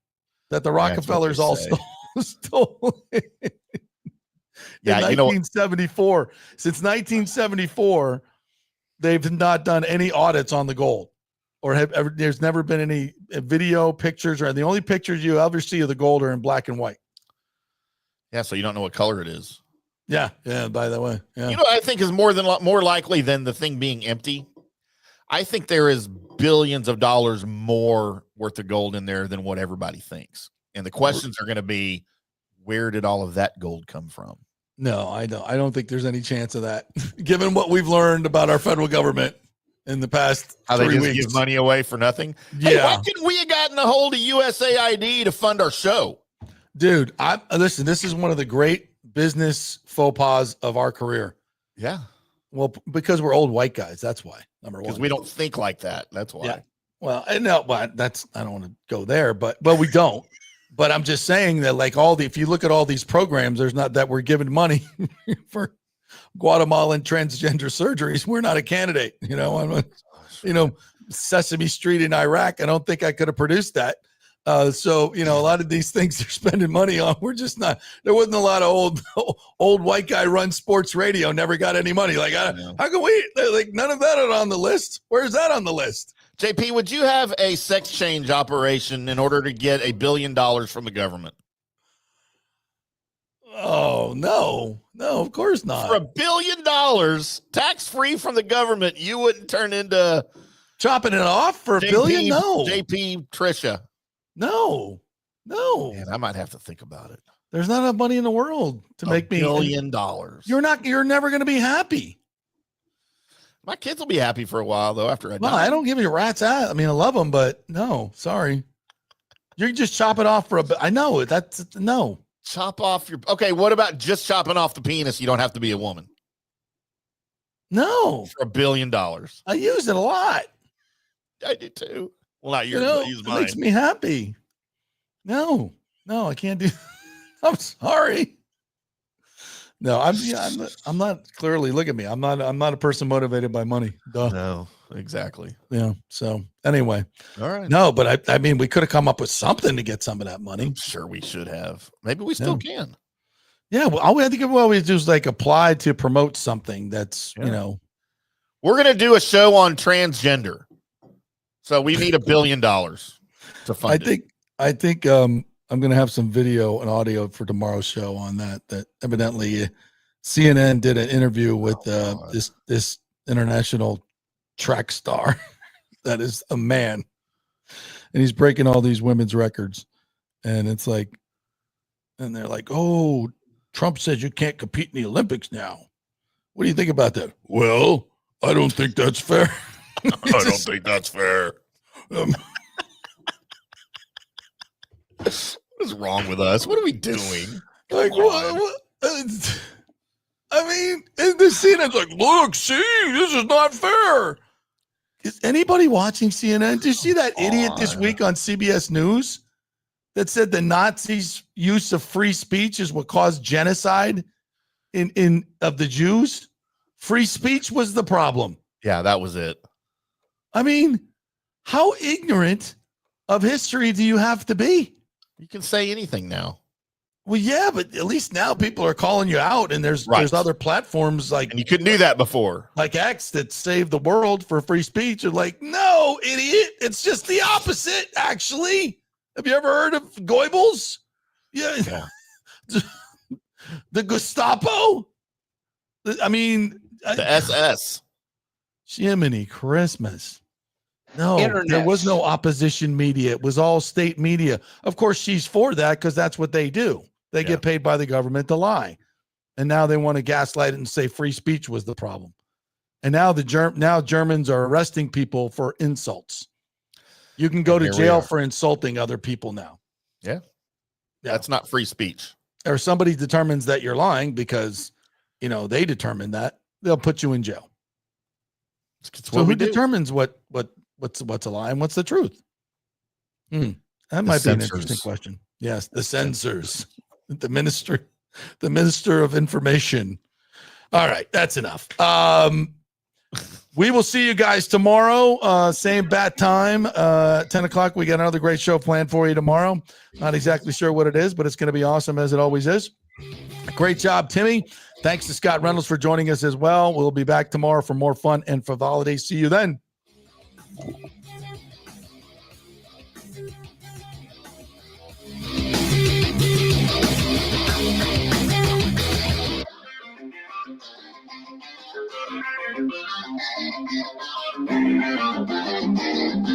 that the Rockefellers all stole. Yeah, 1974. Since 1974, they've not done any audits on the gold, there's never been any video pictures, or the only pictures you ever see of the gold are in black and white. Yeah, so you don't know what color it is. Yeah. By the way, yeah. I think is more likely than the thing being empty. I think there is billions of dollars more worth of gold in there than what everybody thinks, and the questions are going to be, where did all of that gold come from? No, I don't think there's any chance of that, given what we've learned about our federal government in the past 3 weeks. Give money away for nothing. Yeah. Hey, why couldn't we have gotten a hold of USAID to fund our show? Dude, listen, this is one of the great business faux pas of our career. Yeah. Well, because we're old white guys. That's why. Number one. Because we don't think like that. That's why. Yeah. Well, I know, but I don't want to go there, but we don't. But I'm just saying that, like, if you look at all these programs, there's not that we're giving money for Guatemalan transgender surgeries. We're not a candidate, Sesame Street in Iraq. I don't think I could have produced that. So, a lot of these things they're spending money on, we're just not, there wasn't a lot of old white guy run sports radio, never got any money. Like, how can we, like, none of that are on the list. Where's that on the list? JP, would you have a sex change operation in order to get $1 billion from the government? Oh, no, of course not. For $1 billion, tax-free from the government, you wouldn't turn into chopping it off for $1 billion? No. JP Trisha. No. Man, I might have to think about it. There's not enough money in the world to make me $1 billion. You're never going to be happy. My kids will be happy for a while, though, after I die. I don't give you a rat's ass. I mean, I love them, but no, sorry. You can just chop it off for I know that's no. Chop off your. Okay, what about just chopping off the penis? You don't have to be a woman. No. For $1 billion. I use it a lot. I do too. Well, not yours, but I use mine. It makes me happy. No, I can't do. I'm sorry. No, I'm not clearly. Look at me. I'm not a person motivated by money. Duh. No, exactly. Yeah. So anyway, all right. No, but I mean, we could have come up with something to get some of that money. I'm sure we should have. Maybe we still can. Yeah. Well, all we had to always do is like apply to promote something that's We're gonna do a show on transgender, so we need $1 billion to fund it. I think I'm going to have some video and audio for tomorrow's show on that evidently CNN did an interview with this international track star that is a man, and he's breaking all these women's records. And it's like, and they're like, "Oh, Trump says you can't compete in the Olympics now. What do you think about that?" Well, I don't think that's fair. I don't think that's fair. What is wrong with us? What are we doing? Like, what? I mean, and the CNN's like, look, see, this is not fair. Is anybody watching CNN? Did you see that idiot this week on CBS News that said the Nazis' use of free speech is what caused genocide of the Jews? Free speech was the problem. Yeah, that was it. I mean, how ignorant of history do you have to be? You can say anything now. Well, yeah, but at least now people are calling you out, and there's other platforms like, and you couldn't do that before, like X that saved the world for free speech. You're like, no, idiot, it's just the opposite. Actually, have you ever heard of Goebbels? Yeah. The Gestapo. I mean, the SS. Jiminy Christmas. No, there was no opposition media. It was all state media. Of course, she's for that because that's what they do. They get paid by the government to lie. And now they want to gaslight it and say free speech was the problem. And now now Germans are arresting people for insults. You can go to jail for insulting other people now. Yeah. That's not free speech. Or somebody determines that you're lying because, they determine that, they'll put you in jail. So who determines what's a lie and what's the truth? That might be an interesting question. Yes, the censors, the minister of information. All right, that's enough. We will see you guys tomorrow, same bat time, 10 o'clock. We got another great show planned for you tomorrow. Not exactly sure what it is, but it's going to be awesome as it always is. Great job, Timmy. Thanks to Scott Reynolds for joining us as well. We'll be back tomorrow for more fun and frivolity. See you then. Thank you.